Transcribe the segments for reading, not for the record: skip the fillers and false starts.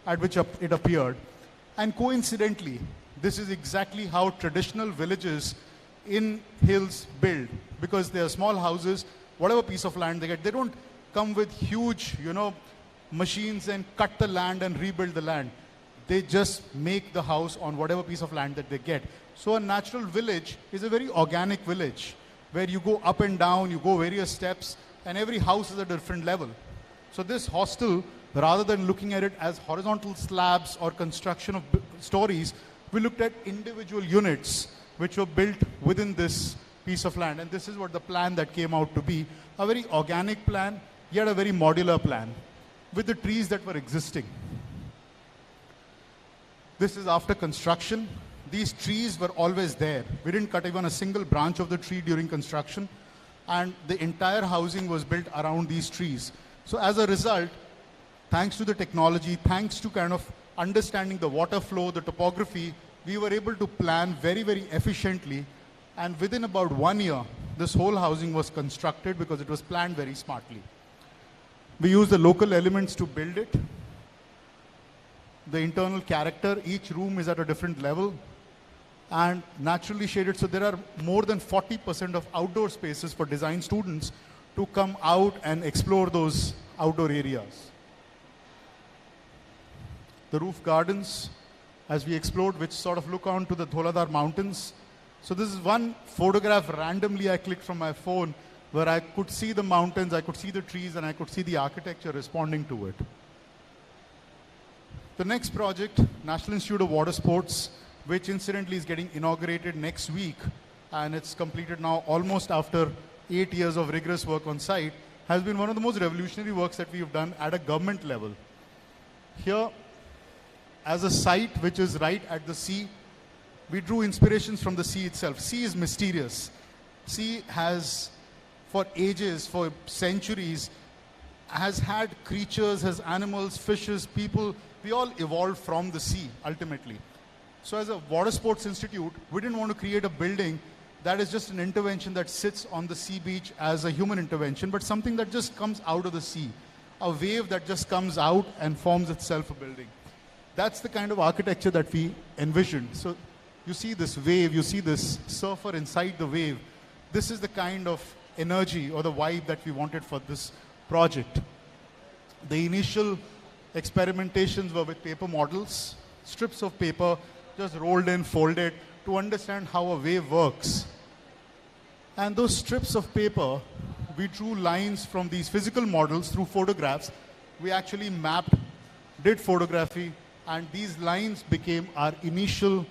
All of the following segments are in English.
at which it appeared. And coincidentally, this is exactly how traditional villages in hills build, because they are small houses, whatever piece of land they get, they don't come with huge, machines and cut the land and rebuild the land. They just make the house on whatever piece of land that they get. So a natural village is a very organic village where you go up and down, you go various steps, and every house is at a different level. So this hostel, rather than looking at it as horizontal slabs or construction of stories, we looked at individual units which were built within this piece of land. And this is what the plan that came out to be, a very organic plan, yet a very modular plan, with the trees that were existing. This is after construction. These trees were always there. We didn't cut even a single branch of the tree during construction, and the entire housing was built around these trees. So as a result, thanks to the technology, thanks to kind of understanding the water flow, the topography, we were able to plan very, very efficiently. And within about 1 year, this whole housing was constructed because it was planned very smartly. We used the local elements to build it. The internal character, each room is at a different level and naturally shaded. So there are more than 40% of outdoor spaces for design students to come out and explore those outdoor areas. The roof gardens, as we explored, which sort of look onto the Dholadar mountains. So this is one photograph randomly I clicked from my phone where I could see the mountains, I could see the trees, and I could see the architecture responding to it. The next project, National Institute of Water Sports, which incidentally is getting inaugurated next week, and it's completed now almost after 8 years of rigorous work on site, has been one of the most revolutionary works that we've done at a government level. Here, as a site which is right at the sea, we drew inspirations from the sea itself. Sea is mysterious. Sea has, for ages, for centuries, has had creatures, has animals, fishes, people. We all evolved from the sea, ultimately. So as a water sports institute, we didn't want to create a building that is just an intervention that sits on the sea beach as a human intervention, but something that just comes out of the sea. A wave that just comes out and forms itself a building. That's the kind of architecture that we envisioned. So you see this wave, you see this surfer inside the wave. This is the kind of energy or the vibe that we wanted for this project. The initial experimentations were with paper models, strips of paper just rolled in, folded, to understand how a wave works. And those strips of paper, we drew lines from these physical models through photographs. We actually mapped, did photography, and these lines became our initial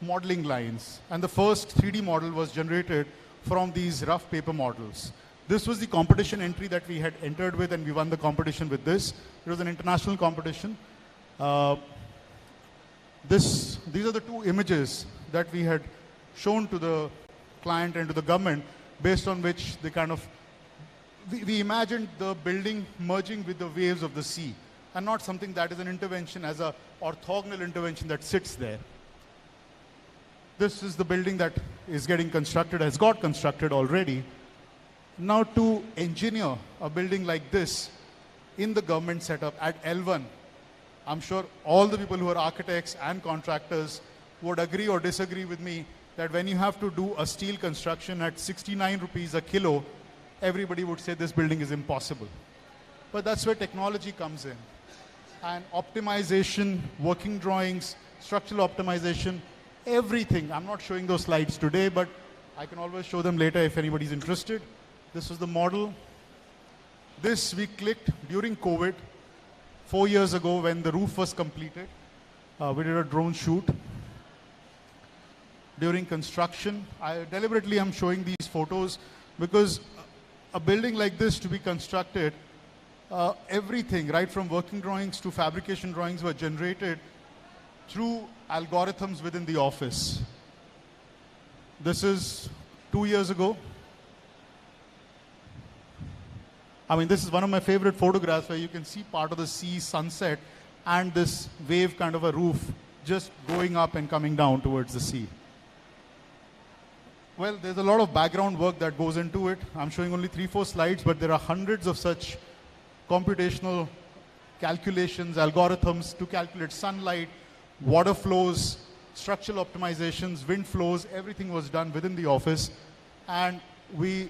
modeling lines. And the first 3D model was generated from these rough paper models. This was the competition entry that we had entered with, and we won the competition with this. It was an international competition. These are the two images that we had shown to the client and to the government, based on which they kind of, we imagined the building merging with the waves of the sea, and not something that is an intervention as a orthogonal intervention that sits there. This is the building that is getting constructed, has got constructed already. Now to engineer a building like this in the government setup at L1, I'm sure all the people who are architects and contractors would agree or disagree with me that when you have to do a steel construction at 69 rupees a kilo, everybody would say this building is impossible. But that's where technology comes in. And optimization, working drawings, structural optimization, everything. I'm not showing those slides today, but I can always show them later if anybody's interested. This was the model. This we clicked during COVID, 4 years ago when the roof was completed. We did a drone shoot. During construction, I deliberately am showing these photos because a building like this to be constructed, everything, right from working drawings to fabrication drawings, were generated through algorithms within the office. This is 2 years ago. I mean, this is one of my favorite photographs where you can see part of the sea sunset and this wave kind of a roof just going up and coming down towards the sea. Well, there's a lot of background work that goes into it. I'm showing only 3-4 slides, but there are hundreds of such computational calculations, algorithms to calculate sunlight, water flows, structural optimizations, wind flows, everything was done within the office. And we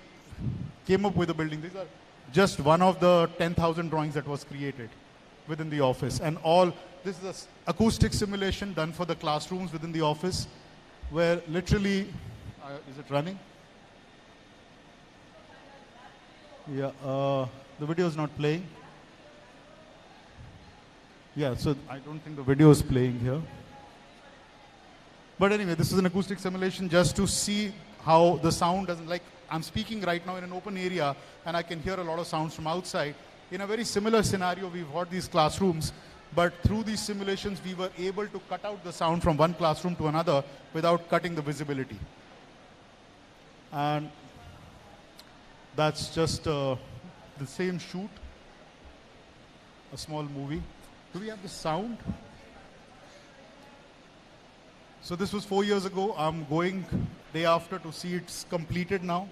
came up with a building. These are just one of the 10,000 drawings that was created within the office. And this is an acoustic simulation done for the classrooms within the office, where literally, is it running? Yeah, the video is not playing. Yeah, so I don't think the video is playing here. But anyway, this is an acoustic simulation just to see how the sound doesn't, like I'm speaking right now in an open area and I can hear a lot of sounds from outside. In a very similar scenario, we've got these classrooms, but through these simulations, we were able to cut out the sound from one classroom to another without cutting the visibility. And that's just the same shoot, a small movie. Do we have the sound? So this was 4 years ago. I'm going day after to see it's completed now.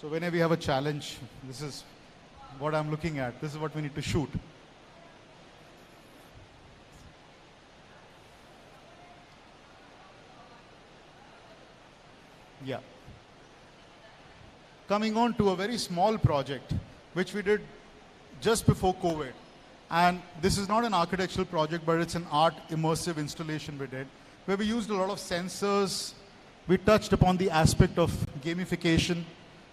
So whenever we have a challenge, this is what I'm looking at. This is what we need to shoot. Yeah. Coming on to a very small project, which we did just before COVID. And this is not an architectural project, but it's an art immersive installation we did, where we used a lot of sensors. We touched upon the aspect of gamification,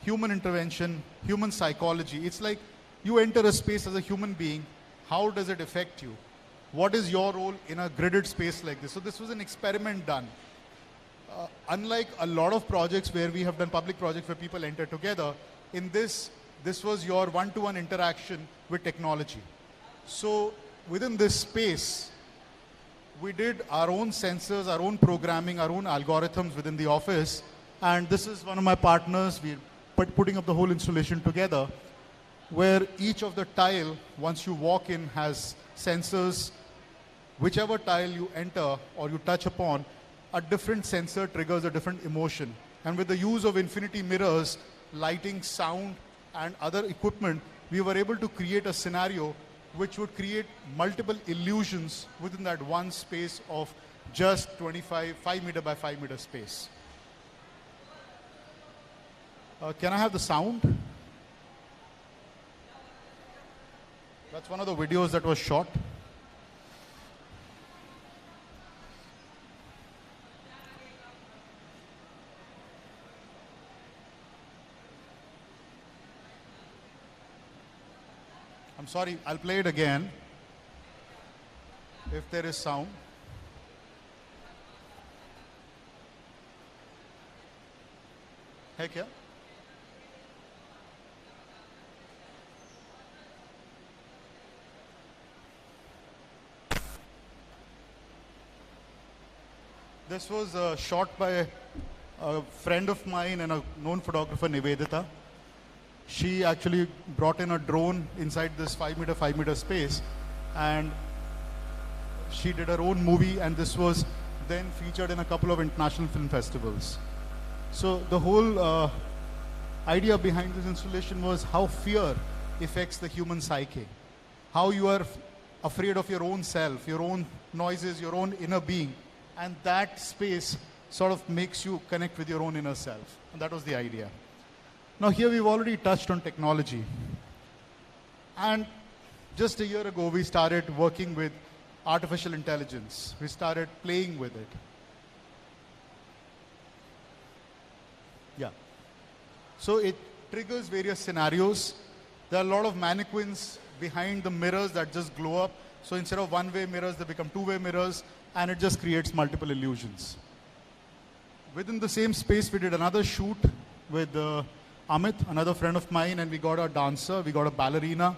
human intervention, human psychology. It's like you enter a space as a human being. How does it affect you? What is your role in a gridded space like this? So this was an experiment done. Unlike a lot of projects where we have done public projects where people enter together, in this was your one-to-one interaction with technology. So within this space, we did our own sensors, our own programming, our own algorithms within the office. And this is one of my partners. We're putting up the whole installation together, where each of the tile, once you walk in, has sensors. Whichever tile you enter or you touch upon, a different sensor triggers a different emotion. And with the use of infinity mirrors, lighting, sound, and other equipment, we were able to create a scenario which would create multiple illusions within that one space of just 5 meter by 5 meter space. Can I have the sound? That's one of the videos that was shot. I'm sorry, I'll play it again if there is sound. Heck yeah. This was shot by a friend of mine and a known photographer, Nivedita. She actually brought in a drone inside this 5 meter space, and she did her own movie, and this was then featured in a couple of international film festivals. So the whole idea behind this installation was how fear affects the human psyche, how you are afraid of your own self, your own noises, your own inner being, and that space sort of makes you connect with your own inner self. And that was the idea. Now here we've already touched on technology. And just a year ago, we started working with artificial intelligence. We started playing with it. Yeah. So it triggers various scenarios. There are a lot of mannequins behind the mirrors that just glow up. So instead of one-way mirrors, they become two-way mirrors, and it just creates multiple illusions. Within the same space, we did another shoot with Amit, another friend of mine, and we got a dancer, we got a ballerina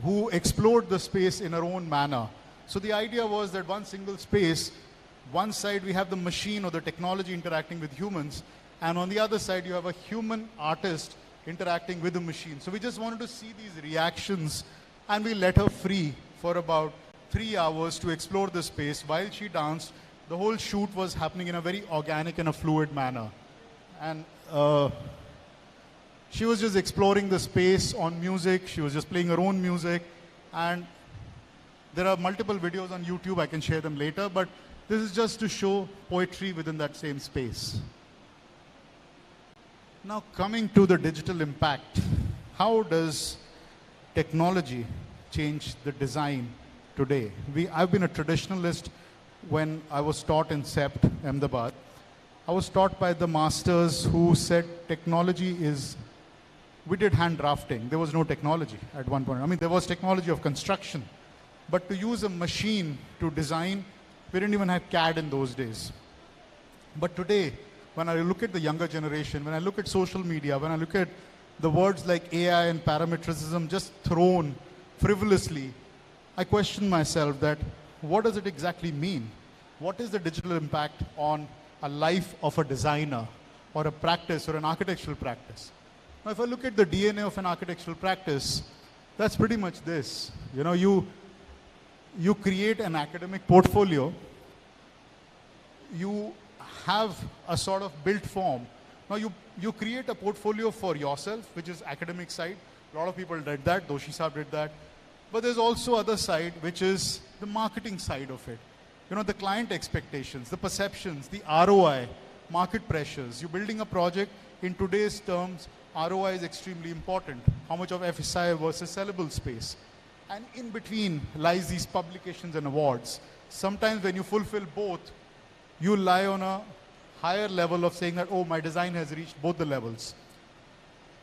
who explored the space in her own manner. So the idea was that one single space, one side we have the machine or the technology interacting with humans, and on the other side you have a human artist interacting with the machine. So we just wanted to see these reactions, and we let her free for about 3 hours to explore the space while she danced. The whole shoot was happening in a very organic and a fluid manner. And She was just exploring the space on music. She was just playing her own music. And there are multiple videos on YouTube. I can share them later. But this is just to show poetry within that same space. Now coming to the digital impact. How does technology change the design today? I've been a traditionalist when I was taught in SEPT, Ahmedabad. I was taught by the masters who said technology is, we did hand drafting. There was no technology at one point. I mean, there was technology of construction. But to use a machine to design, we didn't even have CAD in those days. But today, when I look at the younger generation, when I look at social media, when I look at the words like AI and parametricism just thrown frivolously, I question myself that what does it exactly mean? What is the digital impact on a life of a designer or a practice or an architectural practice? Now, if I look at the DNA of an architectural practice, that's pretty much this. You know, you create an academic portfolio, you have a sort of built form. Now you create a portfolio for yourself, which is academic side. A lot of people did that, Doshi Saab did that. But there's also other side, which is the marketing side of it. You know, the client expectations, the perceptions, the ROI, market pressures. You're building a project, in today's terms, ROI is extremely important. How much of FSI versus sellable space. And in between lies these publications and awards. Sometimes when you fulfill both, you lie on a higher level of saying that, oh, my design has reached both the levels.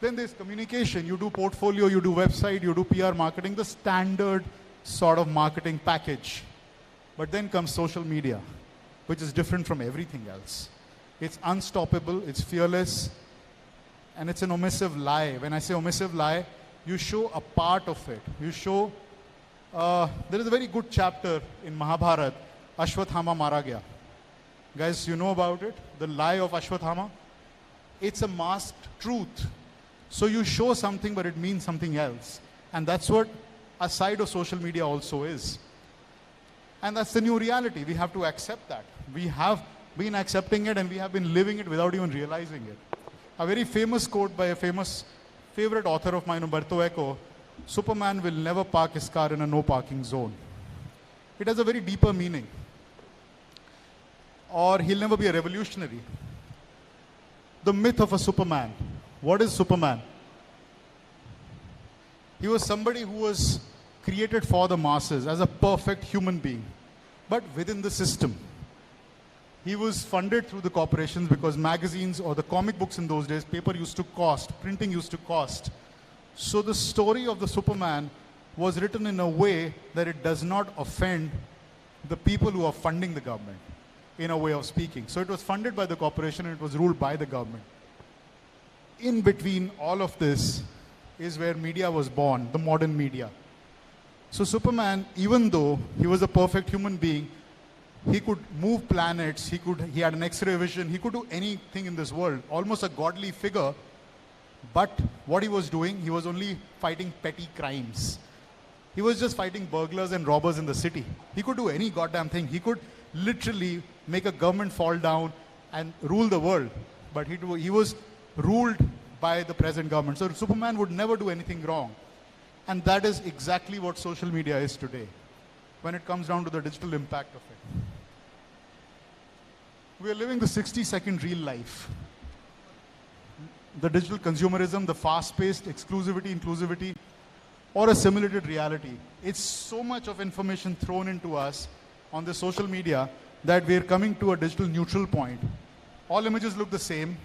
Then there's communication. You do portfolio, you do website, you do PR marketing, the standard sort of marketing package. But then comes social media, which is different from everything else. It's unstoppable, it's fearless, and it's an omissive lie. When I say omissive lie, you show a part of it. You show, there is a very good chapter in Mahabharata, Ashwathama Mara Gaya. Guys, you know about it? The lie of Ashwathama? It's a masked truth. So you show something, but it means something else. And that's what a side of social media also is. And that's the new reality. We have to accept that. We have been accepting it and we have been living it without even realizing it. A very famous quote by a famous favorite author of mine, Umberto Eco, Superman will never park his car in a no parking zone. It has a very deeper meaning. Or he'll never be a revolutionary. The myth of a Superman. What is Superman? He was somebody who was created for the masses as a perfect human being, but within the system. He was funded through the corporations because magazines or the comic books in those days, paper used to cost, printing used to cost. So the story of the Superman was written in a way that it does not offend the people who are funding the government, in a way of speaking. So it was funded by the corporation and it was ruled by the government. In between all of this is where media was born, the modern media. So Superman, even though he was a perfect human being, he could move planets, he had an X-ray vision, he could do anything in this world, almost a godly figure. But what he was doing, he was only fighting petty crimes. He was just fighting burglars and robbers in the city. He could do any goddamn thing. He could literally make a government fall down and rule the world. But he was ruled by the present government. So Superman would never do anything wrong. And that is exactly what social media is today, when it comes down to the digital impact of it. We are living the 60-second real life. The digital consumerism, the fast-paced exclusivity, inclusivity, or a simulated reality. It's so much of information thrown into us on the social media that we're coming to a digital neutral point. All images look the same.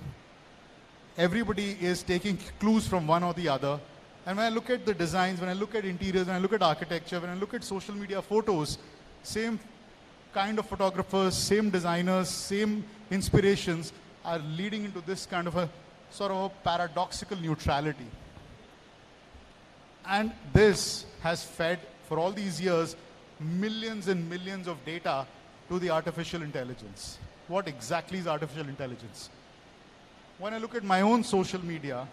Everybody is taking clues from one or the other. And when I look at the designs, when I look at interiors, when I look at architecture, when I look at social media photos, same kind of photographers, same designers, same inspirations are leading into this kind of a sort of a paradoxical neutrality. And this has fed, for all these years, millions and millions of data to the artificial intelligence. What exactly is artificial intelligence? When I look at my own social media,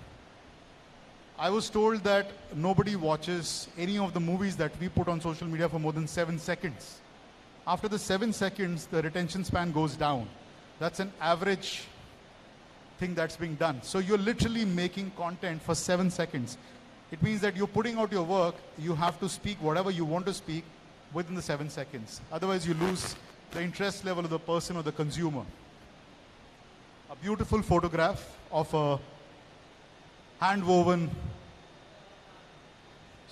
I was told that nobody watches any of the movies that we put on social media for more than 7 seconds. After the 7 seconds, the retention span goes down. That's an average thing that's being done. So you're literally making content for 7 seconds. It means that you're putting out your work, you have to speak whatever you want to speak within the 7 seconds. Otherwise you lose the interest level of the person or the consumer. A beautiful photograph of a hand-woven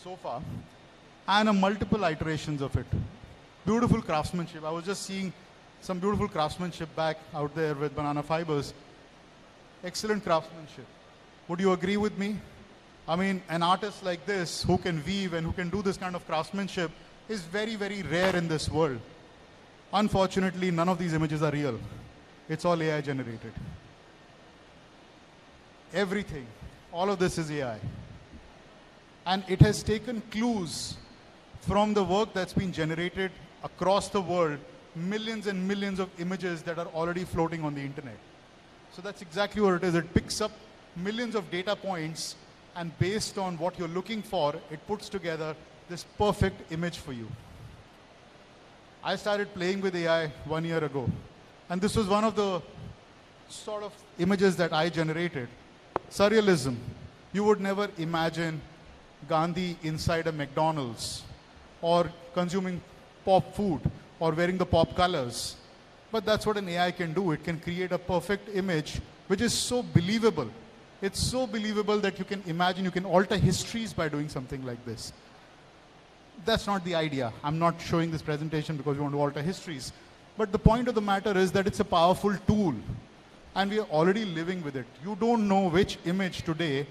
sofa and a multiple iterations of it. Beautiful craftsmanship. I was just seeing some beautiful craftsmanship back out there with banana fibers. Excellent craftsmanship. Would you agree with me? I mean, an artist like this who can weave and who can do this kind of craftsmanship is very, very rare in this world. Unfortunately, none of these images are real. It's all AI generated. Everything, all of this is AI. And it has taken clues from the work that's been generated across the world, millions and millions of images that are already floating on the internet. So that's exactly what it is. It picks up millions of data points, and based on what you're looking for, it puts together this perfect image for you. I started playing with AI 1 year ago, and this was one of the sort of images that I generated. Surrealism. You would never imagine Gandhi inside a McDonald's or consuming pop food or wearing the pop colors. But that's what an AI can do. It can create a perfect image which is so believable. It's so believable that you can imagine, you can alter histories by doing something like this. That's not the idea. I'm not showing this presentation because we want to alter histories. But the point of the matter is that it's a powerful tool, and we are already living with it. You don't know which image today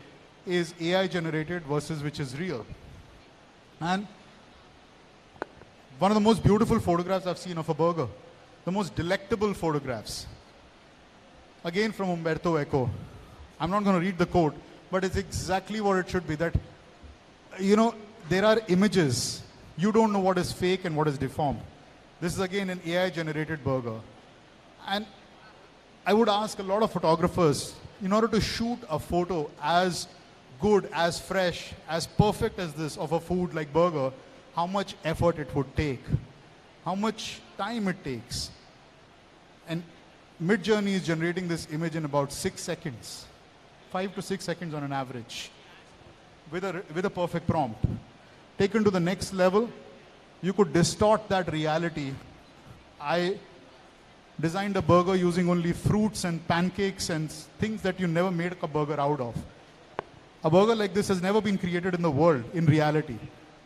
is AI generated versus which is real. And one of the most beautiful photographs I've seen of a burger, the most delectable photographs, again from Umberto Eco. I'm not going to read the quote, but it's exactly what it should be, that, you know, there are images. You don't know what is fake and what is deformed. This is again an AI generated burger. And I would ask a lot of photographers, in order to shoot a photo as good, as fresh, as perfect as this of a food like burger, how much effort it would take, how much time it takes. And Midjourney is generating this image in about 6 seconds, 5 to 6 seconds on an average, with a perfect prompt. Taken to the next level, you could distort that reality. I designed a burger using only fruits and pancakes and things that you never made a burger out of. A burger like this has never been created in the world, in reality,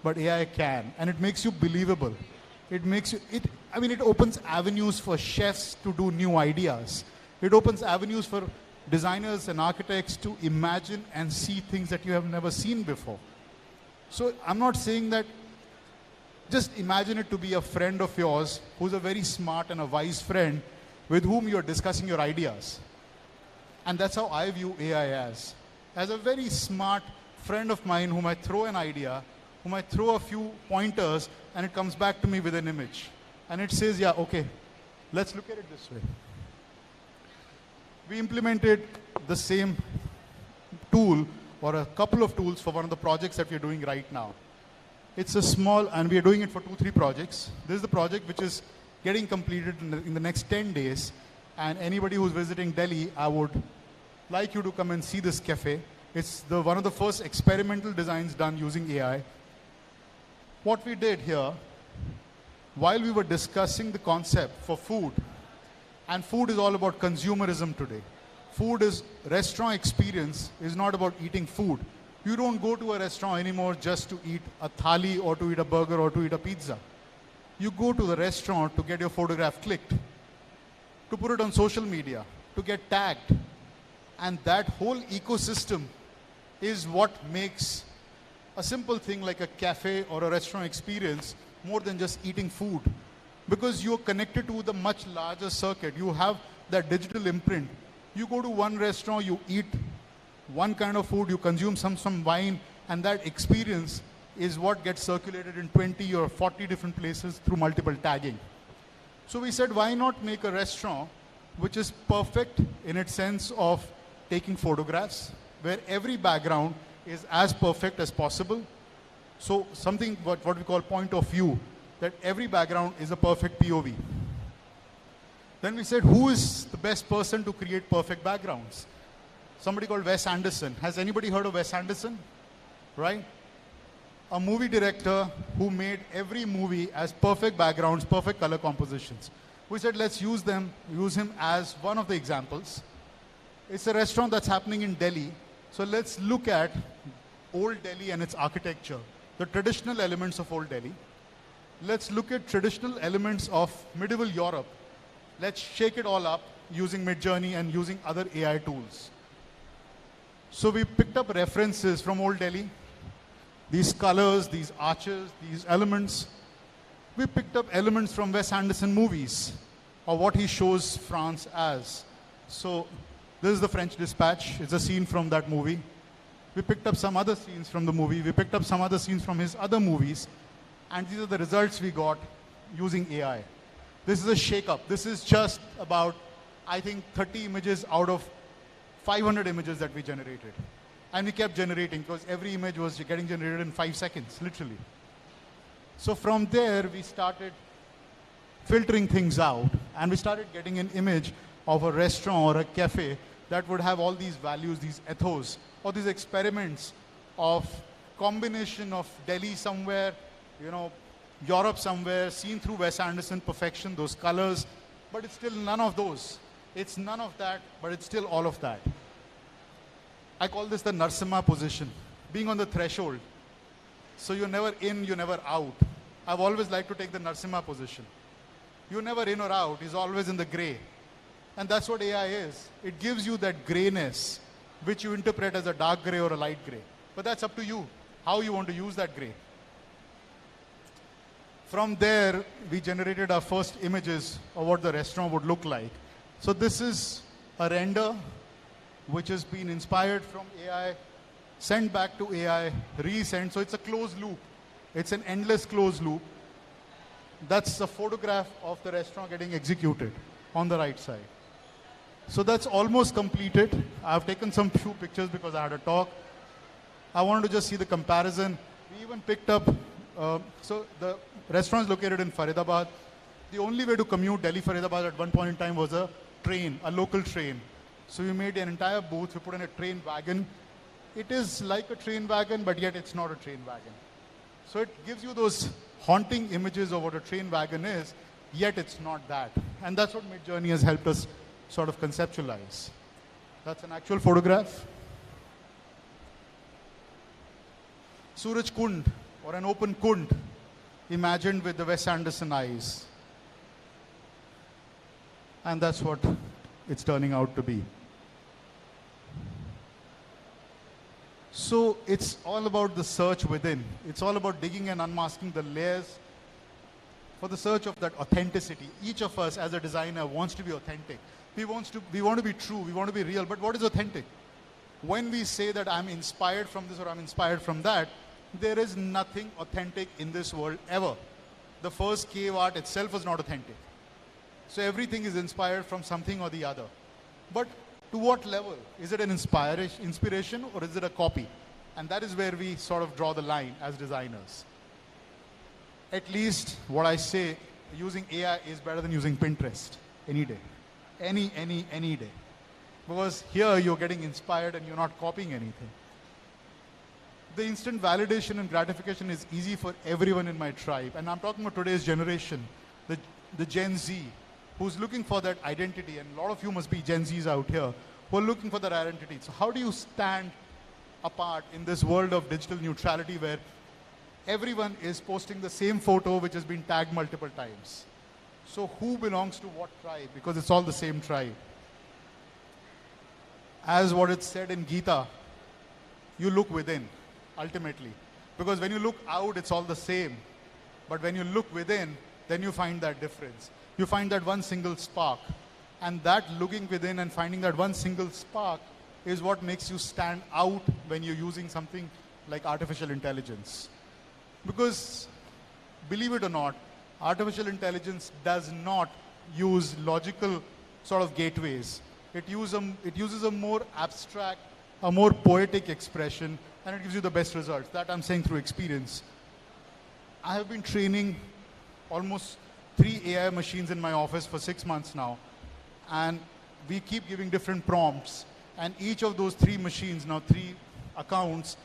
but AI can, and it makes you believable. It makes you, it opens avenues for chefs to do new ideas. It opens avenues for designers and architects to imagine and see things that you have never seen before. So I'm not saying that, just imagine it to be a friend of yours who's a very smart and a wise friend with whom you're discussing your ideas. And that's how I view AI as a very smart friend of mine whom I throw an idea, whom I throw a few pointers, and it comes back to me with an image. And it says, yeah, okay, let's look at it this way. We implemented the same tool or a couple of tools for one of the projects that we're doing right now. It's a small, and we're doing it for 2-3 projects. This is the project which is getting completed in the next 10 days. And anybody who's visiting Delhi, I would like you to come and see this cafe. It's one of the first experimental designs done using AI. What we did here, while we were discussing the concept for food, and food is all about consumerism today. Restaurant experience is not about eating food. You don't go to a restaurant anymore just to eat a thali or to eat a burger or to eat a pizza. You go to the restaurant to get your photograph clicked, to put it on social media, to get tagged. And that whole ecosystem is what makes a simple thing like a cafe or a restaurant experience more than just eating food. Because you're connected to the much larger circuit. You have that digital imprint. You go to one restaurant, you eat one kind of food, you consume some wine, and that experience is what gets circulated in 20 or 40 different places through multiple tagging. So we said, why not make a restaurant which is perfect in its sense of taking photographs, where every background is as perfect as possible. So something what we call point of view, that every background is a perfect POV. Then we said, who is the best person to create perfect backgrounds? somebody called Wes Anderson. Has anybody heard of Wes Anderson? Right? A movie director who made every movie as perfect backgrounds, perfect color compositions. We said, let's use him as one of the examples. It's a restaurant that's happening in Delhi. So let's look at Old Delhi and its architecture, the traditional elements of Old Delhi. Let's look at traditional elements of medieval Europe. Let's shake it all up using Midjourney and using other AI tools. So we picked up references from Old Delhi, these colors, these arches, these elements. We picked up elements from Wes Anderson movies, or what he shows France as. So this is the French Dispatch. It's a scene from that movie. We picked up some other scenes from the movie. We picked up some other scenes from his other movies. And these are the results we got using AI. This is a shake-up. This is just about, I think, 30 images out of 500 images that we generated. And we kept generating because every image was getting generated in 5 seconds, literally. So from there, we started filtering things out. And we started getting an image of a restaurant or a cafe that would have all these values, these ethos, or these experiments of combination of Delhi somewhere, Europe somewhere, seen through Wes Anderson perfection, those colors, but it's still none of those. It's none of that, but it's still all of that. I call this the Narsimha position, being on the threshold. So you're never in, you're never out. I've always liked to take the Narsimha position. You're never in or out, he's always in the gray. And that's what AI is. It gives you that grayness, which you interpret as a dark gray or a light gray. But that's up to you, how you want to use that gray. From there, we generated our first images of what the restaurant would look like. So this is a render which has been inspired from AI, sent back to AI, resent. So it's a closed loop. It's an endless closed loop. That's a photograph of the restaurant getting executed on the right side. So that's almost completed. I've taken some few pictures because I had a talk. I wanted to just see the comparison. We even picked up, so the restaurant is located in Faridabad. The only way to commute Delhi-Faridabad at one point in time was a train, a local train. So we made an entire booth, we put in a train wagon. It is like a train wagon, but yet it's not a train wagon. So it gives you those haunting images of what a train wagon is, yet it's not that. And that's what Midjourney has helped us sort of conceptualize. That's an actual photograph. Suraj Kund, or an open Kund, imagined with the Wes Anderson eyes. And that's what it's turning out to be. So it's all about the search within. It's all about digging and unmasking the layers for the search of that authenticity. Each of us as a designer wants to be authentic. We want to be true, we want to be real, but what is authentic? When we say that I'm inspired from this or I'm inspired from that, there is nothing authentic in this world ever. The first cave art itself was not authentic. So everything is inspired from something or the other. But to what level? Is it an inspiration or is it a copy? And that is where we sort of draw the line as designers. At least what I say, using AI is better than using Pinterest any day. Any day. Because here you're getting inspired and you're not copying anything. The instant validation and gratification is easy for everyone in my tribe. And I'm talking about today's generation, the Gen Z, who's looking for that identity. And a lot of you must be Gen Zs out here who are looking for that identity. So how do you stand apart in this world of digital neutrality where everyone is posting the same photo which has been tagged multiple times? So who belongs to what tribe? Because it's all the same tribe. As what it said in Gita, you look within, ultimately. Because when you look out, it's all the same. But when you look within, then you find that difference. You find that one single spark. And that looking within and finding that one single spark is what makes you stand out when you're using something like artificial intelligence. Because, believe it or not, artificial intelligence does not use logical sort of gateways. It uses a more abstract, a more poetic expression, and it gives you the best results. That I'm saying through experience. I have been training almost 3 AI machines in my office for 6 months now. And we keep giving different prompts. And each of those three machines, now three accounts,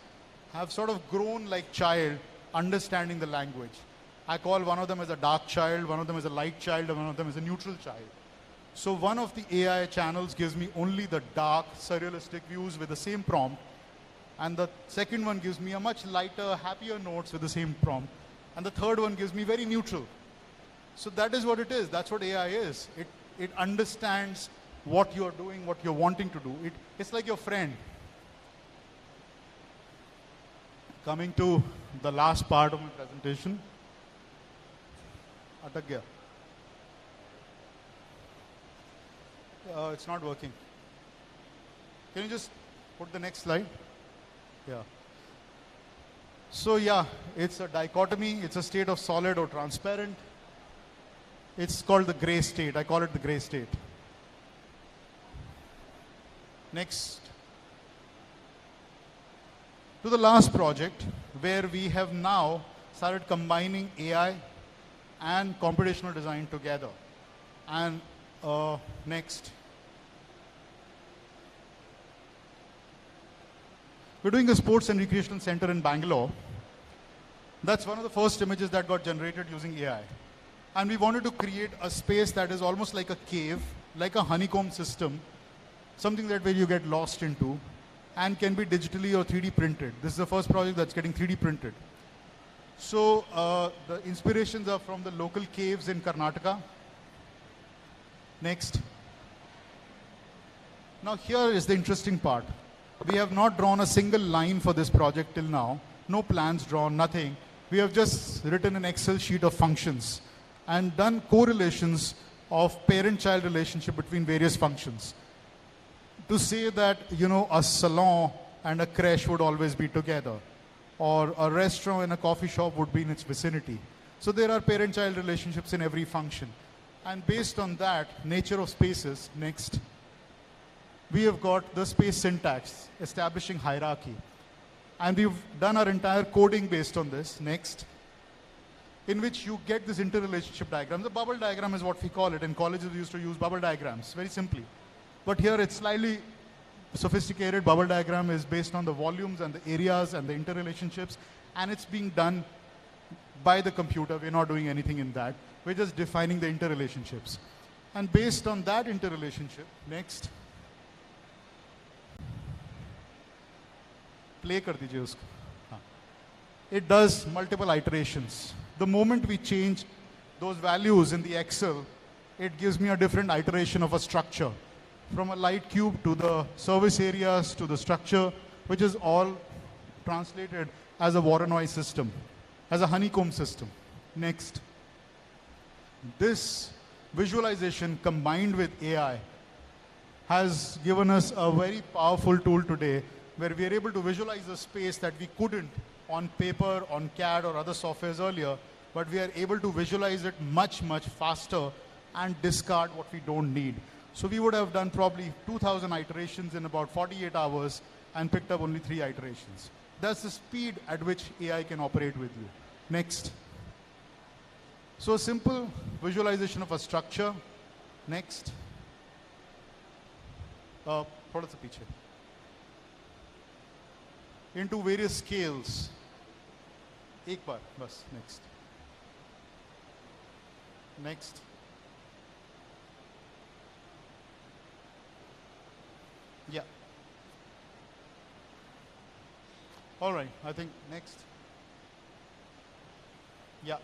have sort of grown like child, understanding the language. I call one of them as a dark child, one of them as a light child, and one of them as a neutral child. So one of the AI channels gives me only the dark, surrealistic views with the same prompt, and the second one gives me a much lighter, happier notes with the same prompt, and the third one gives me very neutral. So that is what it is. That's what AI is. It understands what you're doing, what you're wanting to do. It's like your friend. Coming to the last part of my presentation. Atak gaya. It's not working. Can you just put the next slide? Yeah. So yeah, it's a dichotomy. It's a state of solid or transparent. It's called the gray state. I call it the gray state. Next. To the last project, where we have now started combining AI and computational design together. And next. We're doing a sports and recreational center in Bangalore. That's one of the first images that got generated using AI. And we wanted to create a space that is almost like a cave, like a honeycomb system, something that where you get lost into, and can be digitally or 3D printed. This is the first project that's getting 3D printed. So the inspirations are from the local caves in Karnataka. Next. Now here is the interesting part. We have not drawn a single line for this project till now. No plans drawn, nothing. We have just written an Excel sheet of functions and done correlations of parent-child relationship between various functions. To say that, you know, a salon and a creche would always be together, or a restaurant and a coffee shop would be in its vicinity. So there are parent-child relationships in every function. And based on that, nature of spaces, next, we have got the space syntax, establishing hierarchy. And we've done our entire coding based on this, next, in which you get this interrelationship diagram. The bubble diagram is what we call it. In colleges, we used to use bubble diagrams, very simply. But here it's slightly sophisticated. Bubble diagram is based on the volumes and the areas and the interrelationships, and it's being done by the computer. We're not doing anything in that. We're just defining the interrelationships. And based on that interrelationship, next, play kar dijiye usko. It does multiple iterations. The moment we change those values in the Excel, it gives me a different iteration of a structure. From a light cube to the service areas to the structure, which is all translated as a Voronoi system, as a honeycomb system. Next. This visualization combined with AI has given us a very powerful tool today where we are able to visualize a space that we couldn't on paper, on CAD or other softwares earlier, but we are able to visualize it much, much faster and discard what we don't need. So we would have done probably 2,000 iterations in about 48 hours and picked up only 3 iterations. That's the speed at which AI can operate with you. Next. So a simple visualization of a structure. Next. Thoda sa piche. Into various scales. Ek baar, bas, next. Next. Yeah. All right, I think next. Yeah.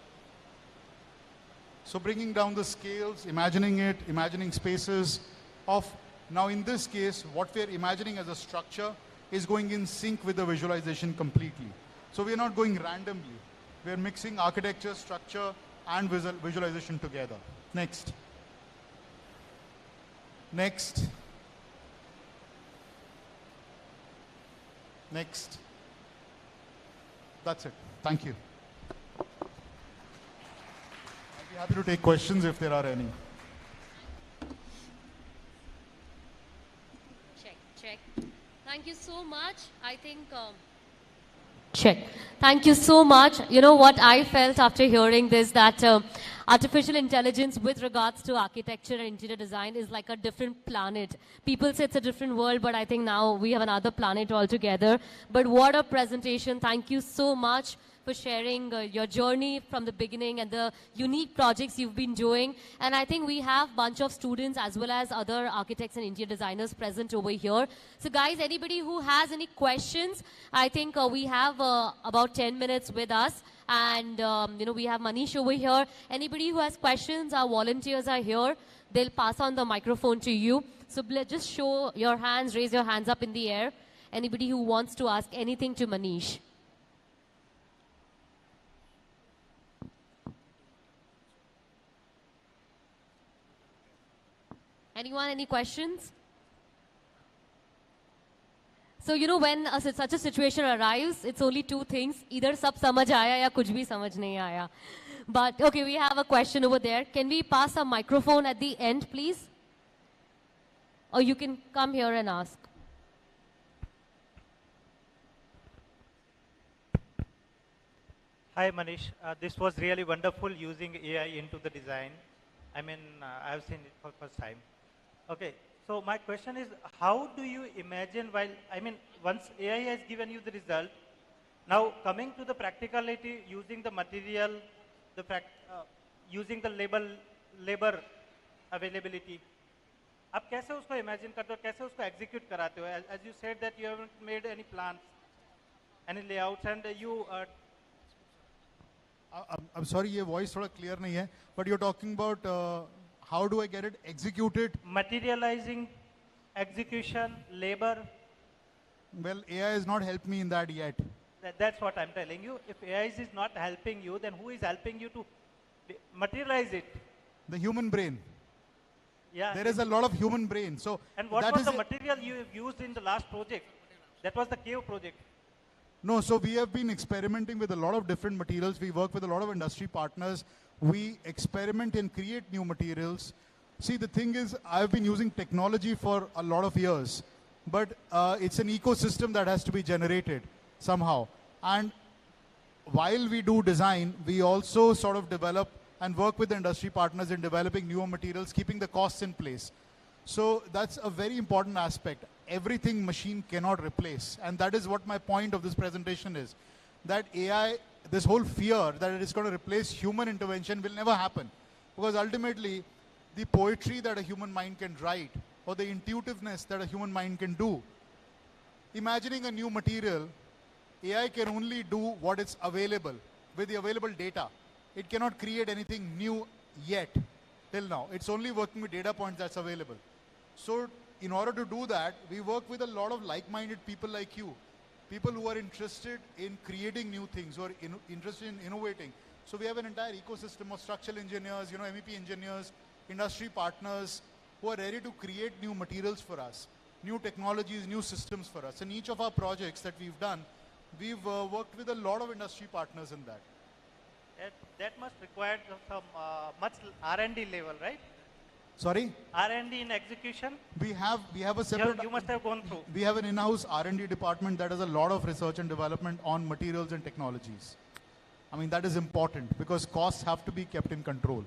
So bringing down the scales, imagining it, imagining spaces of, now in this case, what we're imagining as a structure is going in sync with the visualization completely. So we're not going randomly. We're mixing architecture, structure, and visualization together. Next. Next. Next. That's it. Thank you. I'll be happy to take questions if there are any. Check. Thank you so much. I think Check. Thank you so much. You know what I felt after hearing this, that artificial intelligence with regards to architecture and interior design is like a different planet. People say it's a different world, but I think now we have another planet altogether. But what a presentation. Thank you so much for sharing your journey from the beginning and the unique projects you've been doing. And I think we have a bunch of students as well as other architects and interior designers present over here. So guys, anybody who has any questions, I think we have about 10 minutes with us. And you know, we have Manish over here. Anybody who has questions, our volunteers are here. They'll pass on the microphone to you. So just show your hands, raise your hands up in the air. Anybody who wants to ask anything to Manish. Anyone, any questions? So, you know, when such a situation arrives, it's only two things. Either sab samajh aaya ya kuch bhi samajh nahi aaya. But, okay, we have a question over there. Can we pass a microphone at the end, please? Or you can come here and ask. Hi, Manish. This was really wonderful using AI into the design. I mean, I've seen it for the first time. Okay, so my question is, how do you imagine once AI has given you the result, now coming to the practicality, using the material, using the labor availability, आप कैसे उसको imagine करते हो, कैसे उसको execute कराते हो? As you said that you haven't made any plans, any layouts, and you. I'm sorry, your voice थोड़ा clear नहीं है, but you're talking about how do I get it executed? Materializing, execution, labor. Well, AI has not helped me in that yet. That's what I'm telling you. If AI is not helping you, then who is helping you to materialize it? The human brain. Yeah. There is a lot of human brain. So and what was the material you used in the last project? That was the cave project. No, so we have been experimenting with a lot of different materials. We work with a lot of industry partners. We experiment and create new materials. See, the thing is, I've been using technology for a lot of years, but it's an ecosystem that has to be generated somehow. And while we do design, we also sort of develop and work with the industry partners in developing newer materials, keeping the costs in place. So that's a very important aspect. Everything machine cannot replace. And that is what my point of this presentation is. That AI, this whole fear that it is going to replace human intervention will never happen. Because ultimately, the poetry that a human mind can write, or the intuitiveness that a human mind can do, imagining a new material, AI can only do what is available with the available data. It cannot create anything new yet, till now. It's only working with data points that's available. So in order to do that, we work with a lot of like-minded people like you, people who are interested in creating new things, who are interested in innovating. So we have an entire ecosystem of structural engineers, MEP engineers, industry partners who are ready to create new materials for us, new technologies, new systems for us. In each of our projects that we've done, we've worked with a lot of industry partners in that. That must require some much R&D level, right? Sorry? R&D in execution? We have a separate... You must have gone through. We have an in-house R&D department that does a lot of research and development on materials and technologies. I mean, that is important because costs have to be kept in control.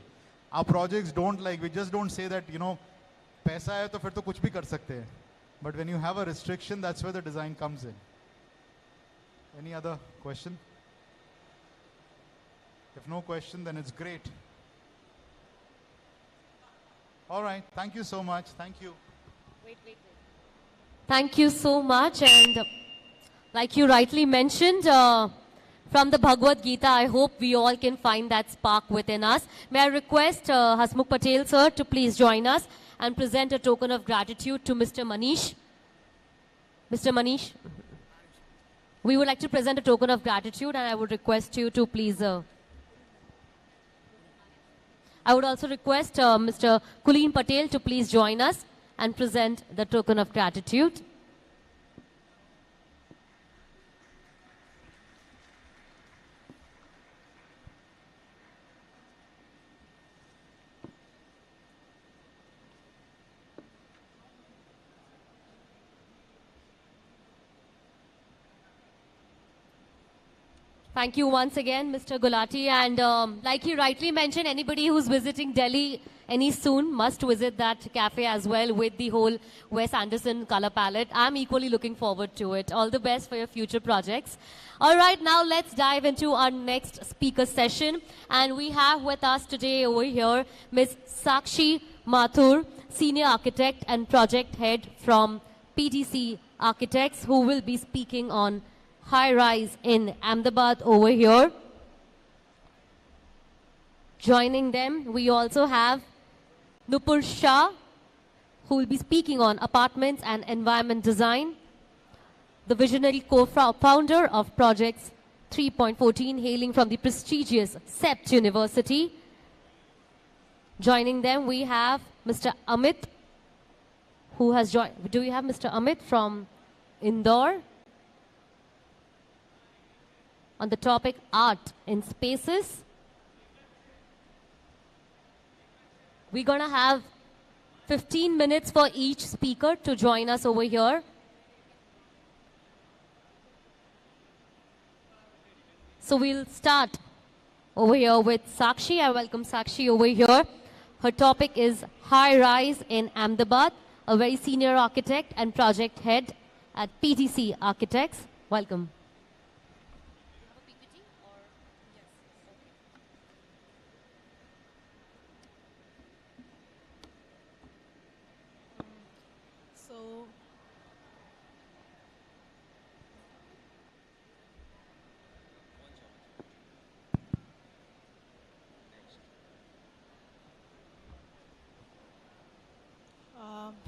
Our projects we just don't say that, paisa hai to fir to kuch bhi kar sakte hai. But when you have a restriction, that's where the design comes in. Any other question? If no question, then it's great. All right. Thank you so much. Thank you. Wait. Thank you so much. And like you rightly mentioned, from the Bhagavad Gita, I hope we all can find that spark within us. May I request Hasmukh Patel, sir, to please join us and present a token of gratitude to Mr. Manish. Mr. Manish, we would like to present a token of gratitude, and I would request you to please... I would also request Mr. Kulin Patel to please join us and present the token of gratitude. Thank you once again, Mr. Gulati. And like he rightly mentioned, anybody who's visiting Delhi any soon must visit that cafe as well with the whole Wes Anderson color palette. I'm equally looking forward to it. All the best for your future projects. All right, now let's dive into our next speaker session. And we have with us today over here Ms. Sakshi Mathur, Senior Architect and Project Head from PTC Architects, who will be speaking on high-rise in Ahmedabad over here. Joining them, we also have Noopur Shah, who will be speaking on apartments and environment design. The visionary co-founder of Projects 3.14, hailing from the prestigious CEPT University. Joining them, we have Mr. Amit, who has joined. Do we have Mr. Amit from Indore? On the topic art in spaces. We're going to have 15 minutes for each speaker to join us over here. So we'll start over here with Sakshi. I welcome Sakshi over here. Her topic is high rise in Ahmedabad, a very senior architect and project head at PTC Architects. Welcome.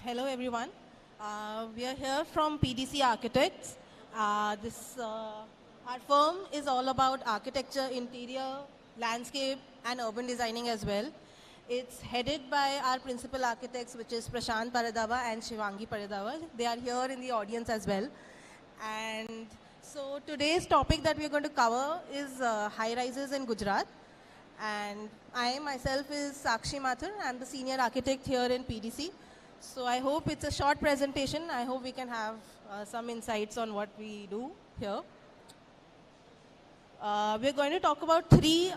Hello everyone. We are here from PDC Architects. Our firm is all about architecture, interior, landscape and urban designing as well. It's headed by our principal architects, which is Prashant Paradava and Paradava. They are here in the audience as well. And so today's topic that we're going to cover is high rises in Gujarat. And I myself is Sakshi Mathur. I'm the senior architect here in PDC. So I hope it's a short presentation. I hope we can have some insights on what we do here. We're going to talk about three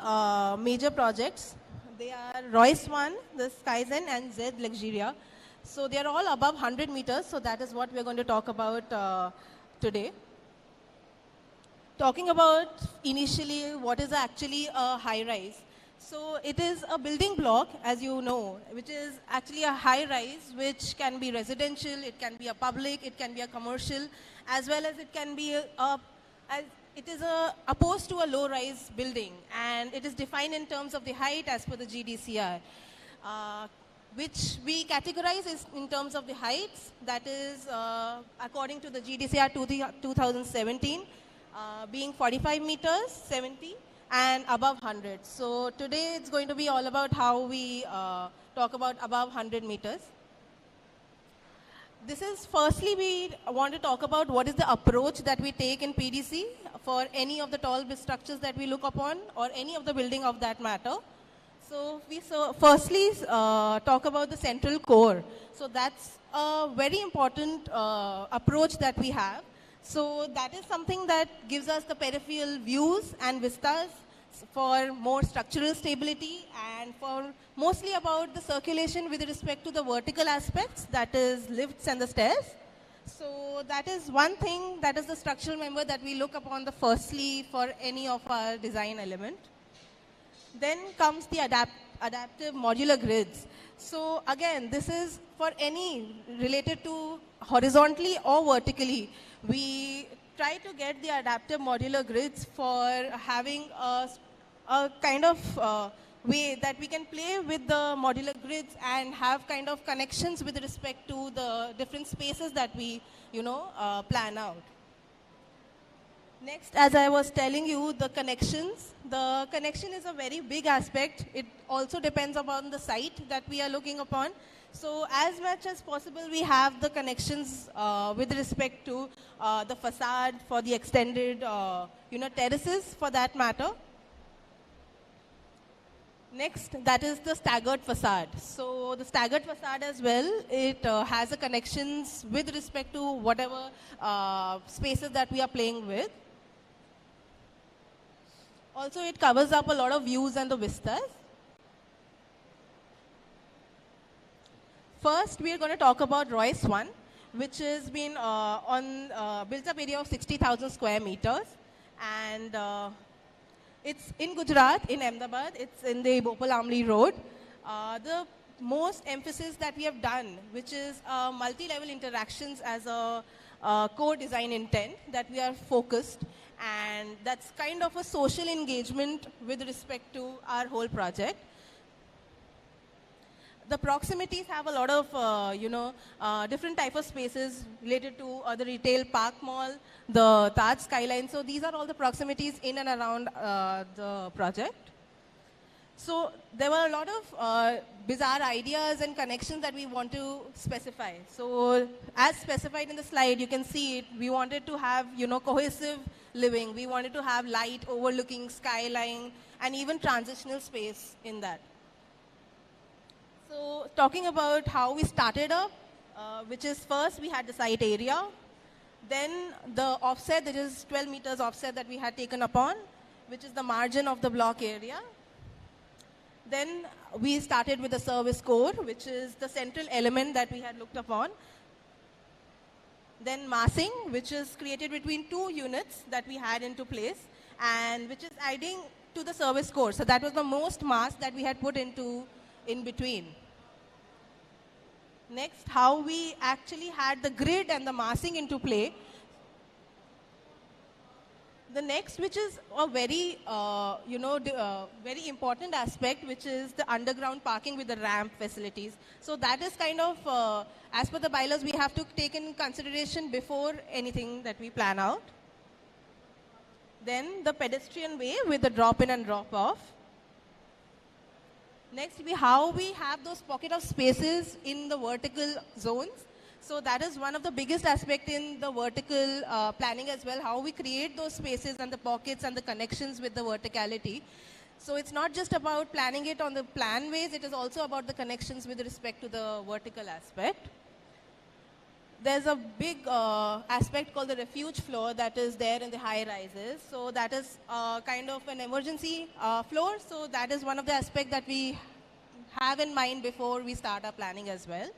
major projects. They are Royce 1, the Skyzen and Z Luxuria. So they're all above 100 meters. So that is what we're going to talk about today. Talking about initially what is actually a high rise. So it is a building block, as you know, which is actually a high rise, which can be residential, it can be a public, it can be a commercial, as well as it can be opposed to a low rise building, and it is defined in terms of the height as per the GDCR, which we categorize is in terms of the heights, that is according to the GDCR 2017, being 45 meters, 70, and above 100. So today it's going to be all about how we talk about above 100 meters. This is firstly we want to talk about what is the approach that we take in PDC for any of the tall structures that we look upon or any of the building of that matter. So we firstly talk about the central core. So that's a very important approach that we have. So that is something that gives us the peripheral views and vistas for more structural stability and for mostly about the circulation with respect to the vertical aspects, that is lifts and the stairs. So that is one thing, that is the structural member that we look upon the firstly for any of our design element. Then comes the adaptive modular grids. So again, this is for any related to horizontally or vertically. We try to get the adaptive modular grids for having a kind of way that we can play with the modular grids and have kind of connections with respect to the different spaces that we, plan out. Next, as I was telling you, the connections. The connection is a very big aspect. It also depends upon the site that we are looking upon. So as much as possible, we have the connections with respect to the facade for the extended, terraces for that matter. Next, that is the staggered facade. So the staggered facade as well, it has a connections with respect to whatever spaces that we are playing with. Also, it covers up a lot of views and the vistas. First, we are going to talk about Royce 1, which has been on built-up area of 60,000 square meters. And it's in Gujarat, in Ahmedabad. It's in the Bhopal Amli Road. The most emphasis that we have done, which is multi-level interactions as a core design intent, that we are focused. And that's kind of a social engagement with respect to our whole project. The proximities have a lot of, different type of spaces related to the retail park mall, the Taj skyline. So these are all the proximities in and around the project. So there were a lot of bizarre ideas and connections that we want to specify. So as specified in the slide, you can see it. We wanted to have, cohesive living. We wanted to have light overlooking skyline and even transitional space in that. So talking about how we started up, which is first we had the site area, then the offset, that is 12 meters offset that we had taken upon, which is the margin of the block area. Then we started with the service core, which is the central element that we had looked upon. Then massing, which is created between two units that we had into place, and which is adding to the service core. So that was the most mass that we had put into in between. Next, how we actually had the grid and the massing into play. The next, which is a very, very important aspect, which is the underground parking with the ramp facilities. So that is kind of, as per the bylaws, we have to take in consideration before anything that we plan out. Then the pedestrian way with the drop-in and drop-off. Next, how we have those pocket of spaces in the vertical zones. So that is one of the biggest aspects in the vertical planning as well, how we create those spaces and the pockets and the connections with the verticality. So it's not just about planning it on the plan ways, it is also about the connections with respect to the vertical aspect. There's a big aspect called the refuge floor that is there in the high rises. So that is kind of an emergency floor. So that is one of the aspects that we have in mind before we start our planning as well.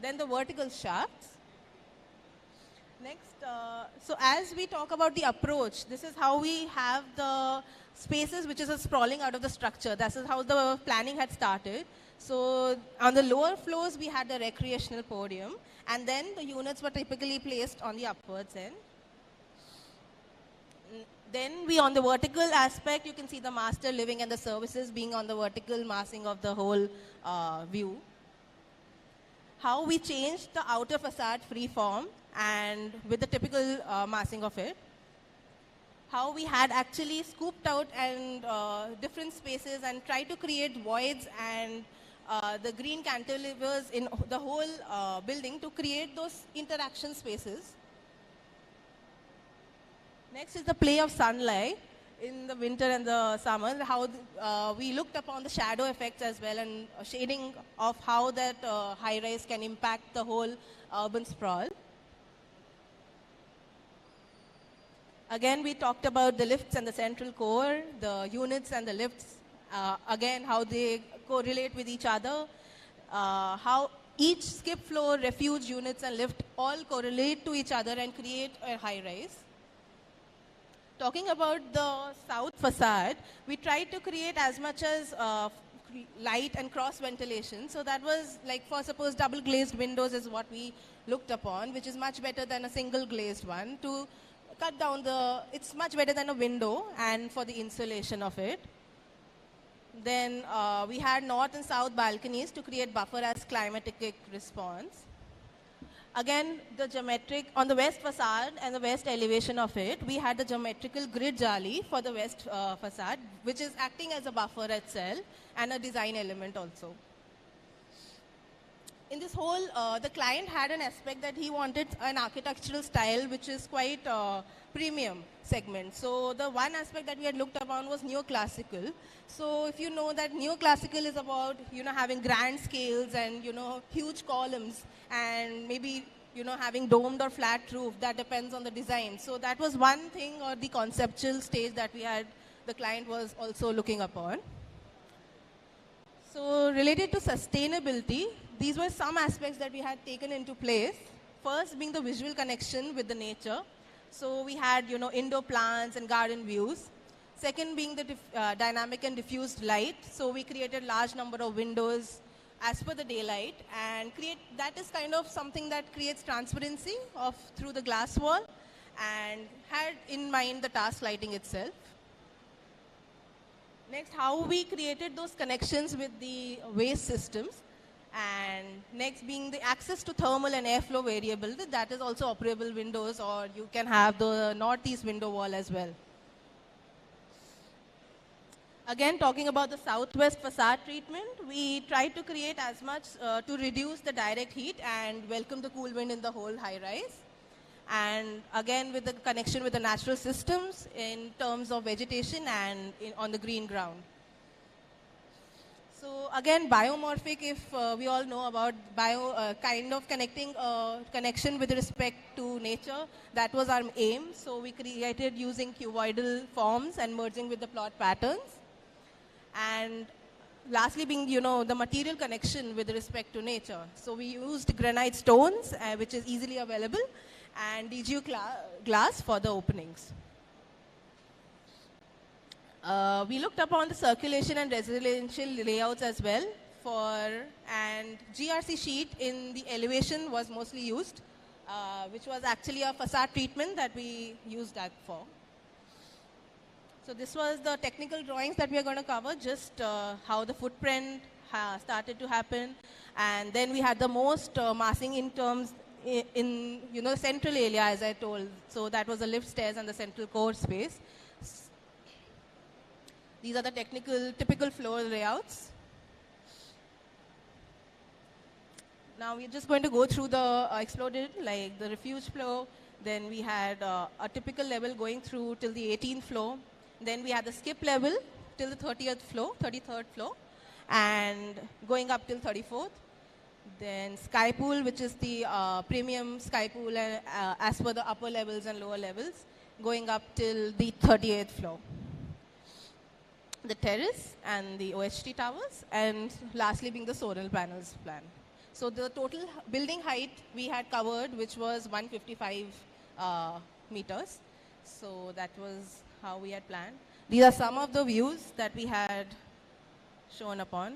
Then the vertical shafts. Next, so as we talk about the approach, this is how we have the spaces which is sprawling out of the structure. That is how the planning had started. So on the lower floors, we had the recreational podium, and then the units were typically placed on the upwards end. Then on the vertical aspect, you can see the master living and the services being on the vertical massing of the whole view. How we changed the outer facade free form and with the typical massing of it. How we had actually scooped out and different spaces and tried to create voids and the green cantilevers in the whole building to create those interaction spaces. Next is the play of sunlight in the winter and the summer, how we looked upon the shadow effects as well and shading of how that high-rise can impact the whole urban sprawl. Again, we talked about the lifts and the central core, the units and the lifts, again, how they correlate with each other, how each skip floor, refuge units and lift all correlate to each other and create a high-rise. Talking about the south facade, we tried to create as much as light and cross ventilation. So that was like, for suppose double glazed windows is what we looked upon, which is much better than a single glazed one. To cut down it's much better than a window and for the insulation of it. Then we had north and south balconies to create buffer as climatic response. Again, the geometric, on the west facade and the west elevation of it, we had the geometrical grid jali for the west facade, which is acting as a buffer itself and a design element also. In this whole, the client had an aspect that he wanted an architectural style which is quite premium segment. So the one aspect that we had looked upon was neoclassical. So if you know that neoclassical is about, having grand scales and, huge columns and maybe, having domed or flat roof, that depends on the design. So that was one thing or the conceptual stage that we had the client was also looking upon. So related to sustainability, these were some aspects that we had taken into place. First being the visual connection with the nature. So we had, indoor plants and garden views. Second being the dynamic and diffused light. So we created large number of windows as per the daylight, and that is kind of something that creates transparency through the glass wall, and had in mind the task lighting itself. Next, how we created those connections with the waste systems. And next being the access to thermal and airflow variable. That is also operable windows, or you can have the northeast window wall as well. Again, talking about the southwest facade treatment, we tried to create as much to reduce the direct heat and welcome the cool wind in the whole high-rise. And again, with the connection with the natural systems in terms of vegetation and on the green ground. So again, biomorphic, if we all know about kind of connection with respect to nature, that was our aim. So we created using cuboidal forms and merging with the plot patterns. And lastly being, the material connection with respect to nature. So we used granite stones, which is easily available, and DGU glass for the openings. We looked upon the circulation and residential layouts as well, and GRC sheet in the elevation was mostly used, which was actually a facade treatment that we used that for. So this was the technical drawings that we are going to cover, just how the footprint started to happen. And then we had the most massing in terms in central area, as I told. So that was the lift stairs and the central core space. These are the typical floor layouts. Now we're just going to go through the exploded, like the refuge floor. Then we had a typical level going through till the 18th floor. Then we had the skip level till the 33rd floor, and going up till 34th. Then sky pool, which is the premium sky pool as per the upper levels and lower levels, going up till the 38th floor. The terrace and the OHT towers, and lastly being the solar panels plan. So the total building height we had covered, which was 155 meters. So that was how we had planned. These are some of the views that we had shown upon.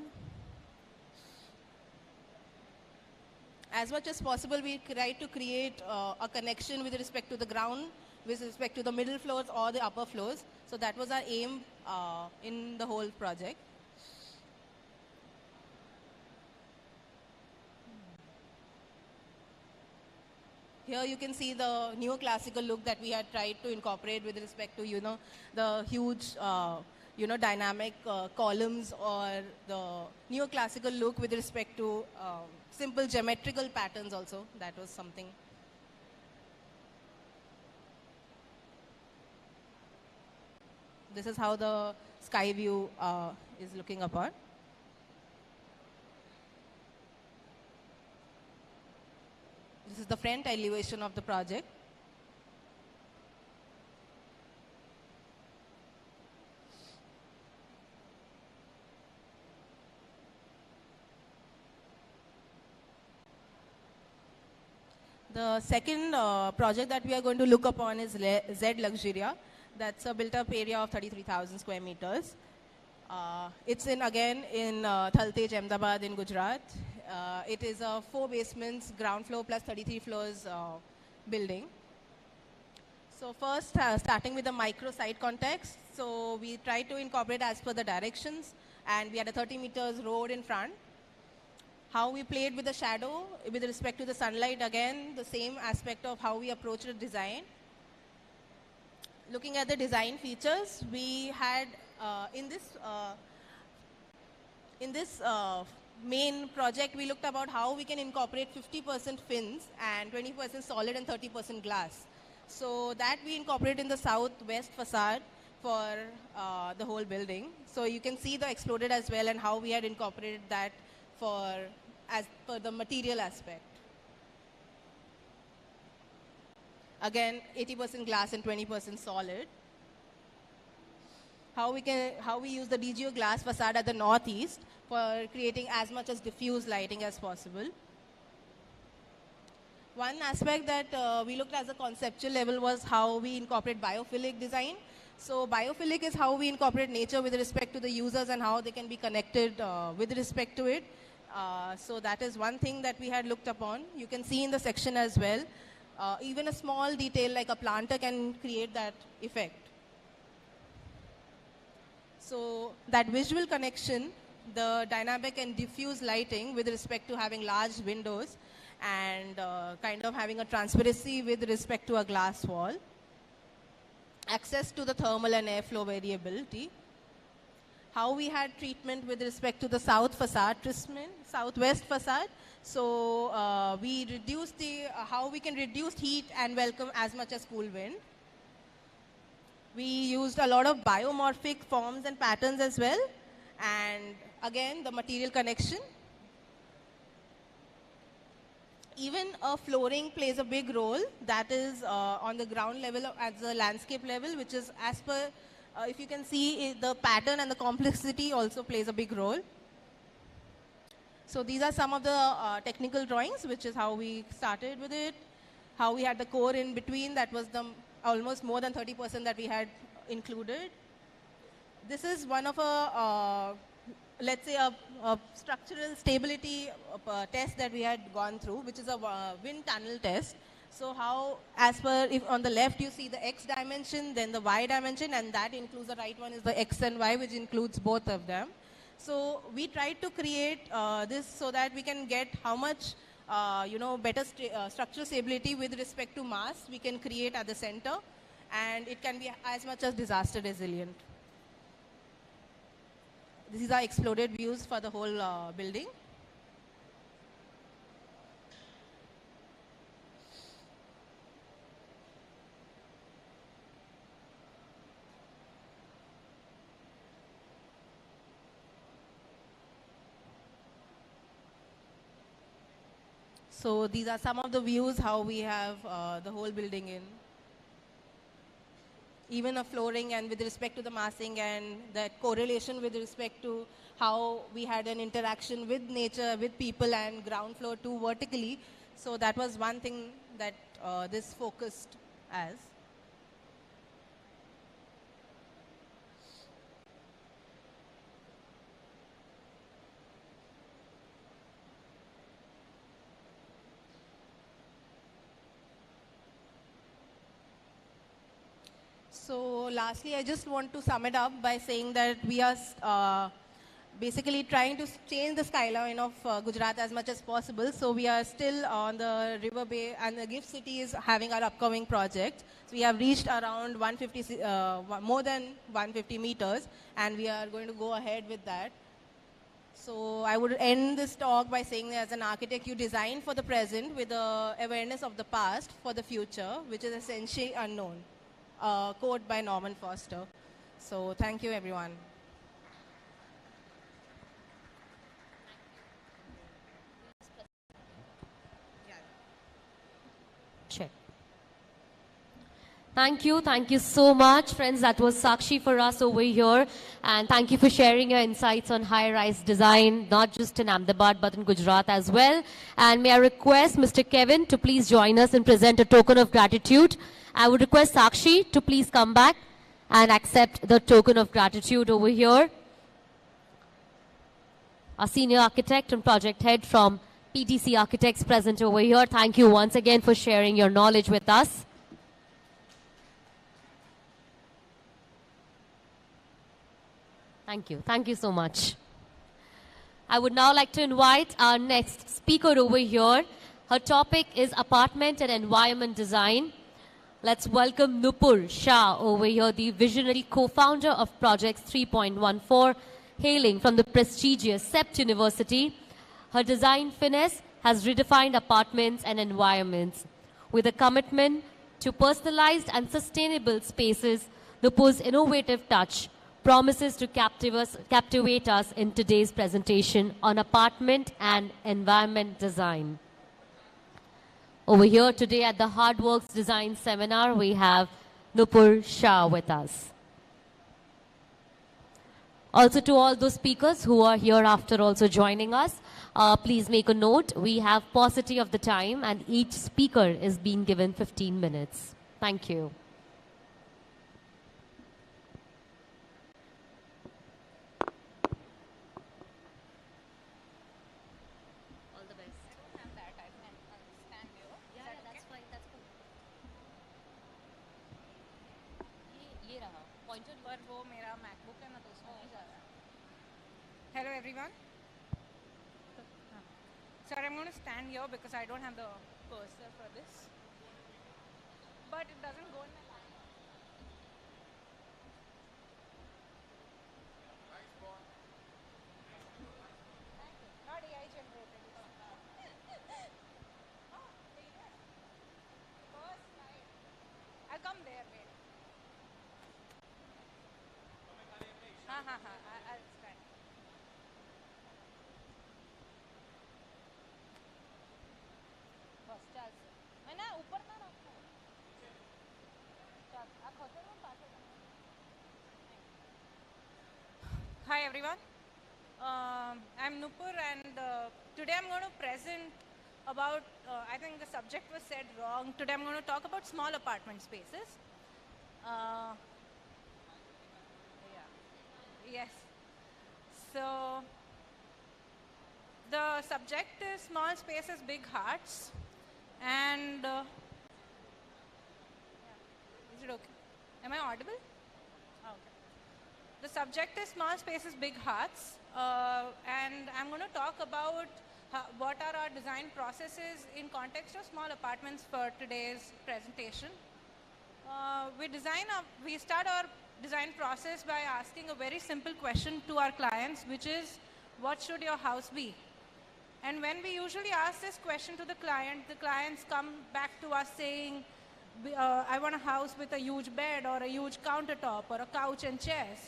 As much as possible, we tried to create a connection with respect to the ground, with respect to the middle floors or the upper floors. So that was our aim in the whole project. Here you can see the neoclassical look that we had tried to incorporate with respect to, the huge, dynamic columns, or the neoclassical look with respect to simple geometrical patterns also. That was something. This is how the sky view is looking upon. This is the front elevation of the project. The second project that we are going to look upon is Z Luxuria. That's a built-up area of 33,000 square meters. It's again in Thaltej, Ahmedabad in Gujarat. It is a 4 basements, ground floor plus 33 floors building. So first, starting with the micro site context. So we tried to incorporate as per the directions, and we had a 30 meters road in front. How we played with the shadow with respect to the sunlight, again, the same aspect of how we approached the design. Looking at the design features, we had in this main project, we looked about how we can incorporate 50% fins and 20% solid and 30% glass. So that we incorporate in the southwest facade for the whole building. So you can see the exploded as well, and how we had incorporated that as per the material aspect. Again, 80% glass and 20% solid. how we use the DGO glass facade at the northeast for creating as much as diffuse lighting as possible. One aspect that we looked at as a conceptual level was how we incorporate biophilic design. So biophilic is how we incorporate nature with respect to the users and how they can be connected with respect to it. So that is one thing that we had looked upon. You can see in the section as well. Even a small detail like a planter can create that effect. So that visual connection, the dynamic and diffuse lighting with respect to having large windows and kind of having a transparency with respect to a glass wall. Access to the thermal and airflow variability. How we had treatment with respect to the south facade, southwest facade. So we reduced how we can reduce heat and welcome as much as cool wind. We used a lot of biomorphic forms and patterns as well. And again, the material connection. Even a flooring plays a big role, that is on the ground level at the landscape level, which is as per, if you can see, the pattern and the complexity also plays a big role. So these are some of the technical drawings, which is how we started with it, how we had the core in between, that was the almost more than 30% that we had included. This is one of a let's say a structural stability test that we had gone through, which is a wind tunnel test. So how, as per, if on the left you see the X dimension, then the Y dimension, and that includes the right one is the X and Y, which includes both of them. So we tried to create this so that we can get how much, better structural stability with respect to mass we can create at the center, and it can be as much as disaster resilient. These are exploded views for the whole building. So these are some of the views how we have the whole building in. Even a flooring and with respect to the massing and that correlation with respect to how we had an interaction with nature, with people and ground floor too vertically. So that was one thing that this focused as. So lastly, I just want to sum it up by saying that we are basically trying to change the skyline of Gujarat as much as possible. So we are still on the River Bay, and the GIFT City is having our upcoming project. So we have reached around 150, more than 150 meters, and we are going to go ahead with that. So I would end this talk by saying that as an architect, you design for the present with the awareness of the past for the future, which is essentially unknown. Quote by Norman Foster. So thank you, everyone. Check. Thank you so much, friends. That was Sakshi for us over here, and thank you for sharing your insights on high-rise design, not just in Ahmedabad but in Gujarat as well. And may I request Mr. Kevin to please join us and present a token of gratitude. I would request Sakshi to please come back and accept the token of gratitude over here. Our senior architect and project head from PTC Architects present over here. Thank you once again for sharing your knowledge with us. Thank you. Thank you so much. I would now like to invite our next speaker over here. Her topic is apartment and environment design. Let's welcome Noopur Shah over here, the visionary co-founder of Projects 3.14, hailing from the prestigious CEPT University. Her design finesse has redefined apartments and environments. With a commitment to personalized and sustainable spaces, Noopur's innovative touch promises to captivate us in today's presentation on apartment and environment design. Over here today at the Hardwerks Design Seminar, we have Noopur Shah with us. Also to all those speakers who are here after also joining us, please make a note. We have paucity of the time and each speaker is being given 15 minutes. Thank you. All the best. I don't have that. I can understand you. Yeah, that's fine. That's cool. ये रहा pointer. पर वो मेरा MacBook है ना तो उसमें नहीं जा रहा. Hello everyone. Sorry, I'm going to stand here because I don't have the cursor for this. But it doesn't go in my laptop. Not AI generated. Oh, there. First slide. I'll come there, wait. I'll stand. बस चल से मैं ना ऊपर ना रखूं चल आप होते room pass Hi everyone, I'm Noopur and today I'm going to present about, I think the subject was said wrong. Today I'm going to talk about small apartment spaces. Yes. So the subject is small spaces, big hearts. And is it okay? Am I audible? Okay. The subject is small spaces, big hearts. And I'm going to talk about what are our design processes in context of small apartments for today's presentation. We start our design process by asking a very simple question to our clients, which is, what should your house be? And when we usually ask this question to the clients come back to us saying, I want a house with a huge bed or a huge countertop or a couch and chairs.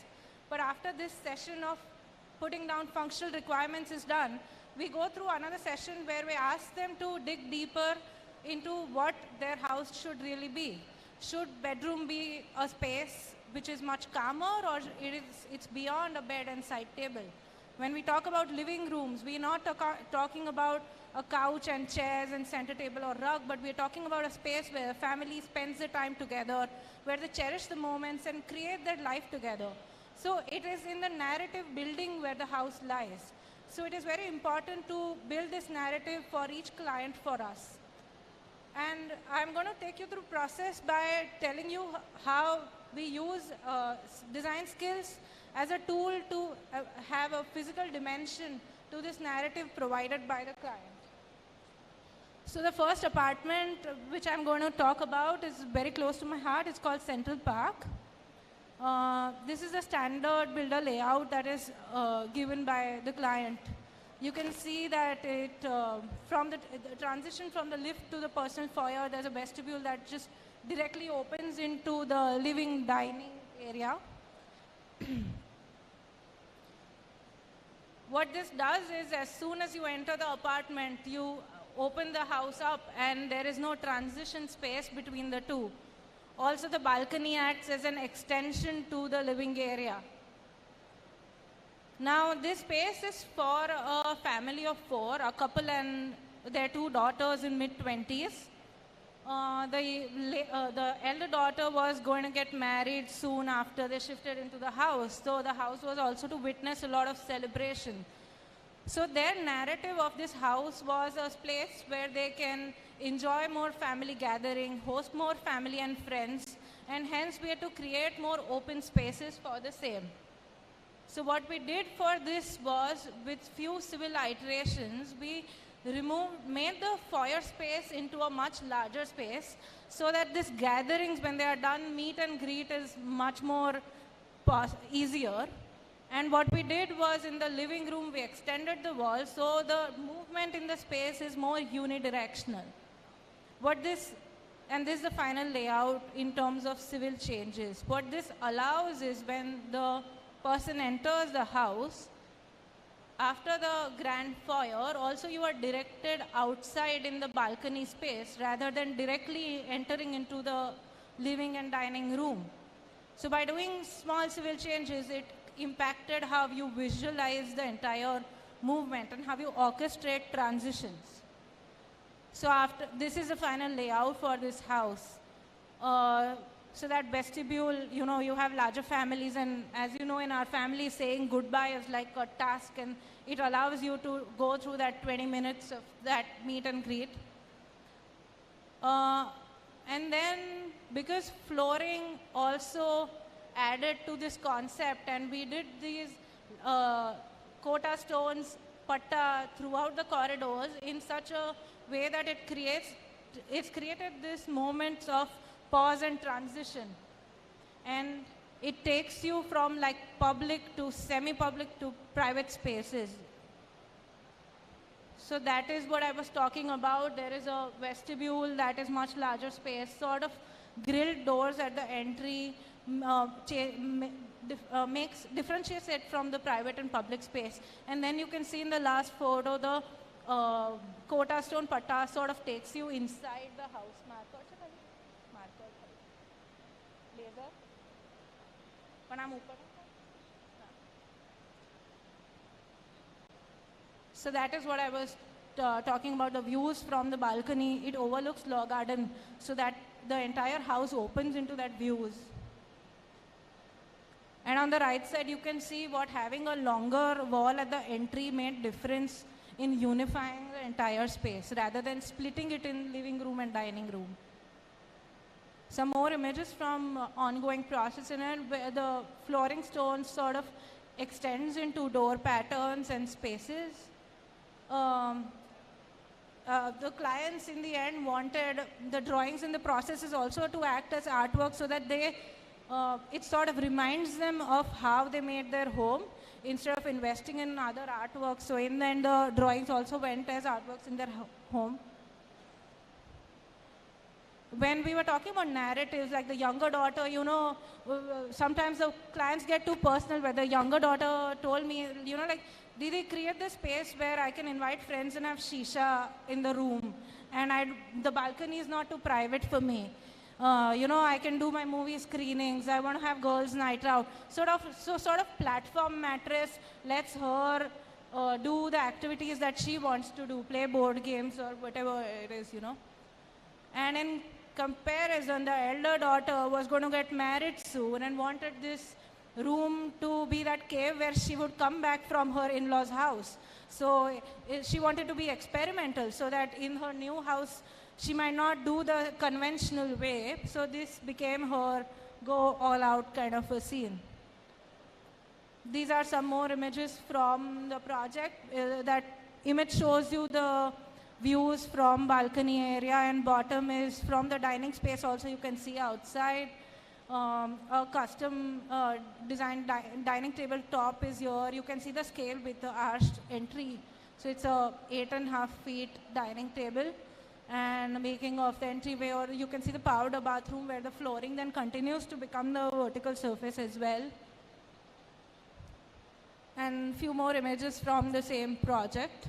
But after this session of putting down functional requirements is done, we go through another session where we ask them to dig deeper into what their house should really be. Should bedroom be a space which is much calmer, or it's beyond a bed and side table? When we talk about living rooms, we're not talking about a couch and chairs and center table or rug, but we're talking about a space where a family spends their time together, where they cherish the moments and create their life together. So it is in the narrative building where the house lies. So it is very important to build this narrative for each client for us. And I'm going to take you through process by telling you how we use design skills as a tool to have a physical dimension to this narrative provided by the client. So the first apartment which I'm going to talk about is very close to my heart. It's called Central Park. This is a standard builder layout that is given by the client. You can see that it, from the transition from the lift to the personal foyer, there's a vestibule that just directly opens into the living dining area. What this does is, as soon as you enter the apartment, you open the house up and there is no transition space between the two. Also, the balcony acts as an extension to the living area. Now, this space is for a family of four, a couple and their two daughters in mid-20s. The elder daughter was going to get married soon after they shifted into the house. So the house was also to witness a lot of celebration. So their narrative of this house was a place where they can enjoy more family gathering, host more family and friends, and hence we had to create more open spaces for the same. So what we did for this was, with few civil iterations, we made the foyer space into a much larger space so that these gatherings, when they are done, meet and greet is much more easier. And what we did was, in the living room, we extended the wall so the movement in the space is more unidirectional. And this is the final layout in terms of civil changes. What this allows is, when the person enters the house, after the grand foyer, also you are directed outside in the balcony space rather than directly entering into the living and dining room. So by doing small civil changes, it impacted how you visualize the entire movement and how you orchestrate transitions. So after, this is the final layout for this house. So that vestibule, you know, you have larger families, and as you know, in our family, saying goodbye is like a task, and it allows you to go through that 20 minutes of that meet and greet. And then, because flooring also added to this concept, and we did these kota stones, patta throughout the corridors in such a way that it's created this moments of pause and transition. And it takes you from like public to semi-public to private spaces. So that is what I was talking about. There is a vestibule that is much larger space, sort of grilled doors at the entry, differentiates it from the private and public space. And then you can see in the last photo, the kota stone patta sort of takes you inside the house. So that is what I was talking about, the views from the balcony. It overlooks Law Garden, so that the entire house opens into that views. And on the right side, you can see what having a longer wall at the entry made difference in unifying the entire space, rather than splitting it in living room and dining room. Some more images from ongoing process in it, where the flooring stone sort of extends into door patterns and spaces. The clients in the end wanted the drawings in the processes also to act as artwork, so that they, it sort of reminds them of how they made their home instead of investing in other artworks. So in the end, the drawings also went as artworks in their home. When we were talking about narratives, like the younger daughter, you know, sometimes the clients get too personal, where the younger daughter told me, you know, like, Didi, create this space where I can invite friends and have shisha in the room. And the balcony is not too private for me. You know, I can do my movie screenings. I want to have girls' night out. Sort of platform mattress lets her do the activities that she wants to do, play board games or whatever it is, you know. And in comparison, the elder daughter was going to get married soon and wanted this room to be that cave where she would come back from her in-laws' house. So she wanted to be experimental, so that in her new house, she might not do the conventional way. So this became her go all out kind of a scene. These are some more images from the project. That image shows you the views from balcony area, and bottom is from the dining space also you can see outside. A custom designed dining table top is here. You can see the scale with the arched entry. So it's a 8.5 feet dining table, and making of the entryway, or you can see the powder bathroom where the flooring then continues to become the vertical surface as well. And few more images from the same project.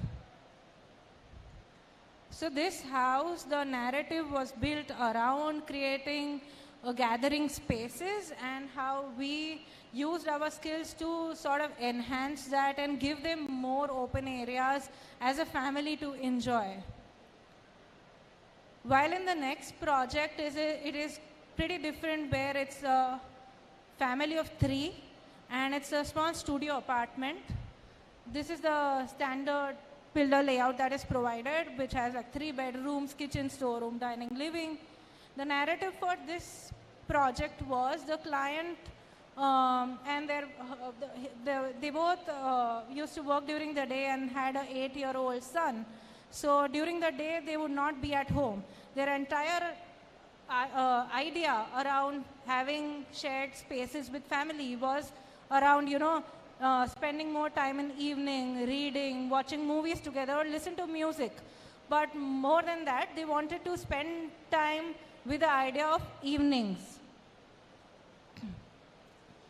So this house, the narrative was built around creating gathering spaces, and how we used our skills to sort of enhance that and give them more open areas as a family to enjoy. While in the next project, it is pretty different, where it's a family of 3 and it's a small studio apartment. This is the standard builder layout that is provided, which has like 3 bedrooms, kitchen, storeroom, dining, living. The narrative for this project was the client and they both used to work during the day and had an 8-year-old son. So during the day, they would not be at home. Their entire idea around having shared spaces with family was around, you know, spending more time in evening, reading, watching movies together, or listen to music. But more than that, they wanted to spend time with the idea of evenings.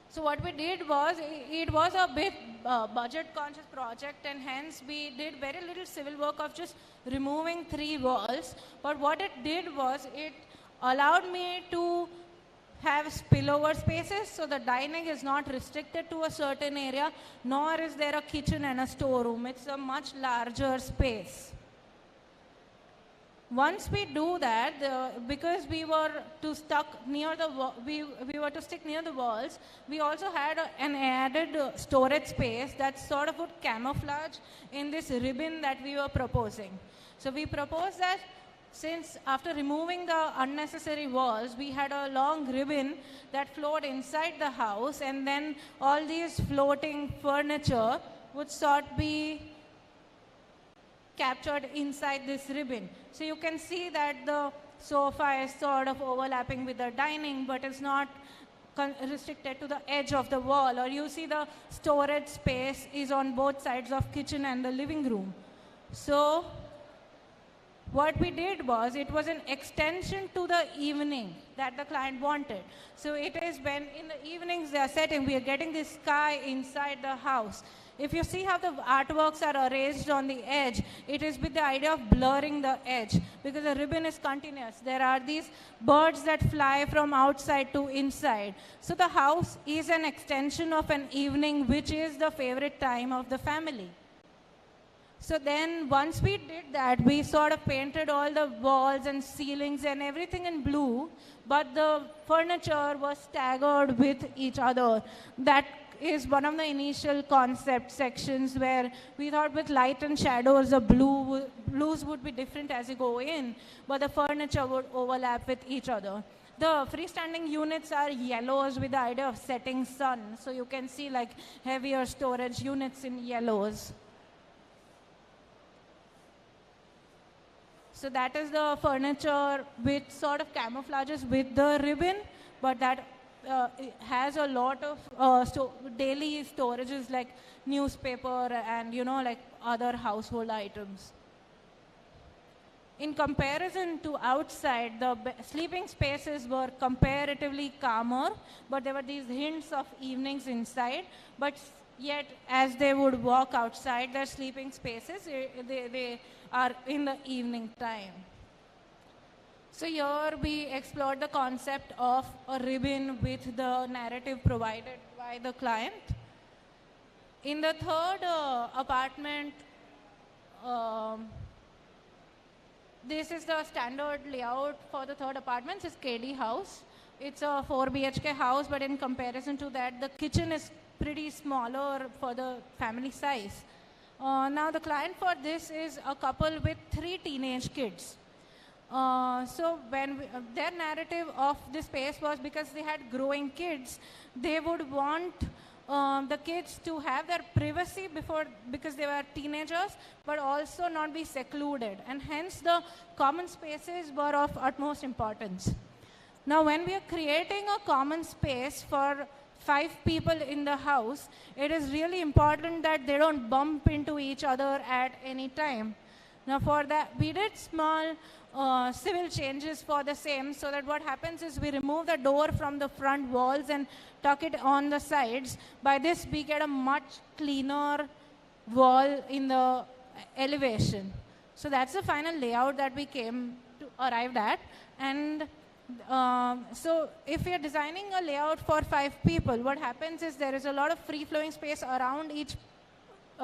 So what we did was, it was a bit budget-conscious project, and hence we did very little civil work of just removing 3 walls. But what it did was, it allowed me to have spillover spaces, so the dining is not restricted to a certain area, nor is there a kitchen and a storeroom. It's a much larger space. Once we do that, because we were to stuck near the we were to stick near the walls, we also had an added storage space that sort of would camouflage in this ribbon that we were proposing. So we proposed that since after removing the unnecessary walls, we had a long ribbon that flowed inside the house, and then all these floating furniture would sort be captured inside this ribbon. So you can see that the sofa is sort of overlapping with the dining, but it's not restricted to the edge of the wall. Or you see the storage space is on both sides of kitchen and the living room. So what we did was, it was an extension to the evening that the client wanted. So it is when in the evenings they are setting, we are getting this sky inside the house. If you see how the artworks are arranged on the edge, it is with the idea of blurring the edge, because the ribbon is continuous. There are these birds that fly from outside to inside. So the house is an extension of an evening, which is the favorite time of the family. So then once we did that, we sort of painted all the walls and ceilings and everything in blue, but the furniture was staggered with each other. That is one of the initial concept sections where we thought with light and shadows, the blues would be different as you go in, but the furniture would overlap with each other. The freestanding units are yellows with the idea of setting sun. So you can see like heavier storage units in yellows. So that is the furniture which sort of camouflages with the ribbon, but that it has a lot of daily storages like newspaper and like other household items. In comparison to outside, the sleeping spaces were comparatively calmer, but there were these hints of evenings inside. But yet, as they would walk outside their sleeping spaces, they are in the evening time. So here we explored the concept of a ribbon with the narrative provided by the client. In the third apartment, this is the standard layout for the third apartment. It's KD house. It's a 4 BHK house, but in comparison to that, the kitchen is pretty smaller for the family size. Now the client for this is a couple with 3 teenage kids. So when their narrative of this space was, because they had growing kids, they would want the kids to have their privacy because they were teenagers, but also not be secluded. And hence the common spaces were of utmost importance. Now when we are creating a common space for 5 people in the house, it is really important that they don't bump into each other at any time. Now for that, we did small civil changes for the same, so that what happens is we remove the door from the front walls and tuck it on the sides. By this, we get a much cleaner wall in the elevation. So that's the final layout that we came to arrive at. And so if you're designing a layout for 5 people, what happens is there is a lot of free-flowing space around each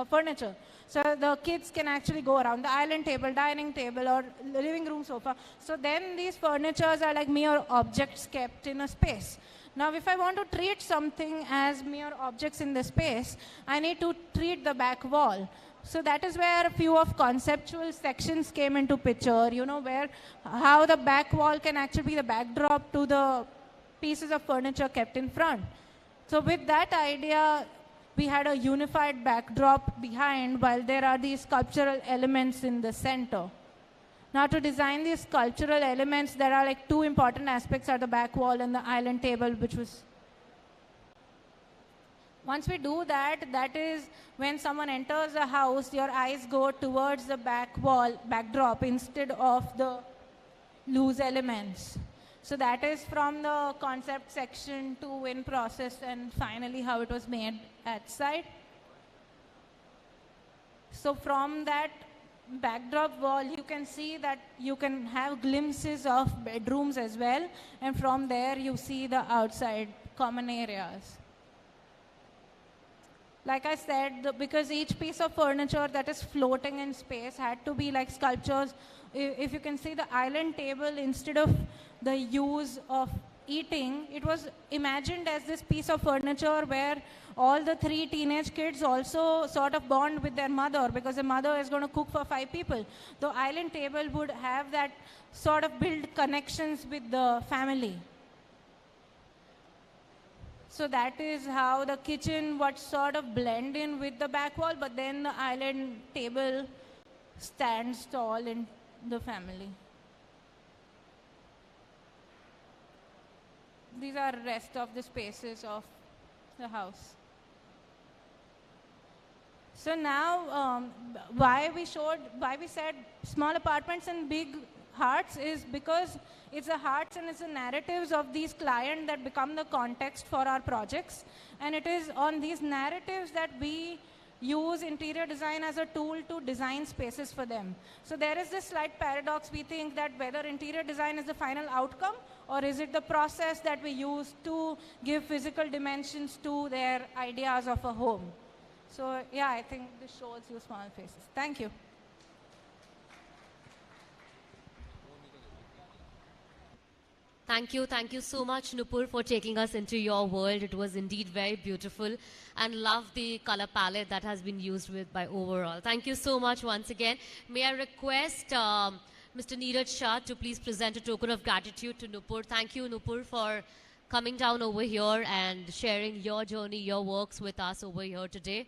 furniture. So the kids can actually go around the island table, dining table, or living room sofa. So then these furnitures are like mere objects kept in a space. Now if I want to treat something as mere objects in the space, I need to treat the back wall. So that is where a few of conceptual sections came into picture, where how the back wall can actually be the backdrop to the pieces of furniture kept in front. So with that idea, we had a unified backdrop behind, while there are these sculptural elements in the center. Now to design these sculptural elements, there are like 2 important aspects are the back wall and the island table, which was... Once we do that, that is when someone enters a house, your eyes go towards the back wall, backdrop, instead of the loose elements. So that is from the concept section to in process, and finally how it was made at site. So from that, backdrop wall, you can see that you can have glimpses of bedrooms as well, and from there you see the outside common areas. Like I said, because each piece of furniture that is floating in space had to be like sculptures. If you can see the island table, instead of the use of eating, it was imagined as this piece of furniture where all the 3 teenage kids also sort of bond with their mother, because the mother is going to cook for 5 people. The island table would have that sort of build connections with the family. So that is how the kitchen would sort of blend in with the back wall, but then the island table stands tall in the family. These are rest of the spaces of the house. So now, why we said small apartments and big hearts is because it's the hearts and it's the narratives of these clients that become the context for our projects. And it is on these narratives that we use interior design as a tool to design spaces for them. So there is this slight paradox. We think that whether interior design is the final outcome or is it the process that we use to give physical dimensions to their ideas of a home. So yeah, I think this shows you small faces. Thank you. Thank you so much, Noopur, for taking us into your world. It was indeed very beautiful, and love the color palette that has been used by overall. Thank you so much once again. May I request Mr. Neeraj Shah to please present a token of gratitude to Noopur. Thank you, Noopur, for coming down over here and sharing your journey, your works with us over here today.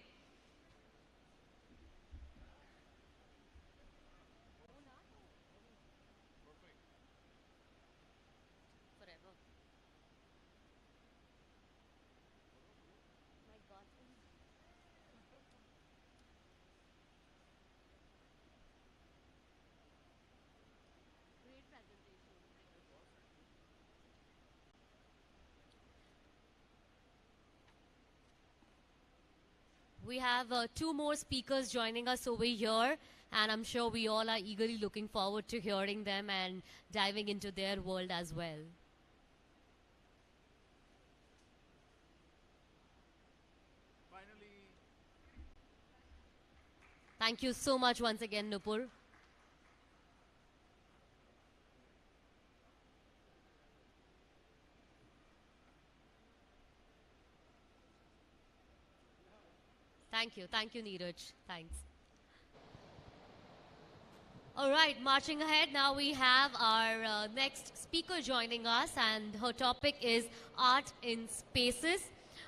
We have 2 more speakers joining us over here, and I'm sure we all are eagerly looking forward to hearing them and diving into their world as well. Finally. Thank you so much once again, Noopur. Thank you, Neeraj. Thanks. All right, marching ahead, now we have our next speaker joining us, and her topic is Art in Spaces.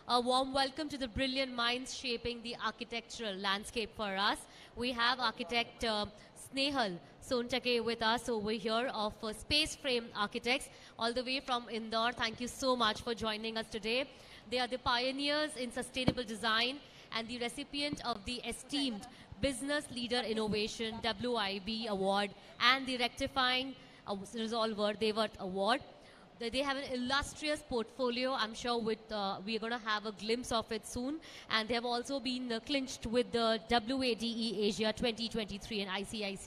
A warm welcome to the brilliant minds shaping the architectural landscape for us. We have architect Snehal Sontakke with us over here of Space Frame Architects, all the way from Indore. Thank you so much for joining us today. They are the pioneers in sustainable design and the recipient of the esteemed Business Leader Innovation WIB Award and the Rectifying Resolver Devat Award. They have an illustrious portfolio. I'm sure we're going to have a glimpse of it soon. And they have also been clinched with the WADE Asia 2023 and ICI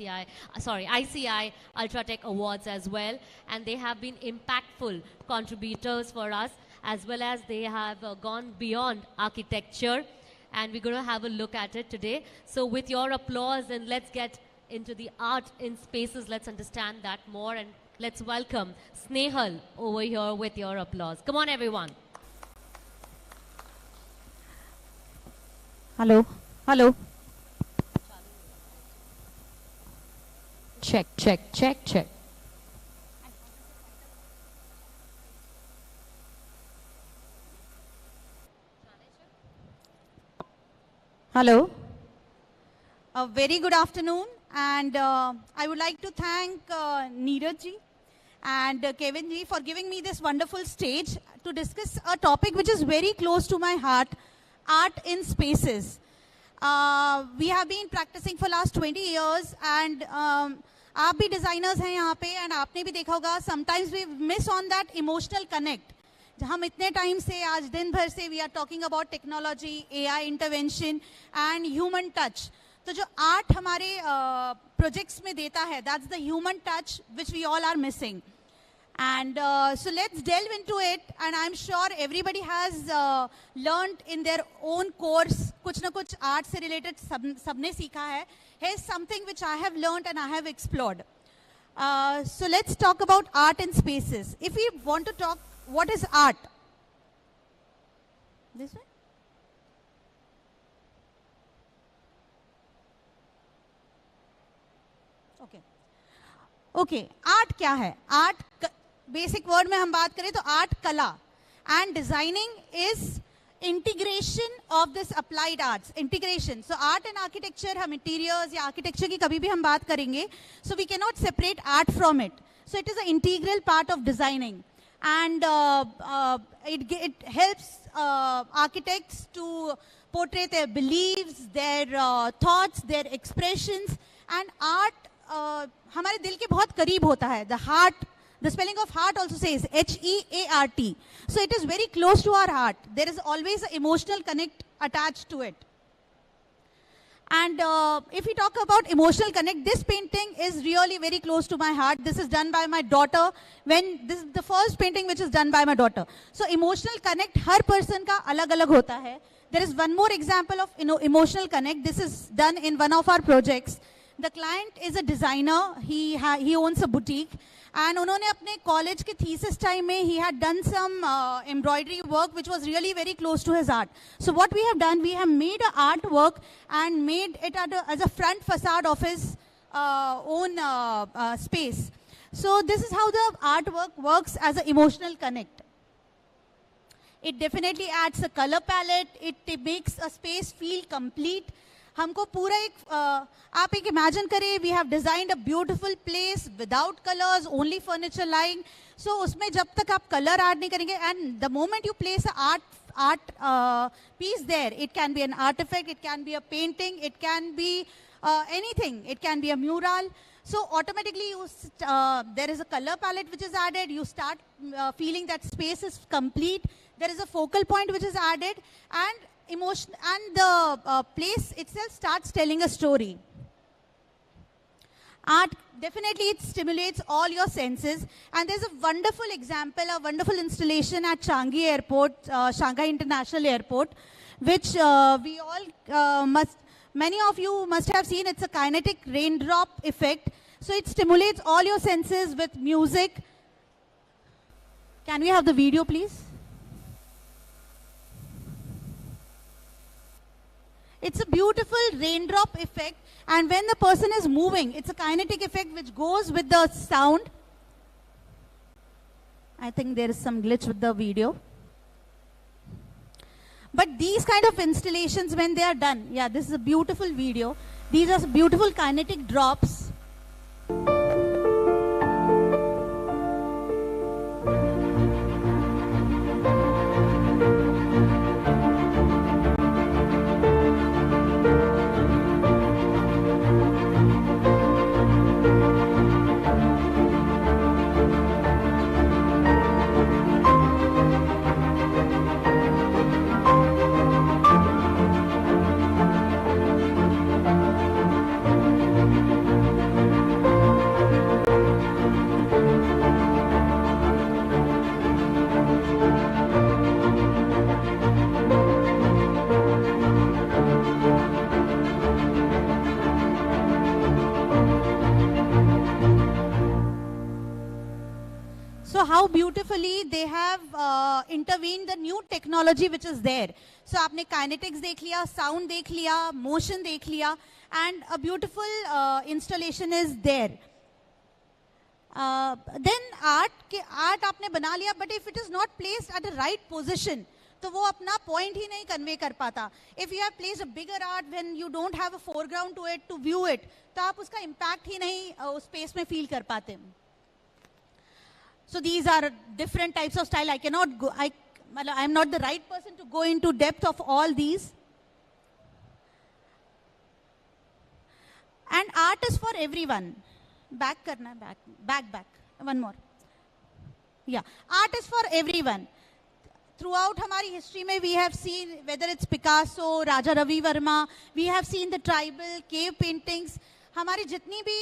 Ultratech Awards as well. And they have been impactful contributors for us, as well as they have gone beyond architecture. And we're going to have a look at it today. So with your applause, and let's get into the art in spaces. Let's understand that more, and let's welcome Snehal over here with your applause. Come on, everyone. Hello. Hello. Check, check, check, check. Hello. A very good afternoon, and I would like to thank Neeraj ji and Kevin ji for giving me this wonderful stage to discuss a topic which is very close to my heart, art in spaces. We have been practicing for last 20 years, and आप भी designers हैं यहाँ पे, and आपने भी देखा होगा, sometimes we miss on that emotional connect. हम इतने टाइम से आज दिन भर से we are talking about technology, AI intervention and human touch. तो जो आर्ट हमारे प्रोजेक्ट्स में देता है, that's the human touch which we all are missing. And so let's delve into it, and I'm sure everybody has learned in their own course, कुछ ना कुछ art से related सबने सीखा है. Here's something which I have learned and I have explored. So let's talk about art and spaces. If we want to talk, what is art? This way? Okay. Okay. Art क्या है? Art basic word में हम बात करें तो art कला, and designing is integration of this applied arts. Integration, so art and architecture, हम interiors या आर्किटेक्चर की कभी भी हम बात करेंगे, so we can not separate art from it. So it is a integral part of designing, and it helps architects to portray their beliefs, their thoughts, their expressions, and art हमारे दिल के बहुत करीब होता है. The heart, the spelling of heart also says H-E-A-R-T. So it is very close to our heart. There is always an emotional connect attached to it. And if we talk about emotional connect, this painting is really very close to my heart. This is done by my daughter. This is the first painting which is done by my daughter. So emotional connect, her person का अलग-अलग होता है. There is one more example of emotional connect. This is done in one of our projects. The client is a designer. He owns a boutique. And उन्होंने अपने college के thesis time में he had done some embroidery work which was really very close to his art. So what we have done, we have made an artwork and made it as a front facade of his own space. So this is how the artwork works as an emotional connect. It definitely adds a color palette. It makes a space feel complete. हमको पूरा एक आप एक imagine करें, we have designed a beautiful place without colours, only furniture lying. So उसमें जब तक आप कलर ऐड नहीं करेंगे, and the moment you place art piece there, it can be an artifact, it can be a painting, it can be anything, it can be a mural. So automatically there is a color palette which is added. You start feeling that space is complete. There is a focal point which is added, and emotion, and the place itself starts telling a story. Art, definitely it stimulates all your senses, and there's a wonderful example, a wonderful installation at Changi Airport, Shanghai International Airport, which we all many of you must have seen. It's a kinetic raindrop effect. So it stimulates all your senses with music. Can we have the video, please? It's a beautiful raindrop effect, and when the person is moving, it's a kinetic effect which goes with the sound. I think there is some glitch with the video. But these kind of installations, when they are done, yeah, this is a beautiful video. These are beautiful kinetic drops. How beautifully they have intervened the new technology which is there. So आपने kinetics देख लिया, sound देख लिया, motion देख लिया, and a beautiful installation is there. Then art आपने बना लिया, but if it is not placed at the right position, तो वो अपना point ही नहीं convey कर पाता. If you have placed a bigger art when you don't have a foreground to it to view it, तो आप उसका impact ही नहीं उस space में feel कर पाते. So these are different types of style. I cannot go, I'm not the right person to go into depth of all these. And art is for everyone. Back karna, back. One more. Yeah, art is for everyone. throughout हमारी history में we have seen whether it's Picasso, Raja Ravi Verma, we have seen the tribal cave paintings. हमारी जितनी भी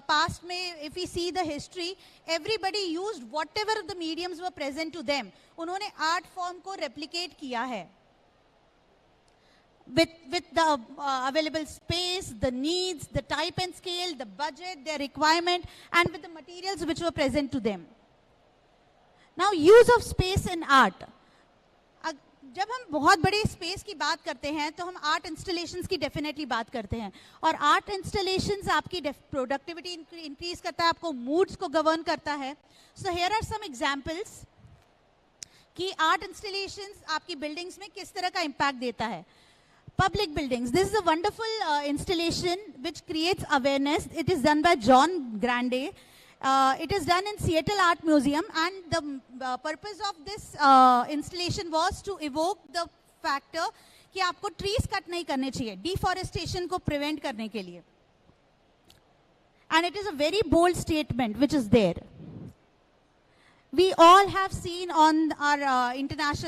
past में if we see the history, everybody used whatever the mediums were present to them. उन्होंने art form को replicate किया है. With the available space, the needs, the type and scale, the budget, their requirement, and with the materials which were present to them. Now, use of space in art. जब हम बहुत बड़े space की बात करते हैं तो हम आर्ट इंस्टॉलेशंस की डेफिनेटली बात करते हैं और आर्ट इंस्टॉलेशंस आपकी प्रोडक्टिविटी इंक्रीज करता है, आपको मूड्स को गवर्न करता है. So here are some examples कि आर्ट इंस्टॉलेशंस आपकी बिल्डिंग्स में किस तरह का इम्पैक्ट देता है. Public buildings. This is a wonderful installation which creates awareness. It is done by John Grande. It is done in Seattle Art Museum, and the purpose of this installation was to evoke the factor कि आपको trees cut नहीं करने चाहिए, deforestation को prevent करने के लिए. And it is a very bold statement which is there. We all have seen on our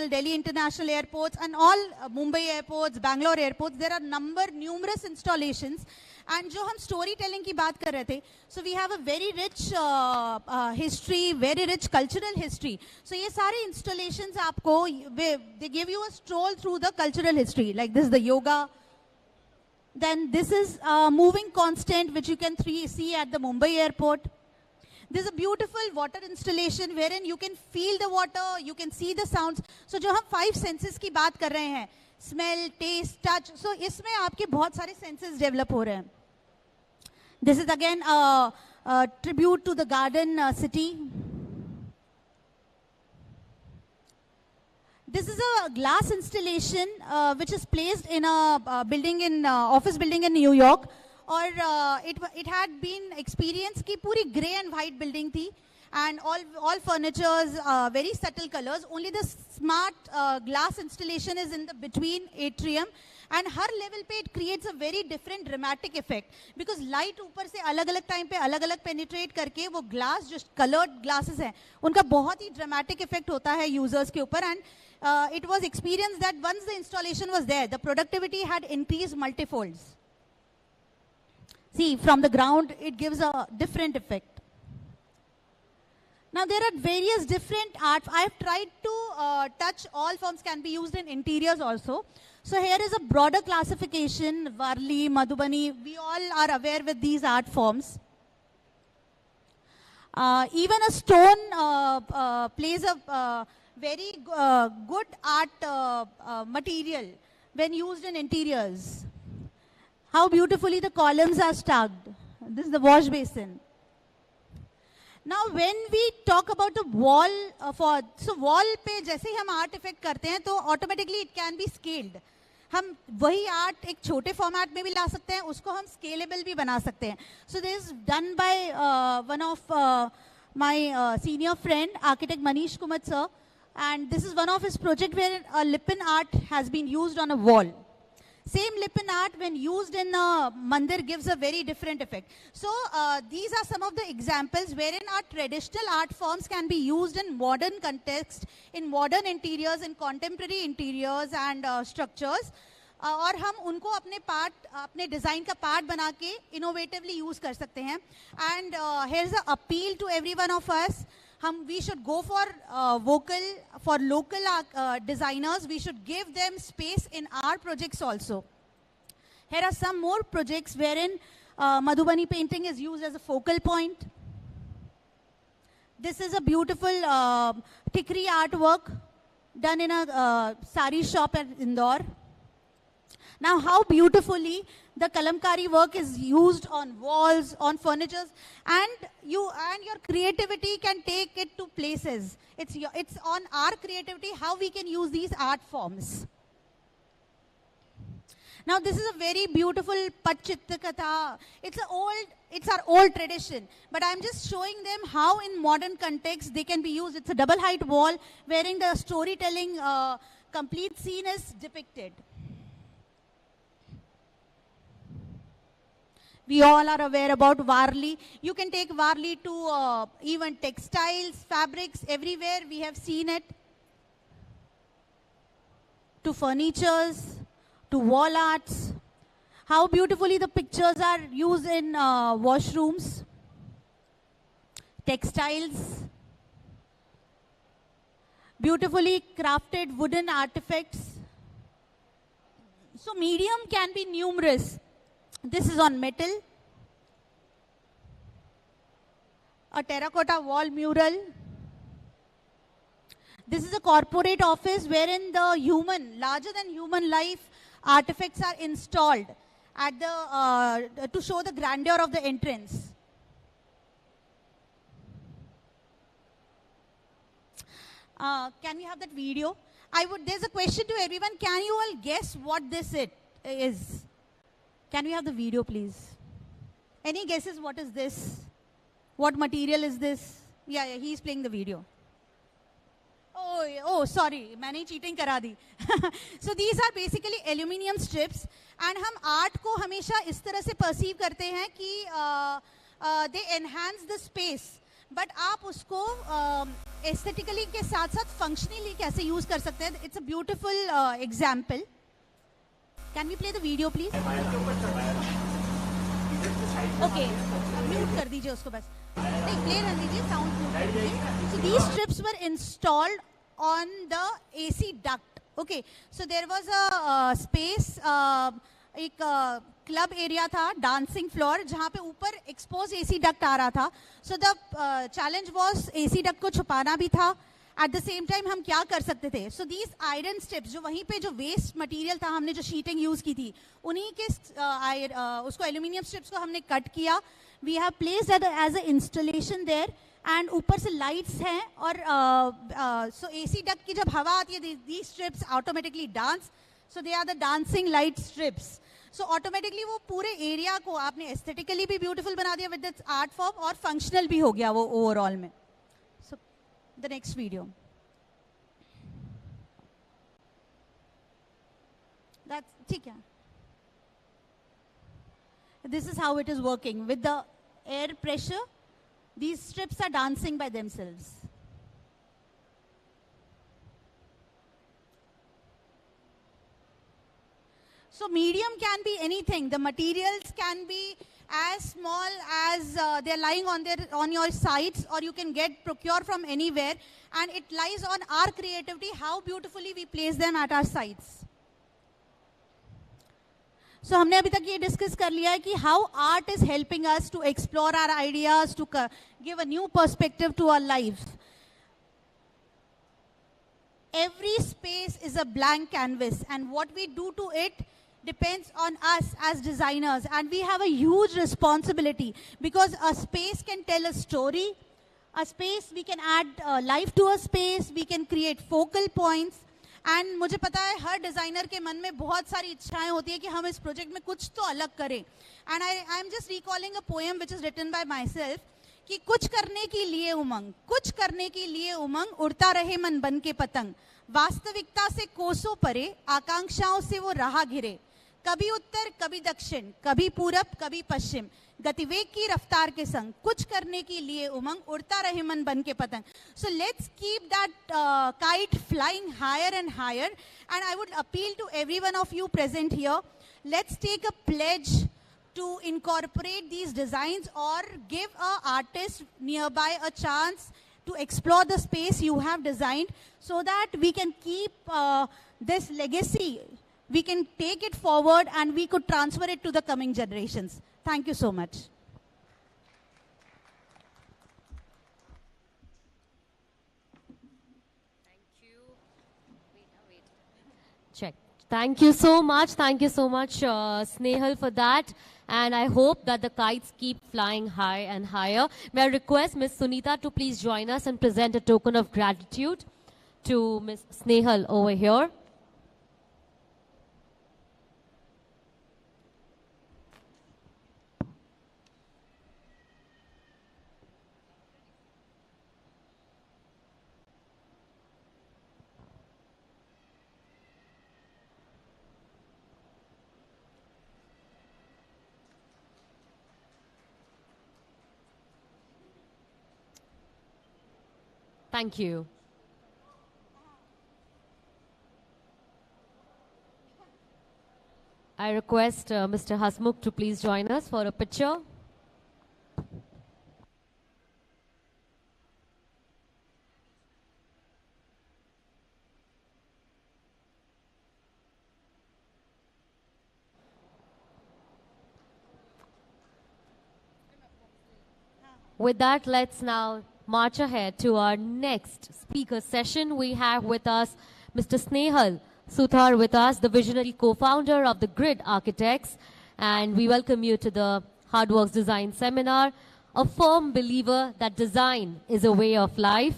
Delhi international airports and all Mumbai airports, Bangalore airports, there are numerous installations. And जो हम storytelling की बात कर रहे थे, so we have a very rich history, very rich cultural history. So ये सारे installations आपको, they give you a stroll through the cultural history. Like this is the yoga. Then this is moving constant, which you can see at the Mumbai airport. This is a beautiful water installation wherein you can feel the water, you can see the sounds. So जो हम 5 senses की बात कर रहे हैं, smell, taste, touch. So इसमें आपके बहुत सारे senses develop हो रहे हैं. This is again a tribute to the garden city. This is a glass installation which is placed in a building in office building in New York. और it had been experienced कि पूरी grey and white building थी and all furnitures, very subtle colors. Only the smart glass installation is in the between atrium, and her level पे it creates a very different dramatic effect because light ऊपर से अलग-अलग time पे अलग-अलग penetrate करके वो glass जो colored glasses हैं उनका बहुत ही dramatic effect होता है users के ऊपर. And it was experienced that once the installation was there, the productivity had increased multifolds. See, from the ground, it gives a different effect. Now, there are various different art. I have tried to touch all forms can be used in interiors also. So here is a broader classification, Varli, Madhubani. We all are aware with these art forms. Even a stone plays a very good art material when used in interiors. How beautifully the columns are stacked. This is the wash basin. Now, when we talk about the wall, so wall पे जैसे ही हम art effect करते हैं, तो automatically it can be scaled. हम वही art एक छोटे format में भी ला सकते हैं, उसको हम scalable भी बना सकते हैं. So this is done by one of my senior friend, architect Manish Kumar sir, and this is one of his project where a Lippin art has been used on a wall. Same Lippin art when used in a mandir gives a very different effect. So these are some of the examples wherein our traditional art forms can be used in modern context, in modern interiors, in contemporary interiors and structures. और हम उनको अपने design का part बना के innovatively use कर सकते हैं. And here is a appeal to everyone of us. We should go for local designers. We should give them space in our projects also. Here are some more projects wherein Madhubani painting is used as a focal point. This is a beautiful tikri artwork done in a sari shop at Indore. Now, how beautifully the kalamkari work is used on walls, on furnitures, and your creativity can take it to places. It's on our creativity how we can use these art forms. Now, this is a very beautiful Patchittakatha. It's our old tradition, but I'm just showing them how in modern context they can be used. It's a double height wall wherein the storytelling complete scene is depicted. We all are aware about Varli. You can take Varli to even textiles, fabrics, everywhere we have seen it. to furnitures, to wall arts. How beautifully the pictures are used in washrooms, textiles, beautifully crafted wooden artifacts. So medium can be numerous. This is on metal. A terracotta wall mural. This is a corporate office wherein the human, larger than human life artifacts are installed at the, to show the grandeur of the entrance. Can we have that video? There's a question to everyone. Can you all guess what this is? Can we have the video, please? Any guesses what is this? What material is this? Yeah, he's playing the video. Oh, sorry, मैंने cheating करा दी. So these are basically aluminium strips, and हम art को हमेशा इस तरह से perceive करते हैं कि they enhance the space. But आप उसको aesthetically के साथ साथ functionally कैसे use कर सकते हैं? It's a beautiful example. Can we play the video, please? Okay, mute कर दीजिए उसको बस. नहीं, play रहने दीजिए, sound mute कर दीजिए. So these strips were installed on the AC duct. Okay, so there was a space, एक club area था, dancing floor, जहाँ पे ऊपर exposed AC duct आ रहा था. So the challenge was AC duct को छुपाना भी था. At the same time हम क्या कर सकते थे? So these iron strips, जो वहीं पे जो waste material था, हमने जो sheeting use की थी, उन्हीं के उसको aluminium strips को हमने cut किया. We have placed that as an installation there, and ऊपर से lights हैं और so AC duct की जब हवा आती है, these strips automatically dance. So they are the dancing light strips. So automatically वो पूरे area को आपने aesthetically भी beautiful बना दिया with this art form और functional भी हो गया वो overall में. So the next video. That's ठीक है. This is how it is working. With the air pressure, these strips are dancing by themselves. So medium can be anything. The materials can be as small as they're lying on your sites, or you can procure from anywhere, and it lies on our creativity how beautifully we place them at our sites. So हमने अभी तक ये discuss कर लिया है कि how art is helping us to explore our ideas, to give a new perspective to our life. Every space is a blank canvas, and what we do to it depends on us as designers, and we have a huge responsibility because a space can tell a story. A space, we can add life to a space, we can create focal points. And मुझे पता है हर designer के मन में बहुत सारी इच्छाएं होती है कि हम इस प्रोजेक्ट में कुछ तो अलग करें. And I am just recalling a poem which is written by myself कि कुछ करने के लिए उमंग, कुछ करने के लिए उमंग, उड़ता रहे मन बन के पतंग, वास्तविकता से कोसों परे, आकांक्षाओं से वो राह घिरे, कभी उत्तर कभी दक्षिण, कभी पूरब कभी पश्चिम, गतिवेग की रफ्तार के संग, कुछ करने के लिए उमंग, उड़ता रहे मन बन के पतंग. So let's keep that kite flying higher and higher, and I would appeal to every one of you present here, let's take a pledge to incorporate these designs or give an artist nearby a chance to explore the space you have designed, so that we can keep this legacy, we can take it forward, and we could transfer it to the coming generations. Thank you so much. Thank you. Wait. Check. Thank you so much. Thank you so much, Snehal, for that. And I hope that the kites keep flying high and higher. May I request Ms. Sunita to please join us and present a token of gratitude to Ms. Snehal over here. Thank you. I request Mr. Hasmukh to please join us for a picture. With that, let's now march ahead to our next speaker session. We have with us Mr. Snehal Suthar with us, the visionary co-founder of the Grid Architects, and we welcome you to the Hardwerks Design Seminar, a firm believer that design is a way of life.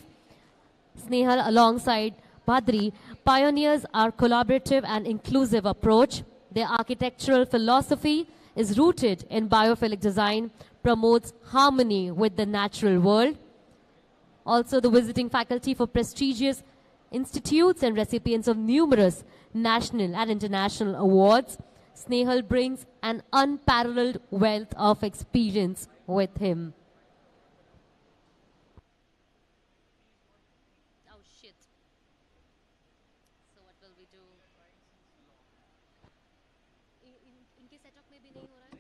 Snehal, alongside Badri, pioneers our collaborative and inclusive approach. Their architectural philosophy is rooted in biophilic design, promotes harmony with the natural world. Also, the visiting faculty for prestigious institutes and recipients of numerous national and international awards. Snehal brings an unparalleled wealth of experience with him. Oh shit. So what will we do? इनके setup में भी नहीं हो रहा है?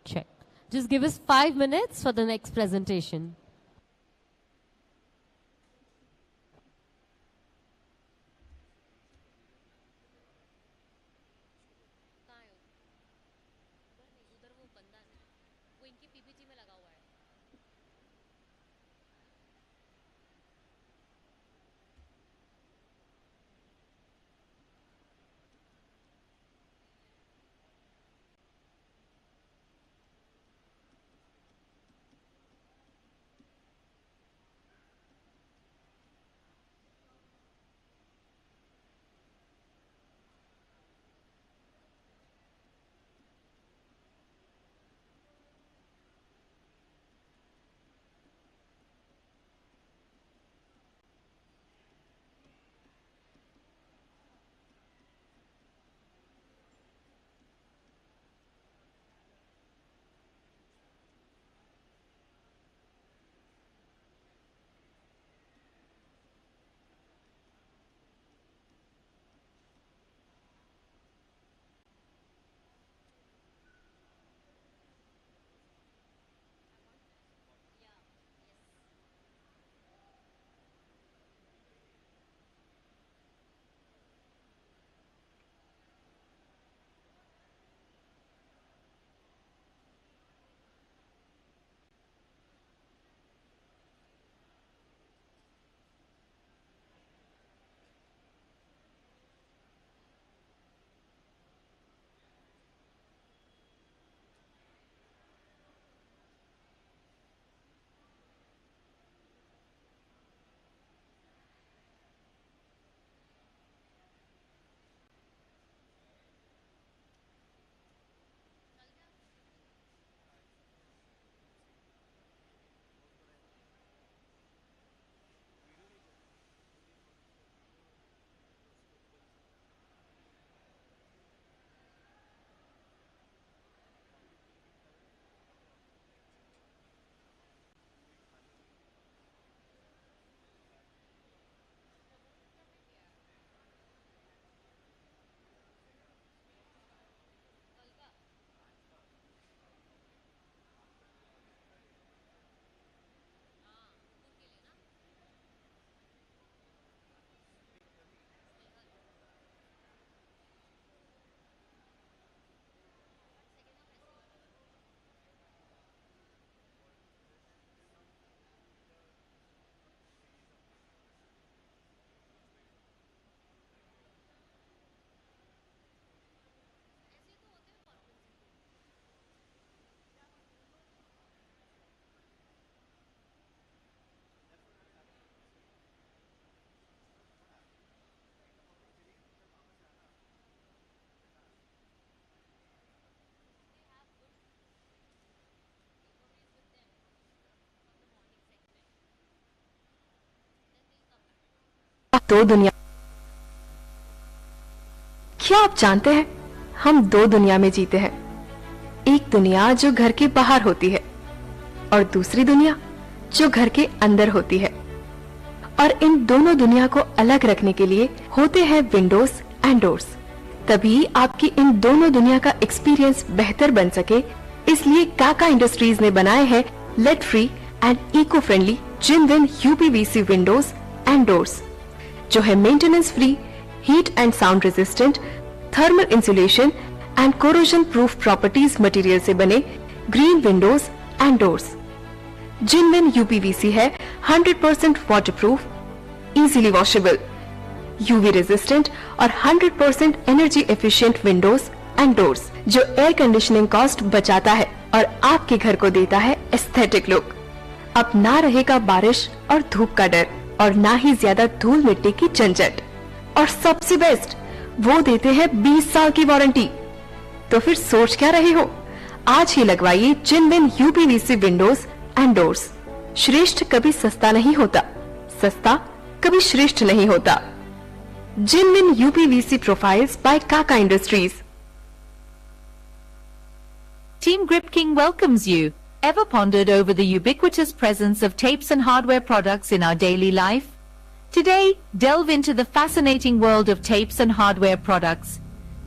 Check. Just give us 5 minutes for the next presentation. दो दुनिया। क्या आप जानते हैं, हम दो दुनिया में जीते हैं। एक दुनिया जो घर के बाहर होती है और दूसरी दुनिया जो घर के अंदर होती है। और इन दोनों दुनिया को अलग रखने के लिए होते हैं विंडोज एंड डोर्स। तभी आपकी इन दोनों दुनिया का एक्सपीरियंस बेहतर बन सके, इसलिए काका इंडस्ट्रीज ने बनाए हैं lead free and eco friendly Jinwin UPVC windows and doors, जो है maintenance free, heat and sound resistant, thermal insulation and corrosion proof properties material से बने green windows and doors. Jinwin UPVC है 100% waterproof, easily washable, UV resistant और 100% energy efficient windows and doors, जो air conditioning cost बचाता है और आपके घर को देता है एस्थेटिक लुक। अब ना रहेगा बारिश और धूप का डर और ना ही ज्यादा धूल मिट्टी की झंझट। और सबसे बेस्ट, वो देते हैं 20 साल की वारंटी। तो फिर सोच क्या रहे हो, आज ही लगवाइए Jinwin UPVC windows and doors. श्रेष्ठ कभी सस्ता नहीं होता, सस्ता कभी श्रेष्ठ नहीं होता। जिनविन यूपीवीसी प्रोफाइल्स बाय काका industries. Team Grip King welcomes you. Ever pondered over the ubiquitous presence of tapes and hardware products in our daily life? Today, delve into the fascinating world of tapes and hardware products.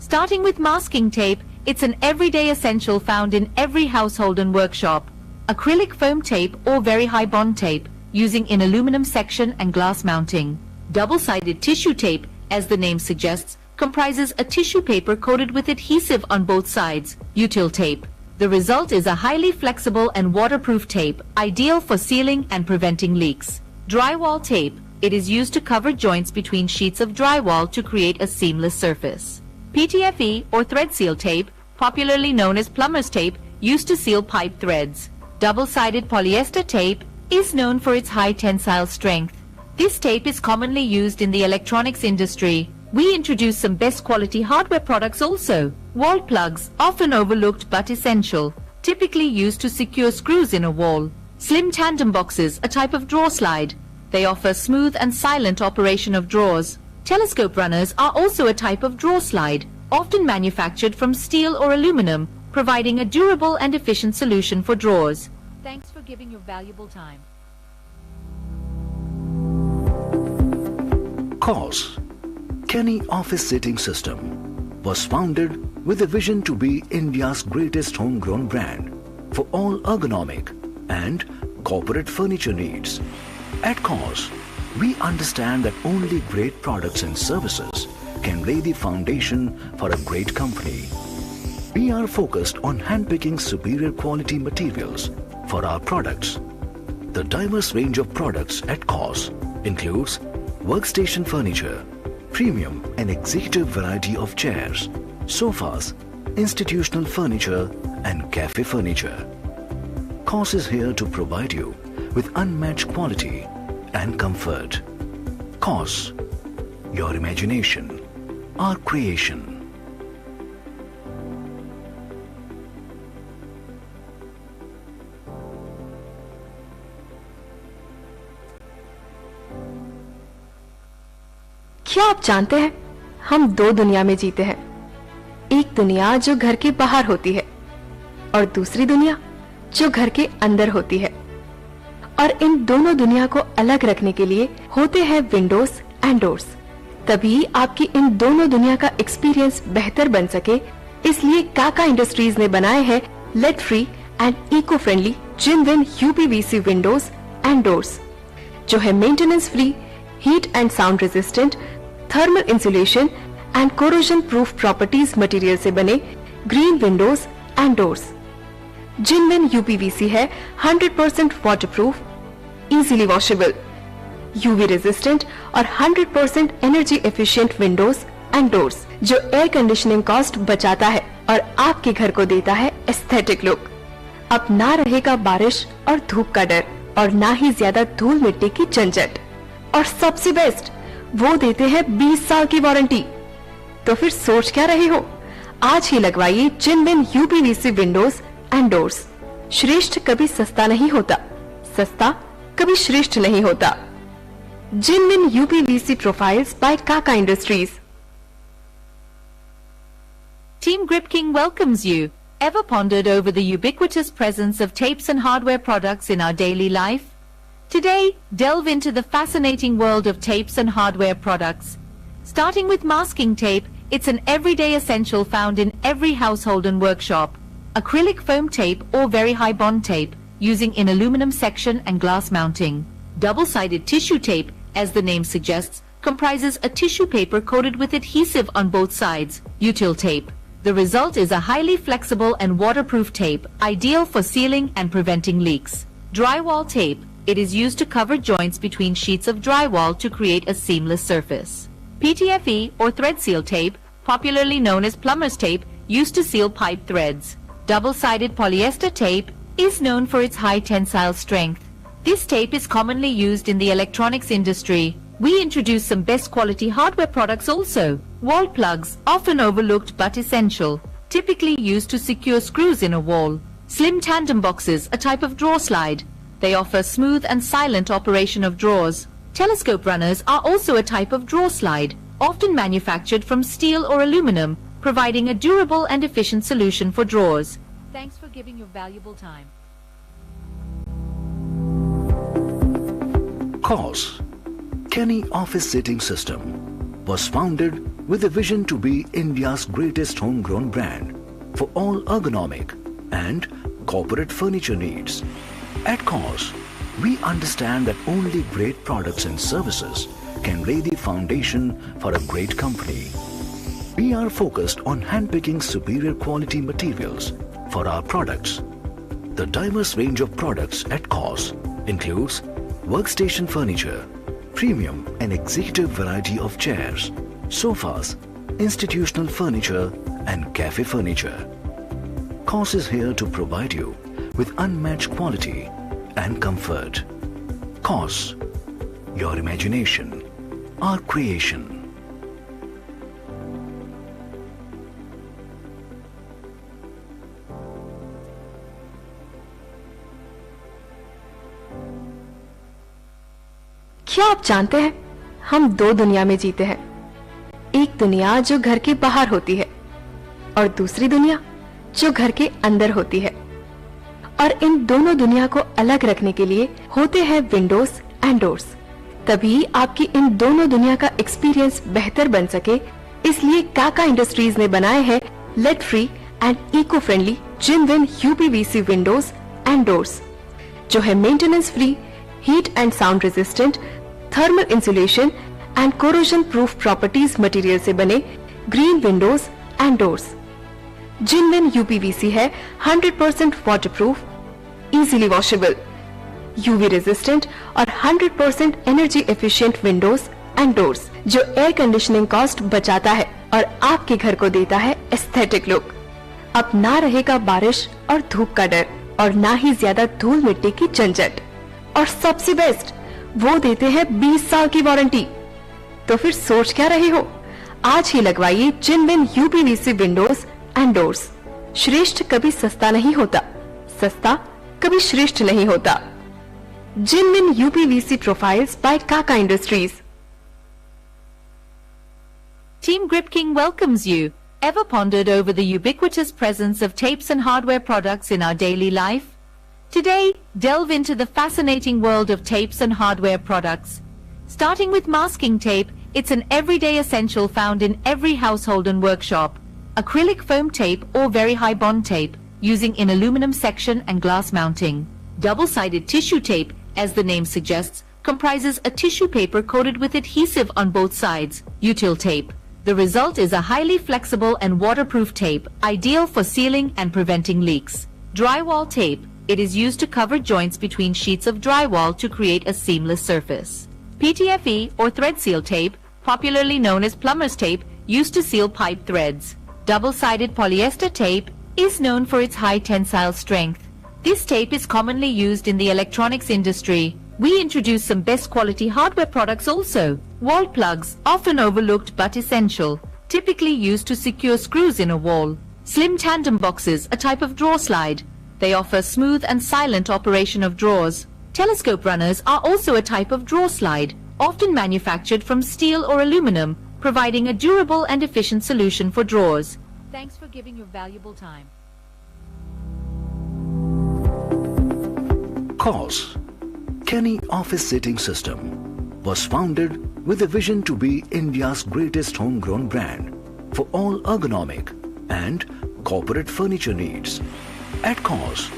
Starting with masking tape, it's an everyday essential found in every household and workshop. Acrylic foam tape or very high bond tape, using in aluminum section and glass mounting. Double-sided tissue tape, as the name suggests, comprises a tissue paper coated with adhesive on both sides, util tape. The result is a highly flexible and waterproof tape, ideal for sealing and preventing leaks. Drywall tape. It is used to cover joints between sheets of drywall to create a seamless surface. PTFE or thread seal tape, popularly known as plumber's tape, used to seal pipe threads. Double-sided polyester tape is known for its high tensile strength. This tape is commonly used in the electronics industry. We introduce some best quality hardware products also. Wall plugs, often overlooked but essential, typically used to secure screws in a wall. Slim tandem boxes, a type of drawer slide. They offer smooth and silent operation of drawers. Telescope runners are also a type of drawer slide, often manufactured from steel or aluminum, providing a durable and efficient solution for drawers. Thanks for giving your valuable time. COS, Kenny Office Seating System, was founded with a vision to be India's greatest homegrown brand for all ergonomic and corporate furniture needs. At COS, we understand that only great products and services can lay the foundation for a great company. We are focused on handpicking superior quality materials for our products. The diverse range of products at COS includes workstation furniture, premium and executive variety of chairs, sofas, institutional furniture and cafe furniture. COS is here to provide you with unmatched quality and comfort. COS, your imagination, our creation. क्या आप जानते हैं, हम दो दुनिया में जीते हैं। एक दुनिया जो घर के बाहर होती है और दूसरी दुनिया जो घर के अंदर होती है। और इन दोनों दुनिया को अलग रखने के लिए होते हैं विंडोज एंड डोर्स। तभी आपकी इन दोनों दुनिया का एक्सपीरियंस बेहतर बन सके, इसलिए काका इंडस्ट्रीज ने बनाए हैं lead free and eco friendly Jinwin UPVC windows and doors, जो है maintenance free, heat and sound resistant, thermal insulation and corrosion proof properties material से बने green windows and doors. Jinwin UPVC है 100% waterproof, easily washable, UV resistant और 100% energy efficient windows and doors, जो air conditioning cost बचाता है और आपके घर को देता है एस्थेटिक लुक। अब ना रहेगा बारिश और धूप का डर और ना ही ज्यादा धूल मिट्टी की झंझट। और सबसे बेस्ट, वो देते हैं 20 साल की वारंटी। तो फिर सोच क्या रहे हो, आज ही लगवाइए Jinwin UPVC windows and doors. श्रेष्ठ कभी सस्ता नहीं होता, सस्ता कभी श्रेष्ठ नहीं होता। Genuine UPVC profiles by Kaka Industries. Team Grip King welcomes you. Ever pondered over the ubiquitous presence of tapes and hardware products in our daily life? Today, delve into the fascinating world of tapes and hardware products. Starting with masking tape, it's an everyday essential found in every household and workshop. Acrylic foam tape or very high bond tape, using in aluminum section and glass mounting. Double-sided tissue tape, as the name suggests, comprises a tissue paper coated with adhesive on both sides, util tape. The result is a highly flexible and waterproof tape, ideal for sealing and preventing leaks. Drywall tape. It is used to cover joints between sheets of drywall to create a seamless surface. PTFE or thread seal tape, popularly known as plumber's tape, used to seal pipe threads. Double-sided polyester tape is known for its high tensile strength. This tape is commonly used in the electronics industry. We introduce some best quality hardware products also. Wall plugs, often overlooked but essential, typically used to secure screws in a wall. Slim tandem boxes, a type of drawer slide. They offer smooth and silent operation of drawers. Telescope runners are also a type of drawer slide, often manufactured from steel or aluminum, providing a durable and efficient solution for drawers. Thanks for giving your valuable time. COS, Kenny Office Seating System, was founded with a vision to be India's greatest homegrown brand for all ergonomic and corporate furniture needs. At COS, we understand that only great products and services can lay the foundation for a great company. We are focused on handpicking superior quality materials for our products. The diverse range of products at COS includes workstation furniture, premium and executive variety of chairs, sofas, institutional furniture and cafe furniture. COS is here to provide you with unmatched quality and comfort. COS, your imagination, our creation. क्या आप जानते हैं, हम दो दुनिया में जीते हैं। एक दुनिया जो घर के बाहर होती है और दूसरी दुनिया जो घर के अंदर होती है। और इन दोनों दुनिया को अलग रखने के लिए होते हैं विंडोज एंड डोर्स। तभी आपकी इन दोनों दुनिया का एक्सपीरियंस बेहतर बन सके, इसलिए काका इंडस्ट्रीज ने बनाए हैं lead free and eco friendly Jinwin UPVC windows and doors, जो है maintenance free, heat and sound resistant, thermal insulation and corrosion proof properties material से बने green windows and doors. Jinwin UPVC है 100% waterproof, easily washable, UV resistant और 100% energy efficient windows and doors, जो air conditioning cost बचाता है और आपके घर को देता है एस्थेटिक लुक। अब ना रहेगा बारिश और धूप का डर और ना ही ज्यादा धूल मिट्टी की झंझट, और सबसे बेस्ट वो देते हैं 20 साल की वारंटी। तो फिर सोच क्या रहे हो, आज ही लगवाइए Jinwin UPVC windows and doors. श्रेष्ठ कभी सस्ता नहीं होता, सस्ता कभी श्रेष्ठ नहीं होता। जिनविन यूपीवीसी प्रोफाइल्स बाय काका industries. Team Grip King welcomes you. Ever pondered over the ubiquitous presence of tapes and hardware products in our daily life? Today, delve into the fascinating world of tapes and hardware products. Starting with masking tape, it's an everyday essential found in every household and workshop. Acrylic foam tape or very high bond tape, using in aluminum section and glass mounting. Double-sided tissue tape, as the name suggests, comprises a tissue paper coated with adhesive on both sides, util tape. The result is a highly flexible and waterproof tape, ideal for sealing and preventing leaks. Drywall tape. It is used to cover joints between sheets of drywall to create a seamless surface. PTFE or thread seal tape, popularly known as plumber's tape, used to seal pipe threads. Double-sided polyester tape is known for its high tensile strength. This tape is commonly used in the electronics industry. We introduce some best quality hardware products also. Wall plugs, often overlooked but essential, typically used to secure screws in a wall. Slim tandem boxes, a type of drawer slide. They offer smooth and silent operation of drawers. Telescope runners are also a type of drawer slide, often manufactured from steel or aluminum, providing a durable and efficient solution for drawers. Thanks for giving your valuable time. COS, Kenny Office Seating System, was founded with a vision to be India's greatest homegrown brand for all ergonomic and corporate furniture needs. At COS,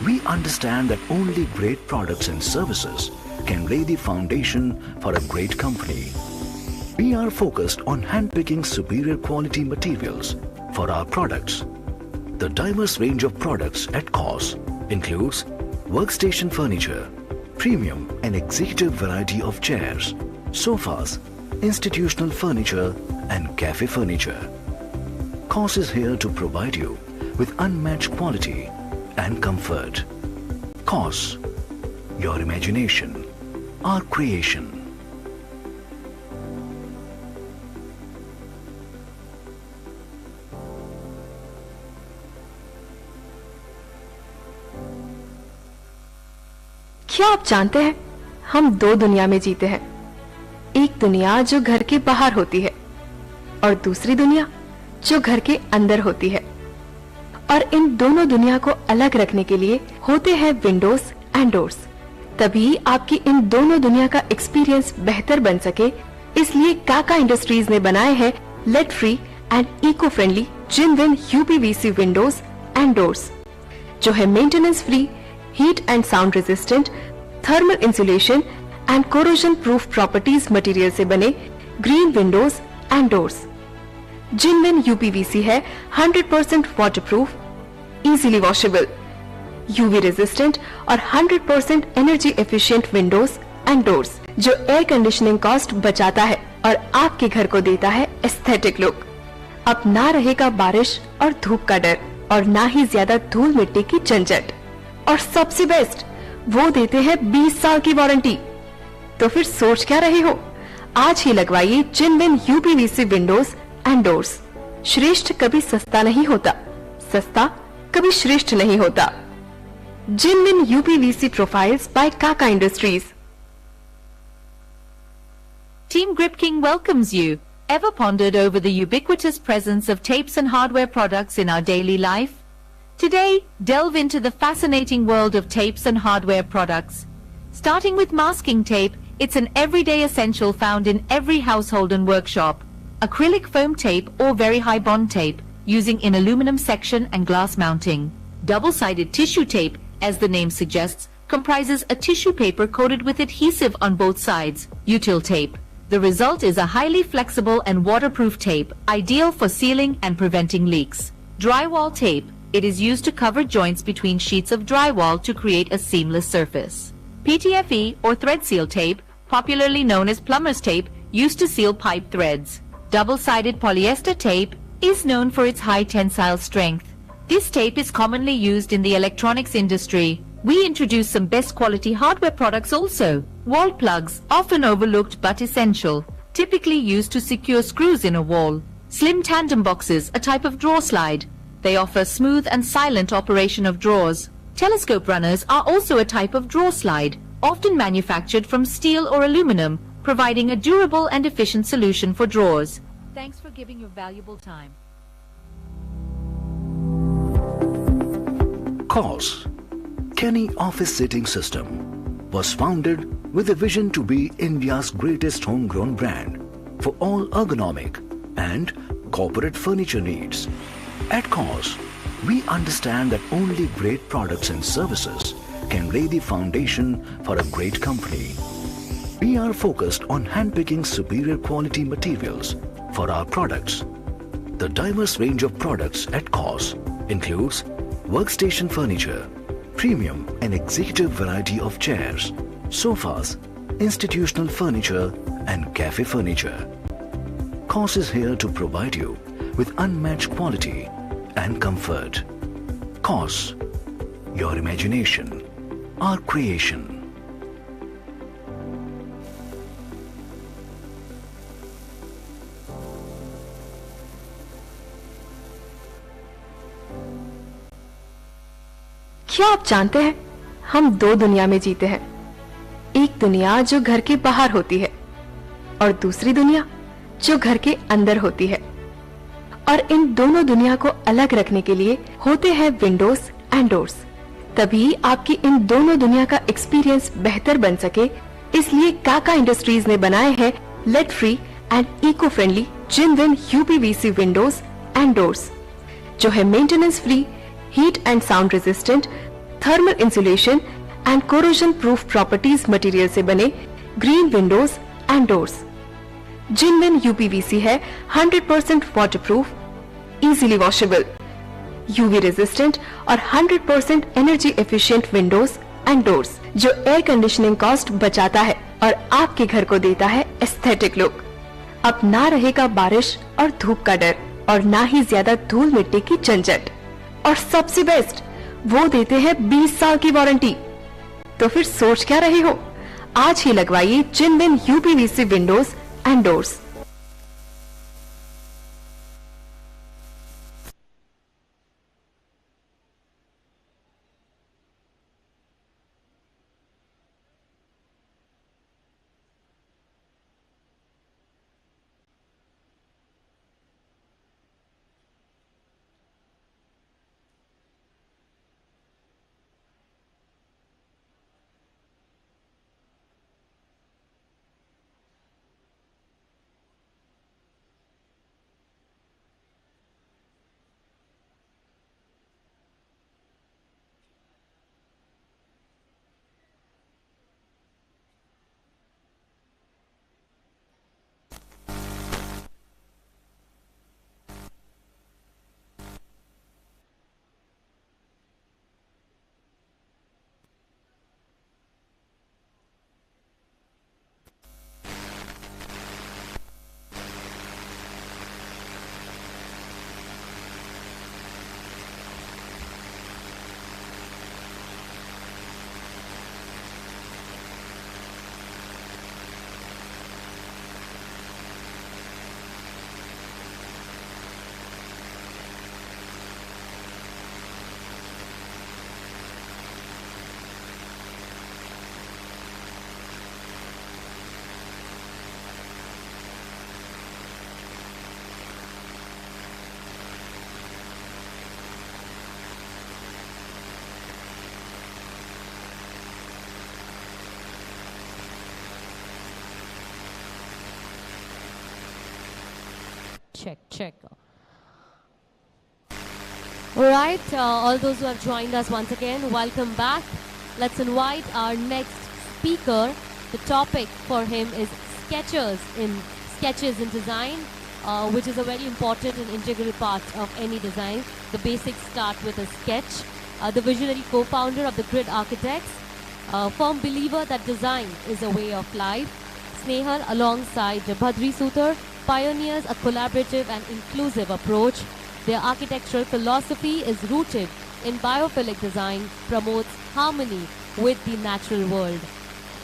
we understand that only great products and services can lay the foundation for a great company. We are focused on handpicking superior quality materials for our products. The diverse range of products at COS includes workstation furniture, premium and executive variety of chairs, sofas, institutional furniture and cafe furniture. COS is here to provide you with unmatched quality and comfort. COS, your imagination, our creation. क्या आप जानते हैं हम दो दुनिया में जीते हैं। एक दुनिया जो घर के बाहर होती है और दूसरी दुनिया जो घर के अंदर होती है। और इन दोनों दुनिया को अलग रखने के लिए होते हैं विंडोज एंड डोर्स। तभी आपकी इन दोनों दुनिया का एक्सपीरियंस बेहतर बन सके, इसलिए काका इंडस्ट्रीज ने बनाए हैं lead free and eco friendly Jinwin UPVC windows and doors, जो है maintenance free, heat and sound resistant, thermal insulation and corrosion proof properties material से बने green windows and doors. Jinwin UPVC है 100% waterproof, easily washable, UV resistant और 100% energy efficient windows and doors, जो air conditioning cost बचाता है और आपके घर को देता है एस्थेटिक लुक। अब ना रहेगा बारिश और धूप का डर और ना ही ज्यादा धूल मिट्टी की झंझट। और सबसे बेस्ट, वो देते हैं 20 साल की वारंटी। तो फिर सोच क्या रहे हो, आज ही लगवाइए Jinwin UPVC windows and doors. श्रेष्ठ कभी सस्ता नहीं होता, सस्ता कभी श्रेष्ठ नहीं होता। जिनविन यूपीवीसी प्रोफाइल्स बाय काका industries. Team Grip King welcomes you. Ever pondered over the ubiquitous presence of tapes and hardware products in our daily life? Today, delve into the fascinating world of tapes and hardware products. Starting with masking tape, it's an everyday essential found in every household and workshop. Acrylic foam tape or very high bond tape, using in aluminum section and glass mounting. Double-sided tissue tape, as the name suggests, comprises a tissue paper coated with adhesive on both sides, util tape. The result is a highly flexible and waterproof tape, ideal for sealing and preventing leaks. Drywall tape. It is used to cover joints between sheets of drywall to create a seamless surface. PTFE or thread seal tape, popularly known as plumber's tape, used to seal pipe threads. Double-sided polyester tape is known for its high tensile strength. This tape is commonly used in the electronics industry. We introduce some best quality hardware products also. Wall plugs, often overlooked but essential, typically used to secure screws in a wall. Slim tandem boxes, a type of drawer slide. They offer smooth and silent operation of drawers. Telescope runners are also a type of drawer slide, often manufactured from steel or aluminum, providing a durable and efficient solution for drawers. Thanks for giving your valuable time. COS, Kenny Office Seating System, was founded with a vision to be India's greatest homegrown brand for all ergonomic and corporate furniture needs. At COS, we understand that only great products and services can lay the foundation for a great company. We are focused on handpicking superior quality materials for our products. The diverse range of products at COS includes workstation furniture, premium and executive variety of chairs, sofas, institutional furniture and cafe furniture. COS is here to provide you with unmatched quality and comfort. COS, your imagination, our creation. क्या आप जानते हैं हम दो दुनिया में जीते हैं। एक दुनिया जो घर के बाहर होती है और दूसरी दुनिया जो घर के अंदर होती है। और इन दोनों दुनिया को अलग रखने के लिए होते हैं विंडोज एंड डोर्स। तभी आपकी इन दोनों दुनिया का एक्सपीरियंस बेहतर बन सके, इसलिए काका इंडस्ट्रीज ने बनाए हैं lead free and eco friendly Jinwin UPVC windows and doors, जो है maintenance free, heat and sound resistant, thermal insulation and corrosion proof properties material से बने green windows and doors. Jinwin UPVC है 100% waterproof, easily washable, UV resistant और 100% energy efficient windows and doors, जो air conditioning cost बचाता है और आपके घर को देता है एस्थेटिक लुक। अब ना रहेगा बारिश और धूप का डर और ना ही ज्यादा धूल मिट्टी की झंझट, और सबसे बेस्ट वो देते हैं 20 साल की वारंटी। तो फिर सोच क्या रहे हो, आज ही लगवाइए Jinwin UPVC windows and doors. Check. All right, all those who have joined us once again, welcome back. Let's invite our next speaker. The topic for him is sketches in design, which is a very important and integral part of any design. The basics start with a sketch. The visionary co-founder of the Grid Architects, a firm believer that design is a way of life. Snehal, alongside Shah Suthar, pioneers a collaborative and inclusive approach. Their architectural philosophy is rooted in biophilic design, promotes harmony with the natural world.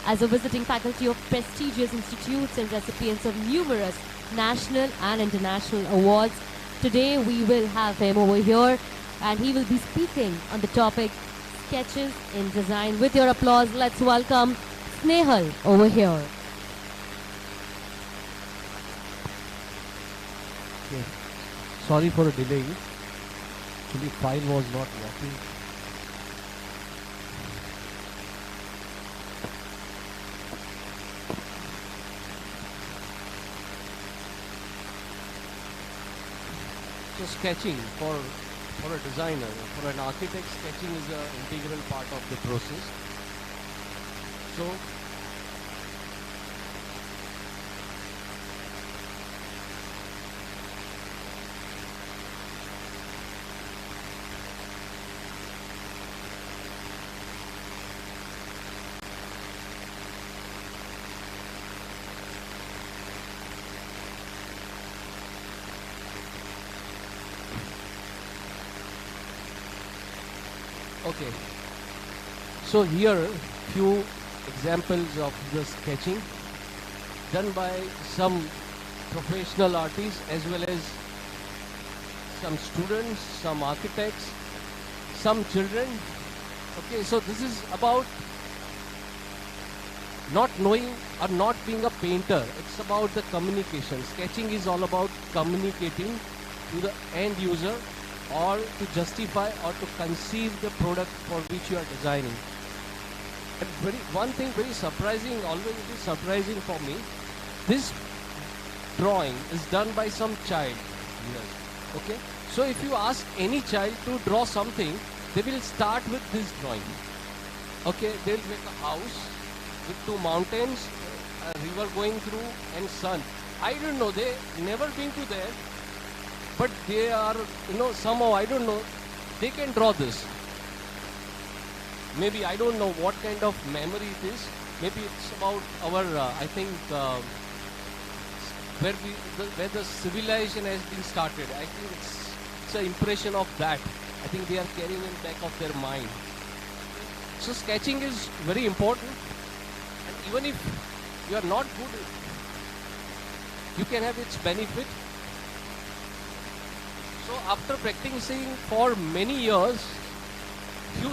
As a visiting faculty of prestigious institutes and recipients of numerous national and international awards, today we will have him over here and he will be speaking on the topic sketches in design. With your applause, let's welcome Snehal over here. Sorry for a delay. Actually, file was not working. So sketching for a designer, for an architect, sketching is an integral part of the process. So okay, so here few examples of the sketching done by some professional artists as well as some students, some architects, some children. Okay, so this is about not knowing or not being a painter. It's about the communication. Sketching is all about communicating to the end user, or to justify or to conceive the product for which you are designing. And one thing very surprising, always it is surprising for me, this drawing is done by some child. Okay? So if you ask any child to draw something, they will start with this drawing. Okay, they will make a house with two mountains, a river going through, and sun. I don't know, they never been to there, but they are, somehow, I don't know, they can draw this. Maybe, I don't know what kind of memory it is. Maybe it's about our, I think, where the civilization has been started. I think it's an impression of that. I think they are carrying in back of their mind. So sketching is very important, and even if you are not good, you can have its benefit. So after practicing for many years, few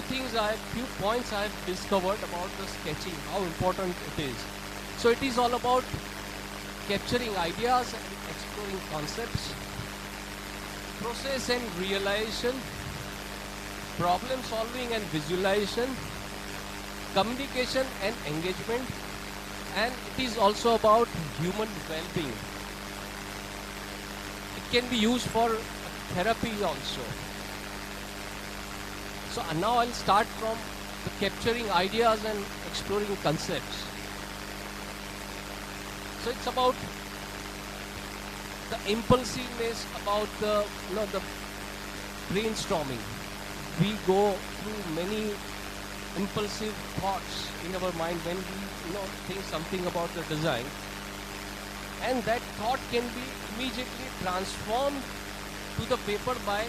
points I have discovered about the sketching, how important it is. So it is all about capturing ideas and exploring concepts, process and realization, problem solving and visualization, communication and engagement, and it is also about human well-being. It can be used for therapy also. So now I'll start from the capturing ideas and exploring concepts. So it's about the impulsiveness, about the brainstorming. We go through many impulsive thoughts in our mind when we think something about the design, and that thought can be immediately transformed to the paper by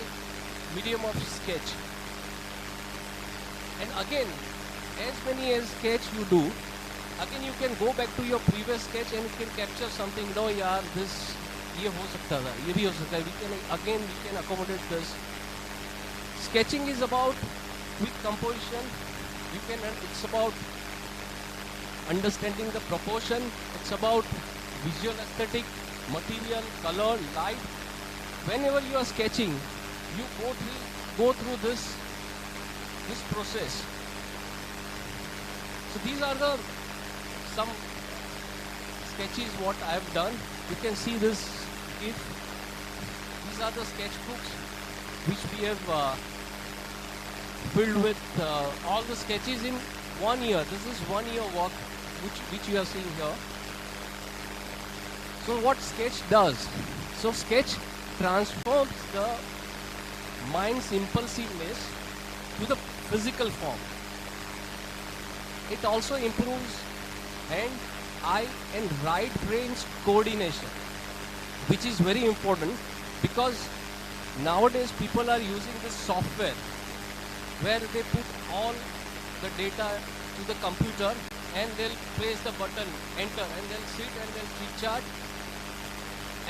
medium of sketch. And again, as many as sketch you do, again you can go back to your previous sketch and you can capture something. No, yaar, this ye ho sakta tha, ye bhi ho sakta hai. We can accommodate this. Sketching is about quick composition. It's about understanding the proportion. It's about visual aesthetic, material, color, light. Whenever you are sketching, you go through this process. So these are some sketches what I have done. You can see this. These are the sketchbooks which we have filled with all the sketches in 1 year. This is 1 year work which you are seeing here. So what sketch does? So sketch transforms the mind's impulsiveness to the physical form. It also improves hand, eye and right brain's coordination, which is very important because nowadays people are using this software where they put all the data to the computer and they'll press the button, enter, and they'll sit and they'll recharge,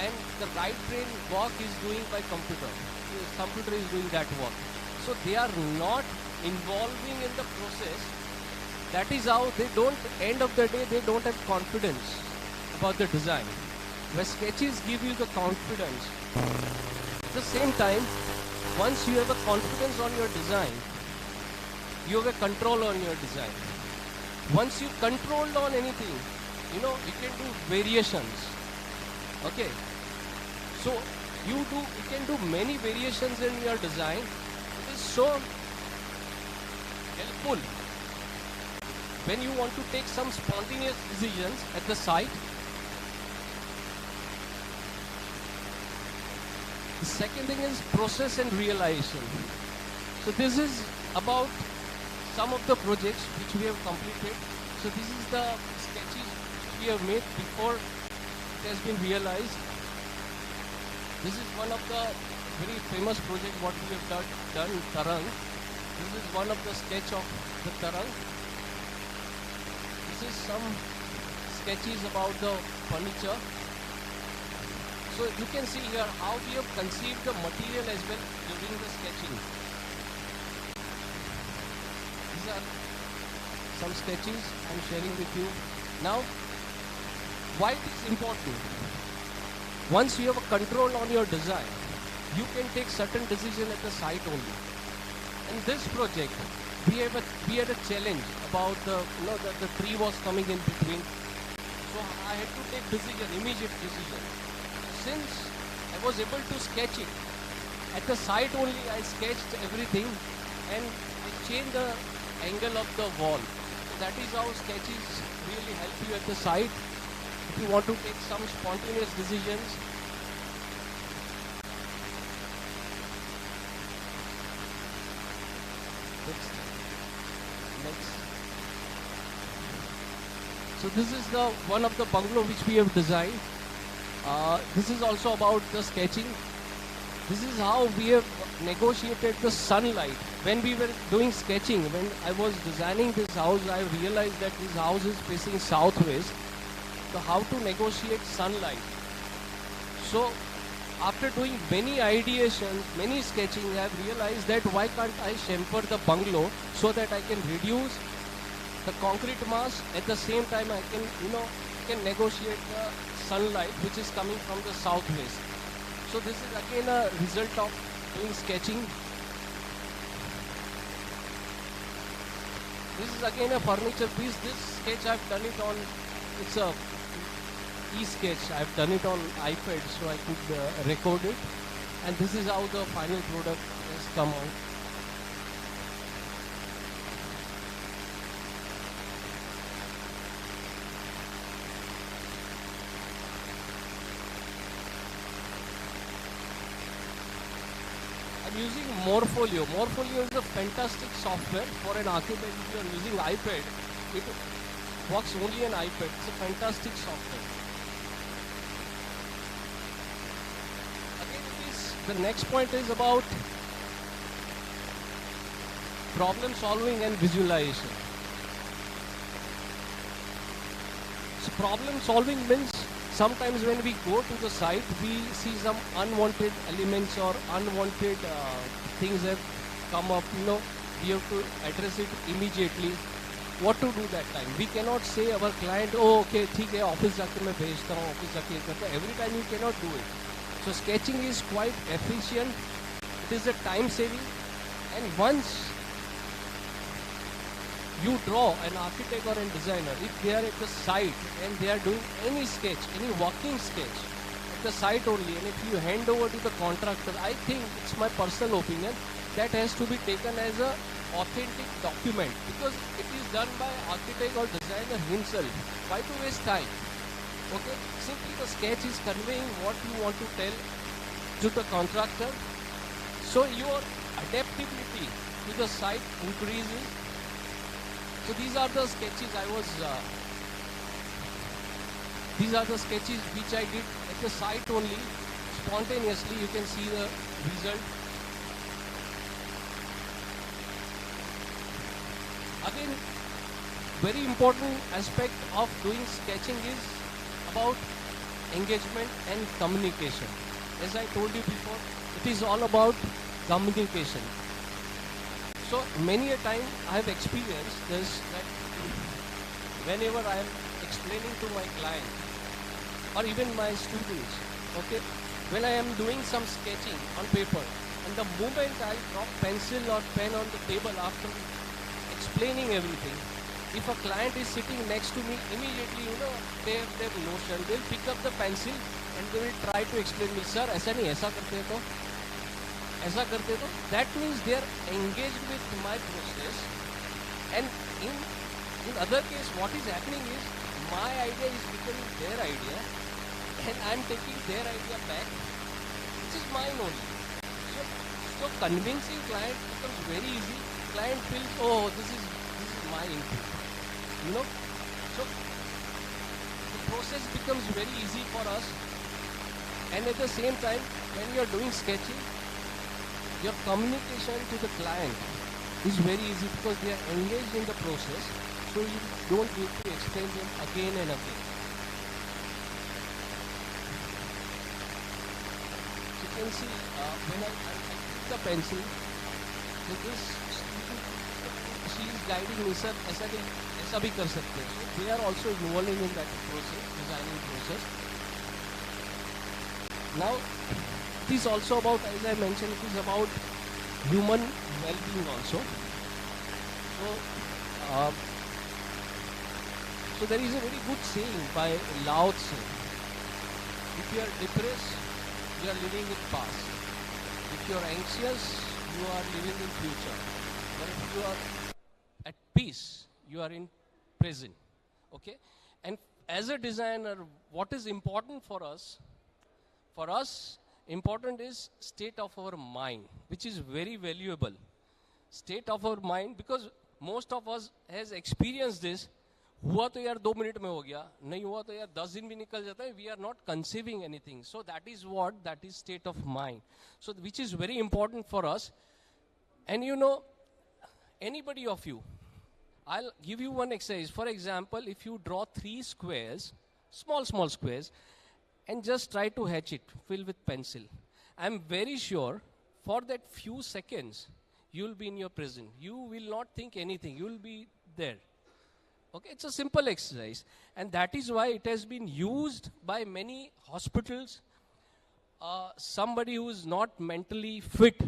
and the right brain work is doing by computer. The computer is doing that work. So they are not involving in the process. That is how end of the day, they don't have confidence about the design. Where sketches give you the confidence. At the same time, once you have a confidence on your design, you have a control on your design. Once you controlled on anything, you can do variations. Okay. So you can do many variations in your design. It is so helpful when you want to take some spontaneous decisions at the site. The second thing is process and realization. So this is about some of the projects which we have completed. So this is the sketches which we have made before it has been realized. This is one of the very famous projects what we have done, Tarang. This is one of the sketch of the Tarang. This is some sketches about the furniture. So you can see here how we have conceived the material as well during the sketching. These are some sketches I am sharing with you. Now, why it is important? Once you have a control on your design, you can take certain decision at the site only. In this project, we had a challenge about the tree was coming in between. So I had to take immediate decision. Since I was able to sketch it, at the site only I sketched everything and I changed the angle of the wall. So that is how sketches really help you at the site. If you want to take some spontaneous decisions. Next. So this is the one of the bungalow which we have designed. This is also about the sketching. This is how we have negotiated the sunlight. When we were doing sketching, when I was designing this house, I realized that this house is facing southwest. So how to negotiate sunlight. So after doing many ideations, many sketching, I have realized that why can't I chamfer the bungalow so that I can reduce the concrete mass, at the same time I can negotiate the sunlight which is coming from the southwest. So this is again a result of doing sketching. This is again a furniture piece. This sketch I've done it on, it's a e-sketch. I've done it on iPad so I could record it. And this is how the final product has come out. I'm using Morpholio. Morpholio is a fantastic software for an architect. If you are using iPad, it works only on iPad. It's a fantastic software. Again, the next point is about problem solving and visualization. So problem solving means sometimes when we go to the site, we see some unwanted elements or unwanted things have come up. We have to address it immediately. What to do that time? We cannot say our client, oh, okay, ठीक है, office जाके मैं भेजता हूँ, office जाके ये करता हूँ. Every time you cannot do it. So sketching is quite efficient. It is a time saving. And once you draw an architect or a designer, if they are at the site and they are doing any sketch, any working sketch at the site only, and if you hand over to the contractor, I think it's my personal opinion, that has to be taken as a authentic document because it is done by architect or designer himself. Why to waste time? Okay, simply the sketch is conveying what you want to tell to the contractor. So your adaptability to the site increases. So these are the sketches these are the sketches which I did at the site only. Spontaneously, you can see the result. Again, very important aspect of doing sketching is about engagement and communication. As I told you before, it is all about communication. So many a time I have experienced this, that whenever I am explaining to my client or even my students, okay, when I am doing some sketching on paper and the moment I drop pencil or pen on the table after explaining everything, if a client is sitting next to me, immediately, they have their notion, they'll pick up the pencil and they will try to explain me, sir, ऐसा नहीं, ऐसा करते तो. ऐसा करते तो, that means they are engaged with my process, and in other case what is happening is my idea is becoming their idea and I am taking their idea back, which is mine only. So convincing client becomes very easy. Client feels, oh, this is my input, so the process becomes very easy for us, and at the same time when you are doing sketching, your communication to the client is very easy because they are engaged in the process, so you don't need to explain them again and again. So you can see when I pick the pencil, so this student, she is guiding me, sir, ऐसा नहीं, ऐसा भी कर सकते हैं. So they are also involving in that process, designing process. Now, it is also about, as I mentioned, it is about human well-being also. So there is a very good saying by Lao Tzu. If you are depressed, you are living in past. If you are anxious, you are living in future. But if you are at peace, you are in present. Okay? And as a designer, what is important for us? For us, important is state of our mind, which is very valuable. State of our mind, because most of us has experienced this. हुआ तो यार 2 minute में हो गया, नहीं हुआ तो यार 10 दिन भी निकल जाता है. We are not conceiving anything. So that is what, that is state of mind. So which is very important for us. And you know, anybody of you, I'll give you one exercise. For example, if you draw 3 squares, small squares, and just try to hatch it, fill with pencil. I'm very sure for that few seconds, you'll be in your present. You will not think anything. You'll be there. Okay, it's a simple exercise. And that is why it has been used by many hospitals. Somebody who is not mentally fit,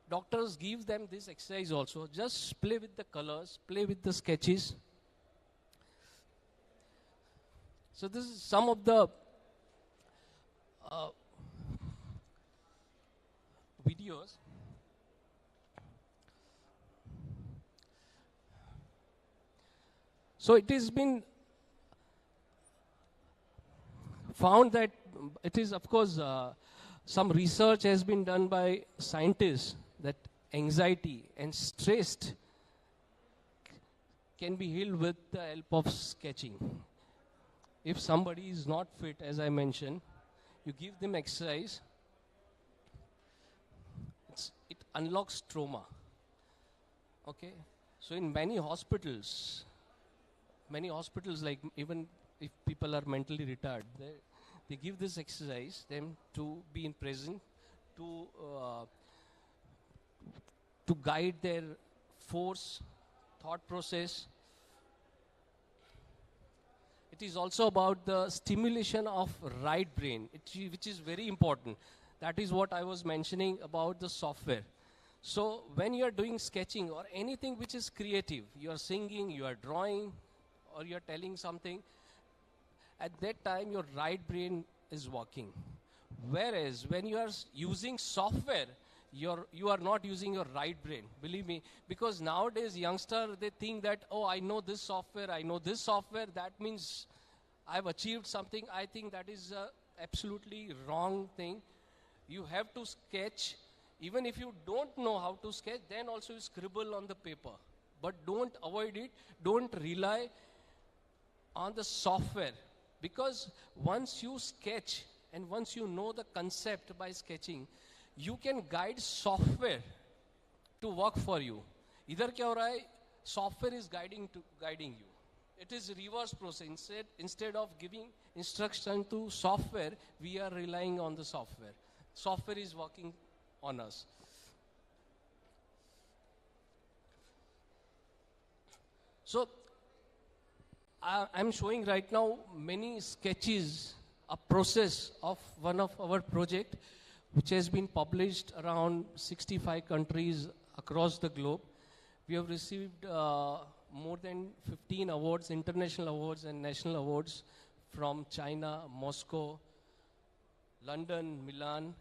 doctors give them this exercise also. Just play with the colors, play with the sketches. So this is some of the videos. So it has been found that it is, of course, some research has been done by scientists that anxiety and stress can be healed with the help of sketching. If somebody is not fit, as I mentioned, you give them exercise, it unlocks trauma. Okay? So in many hospitals, like even if people are mentally retarded, they give this exercise them to be in present, to guide their force, thought process. It is also about the stimulation of right brain, which is very important. That is what I was mentioning about the software. So when you are doing sketching or anything which is creative, you are singing, you are drawing, or you are telling something, at that time your right brain is working. Whereas when you are using software, you are not using your right brain, believe me, because nowadays youngsters, they think that, oh, I know this software, that means I've achieved something. I think that is absolutely wrong thing. You have to sketch. Even if you don't know how to sketch, then also you scribble on the paper. But don't avoid it. Don't rely on the software, because once you sketch and once you know the concept by sketching, you can guide software to work for you. Idhar kya ho raha hai? Software is guiding you. It is reverse process. Instead of giving instruction to software, we are relying on the software. Software is working on us. So I'm showing right now many sketches, a process of one of our project, which has been published around 65 countries across the globe. We have received more than 15 awards, international awards and national awards from China, Moscow, London, Milan.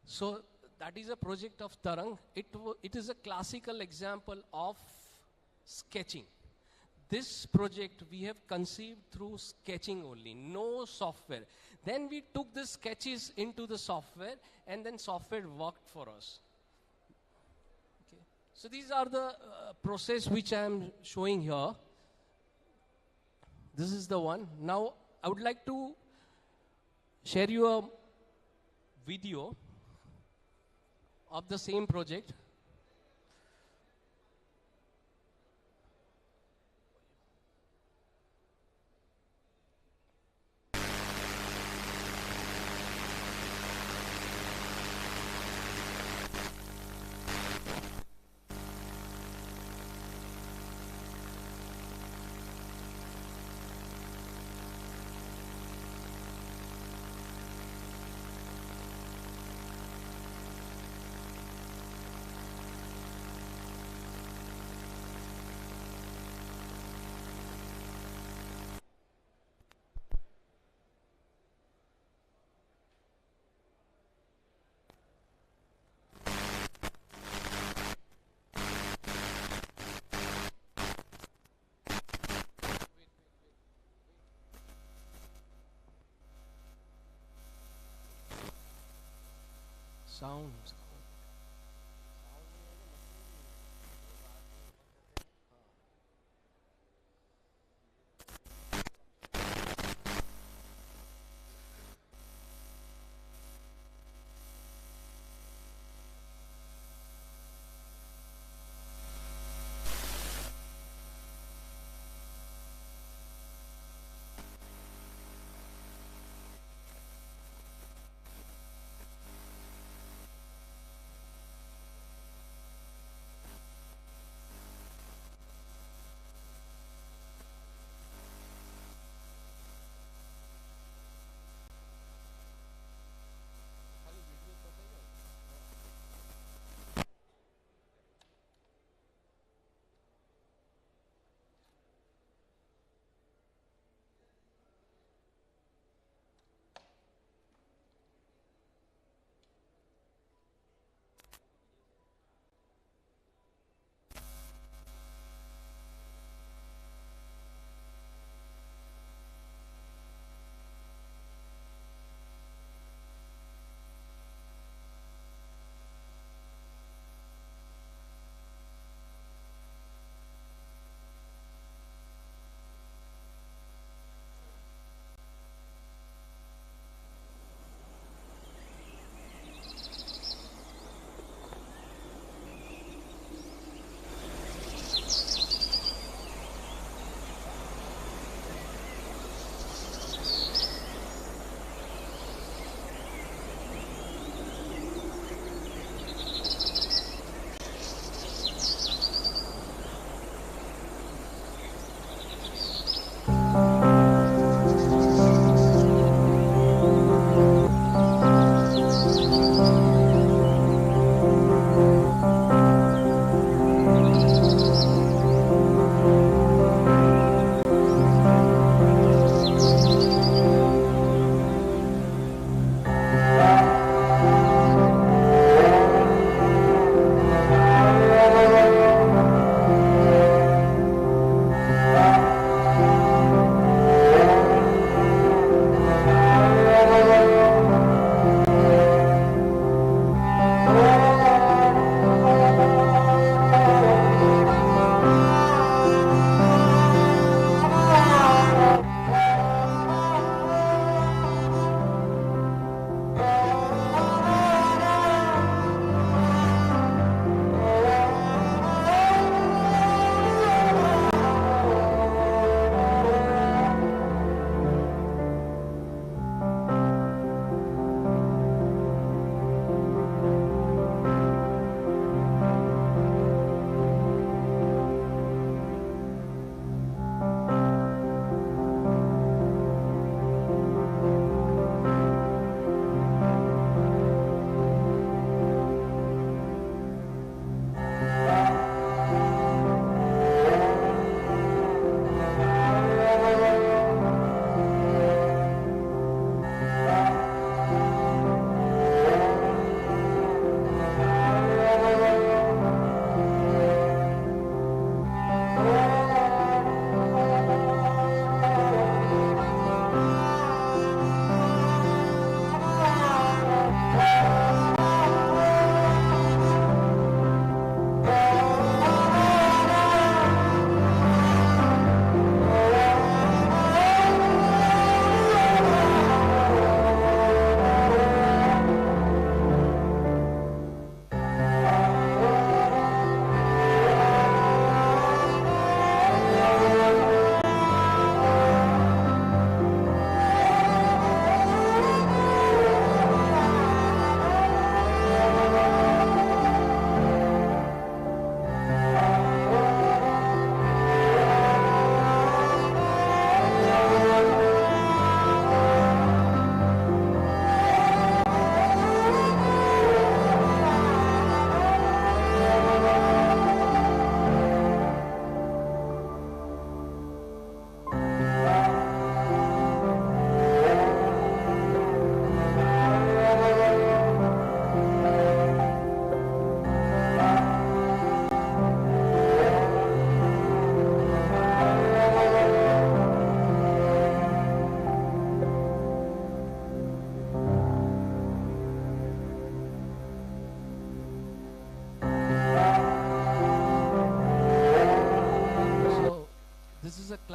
So that is a project of Tarang. It is a classical example of sketching. This project we have conceived through sketching only, no software. Then we took the sketches into the software, and then software worked for us. Okay. So these are the process which I am showing here. This is the one. Now I would like to share you a video of the same project. Sounds.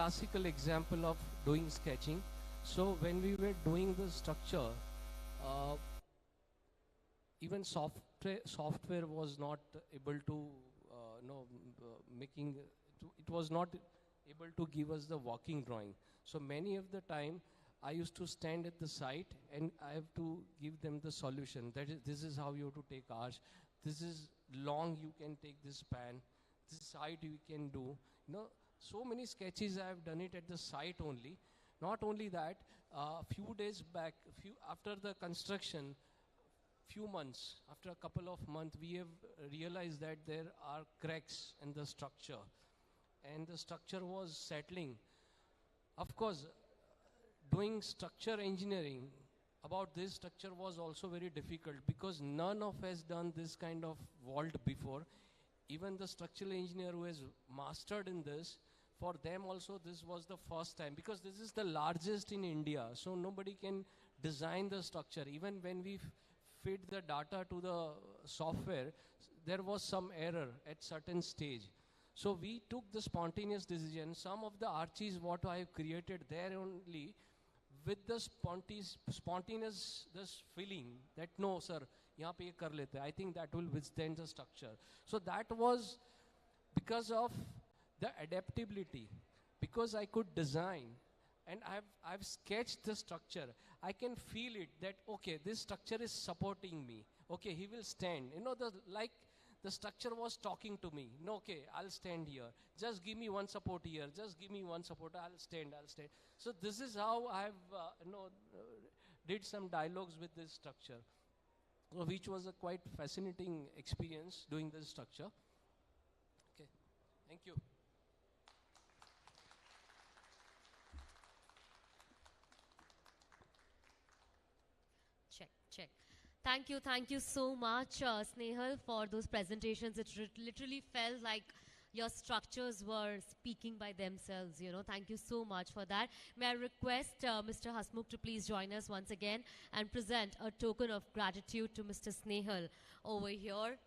classical example of doing sketching. So when we were doing the structure, even software was not able to, it was not able to give us the working drawing. So many of the time, I used to stand at the site and I have to give them the solution. That is, this is how you have to take arch. This is long, you can take this span. This height you can do. So many sketches I have done it at the site only. Not only that, a few days back, after the construction, few months, after a couple of months, we have realized that there are cracks in the structure. And the structure was settling. Of course, doing structure engineering about this structure was also very difficult because none of us done this kind of vault before. Even the structural engineer who has mastered in this, for them also this was the first time because this is the largest in India. So nobody can design the structure. Even when we feed the data to the software, there was some error at certain stage. So we took the spontaneous decision. Some of the arches what I have created there only with the spontaneous this feeling that no sir, yahan pe ye kar lete. I think that will withstand the structure. So that was because of the adaptability, because I could design and I've sketched the structure. I can feel it that okay, this structure is supporting me. Okay, he will stand. The structure was talking to me. No, okay, I'll stand here. Just give me one support here. Just give me one support. I'll stand. So this is how I've did some dialogues with this structure, which was a quite fascinating experience doing this structure. Okay, thank you. Check. Thank you so much, Snehal, for those presentations. It literally felt like your structures were speaking by themselves, Thank you so much for that. May I request Mr. Hasmukh to please join us once again and present a token of gratitude to Mr. Snehal over here.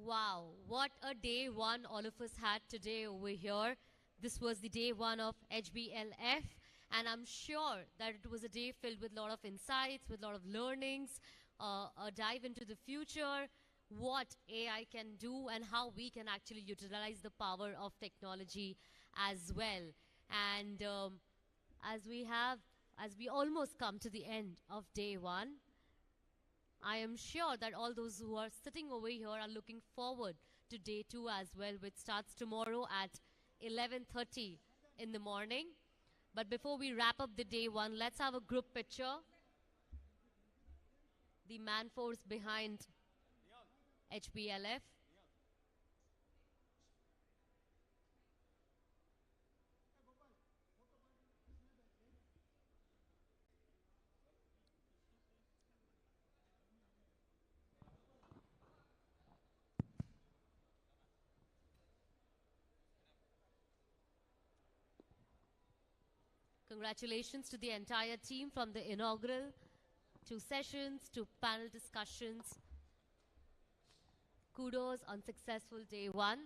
Wow, what a day one all of us had today over here. This was the day one of HBLF, and I'm sure that it was a day filled with a lot of insights, with a lot of learnings, a dive into the future, what AI can do and how we can actually utilize the power of technology as well. And as we almost come to the end of day one, I am sure that all those who are sitting over here are looking forward to day two as well, which starts tomorrow at 11:30 in the morning. But before we wrap up the day one, let's have a group picture. The man force behind HBLF. Congratulations to the entire team from the inaugural to sessions to panel discussions. Kudos on successful day one.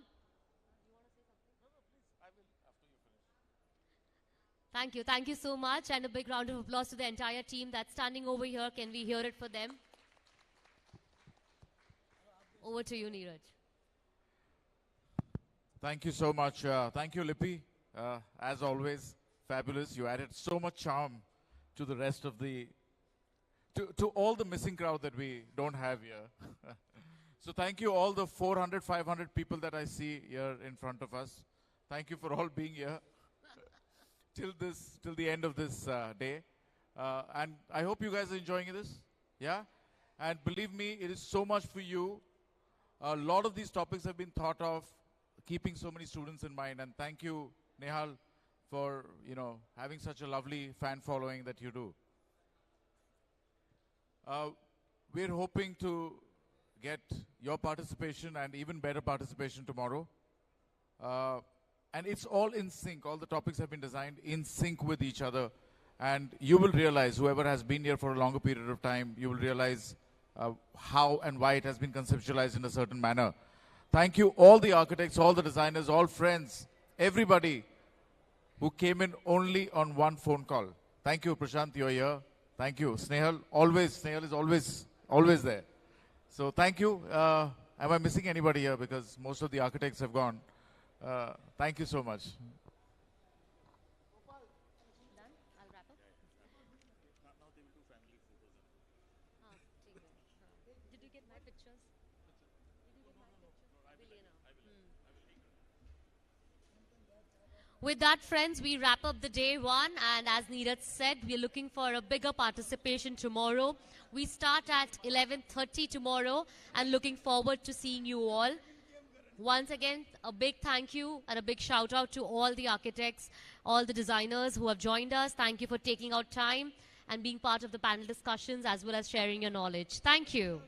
Thank you so much, and a big round of applause to the entire team that's standing over here. Can we hear it for them? Over to you, Neeraj. Thank you so much. Thank you, Lippy. As always, fabulous. You added so much charm to the rest of the, to all the missing crowd that we don't have here. So thank you all the 400, 500 people that I see here in front of us. Thank you for all being here till the end of this day. And I hope you guys are enjoying this. Yeah? And believe me, it is so much for you. A lot of these topics have been thought of, keeping so many students in mind. And thank you, Snehal, for having such a lovely fan following that you do. We're hoping to get your participation and even better participation tomorrow. And it's all in sync. All the topics have been designed in sync with each other. And you will realize, whoever has been here for a longer period of time, you will realize how and why it has been conceptualized in a certain manner. Thank you, all the architects, all the designers, all friends, everybody who came in only on one phone call. Thank you, Prashant, you're here. Thank you. Snehal is always there. So thank you. Am I missing anybody here? Because most of the architects have gone. Thank you so much. With that, friends, we wrap up the day one. And as Neeraj said, we're looking for a bigger participation tomorrow. We start at 11:30 tomorrow and looking forward to seeing you all. Once again, a big thank you and a big shout out to all the architects, all the designers who have joined us. Thank you for taking out time and being part of the panel discussions as well as sharing your knowledge. Thank you.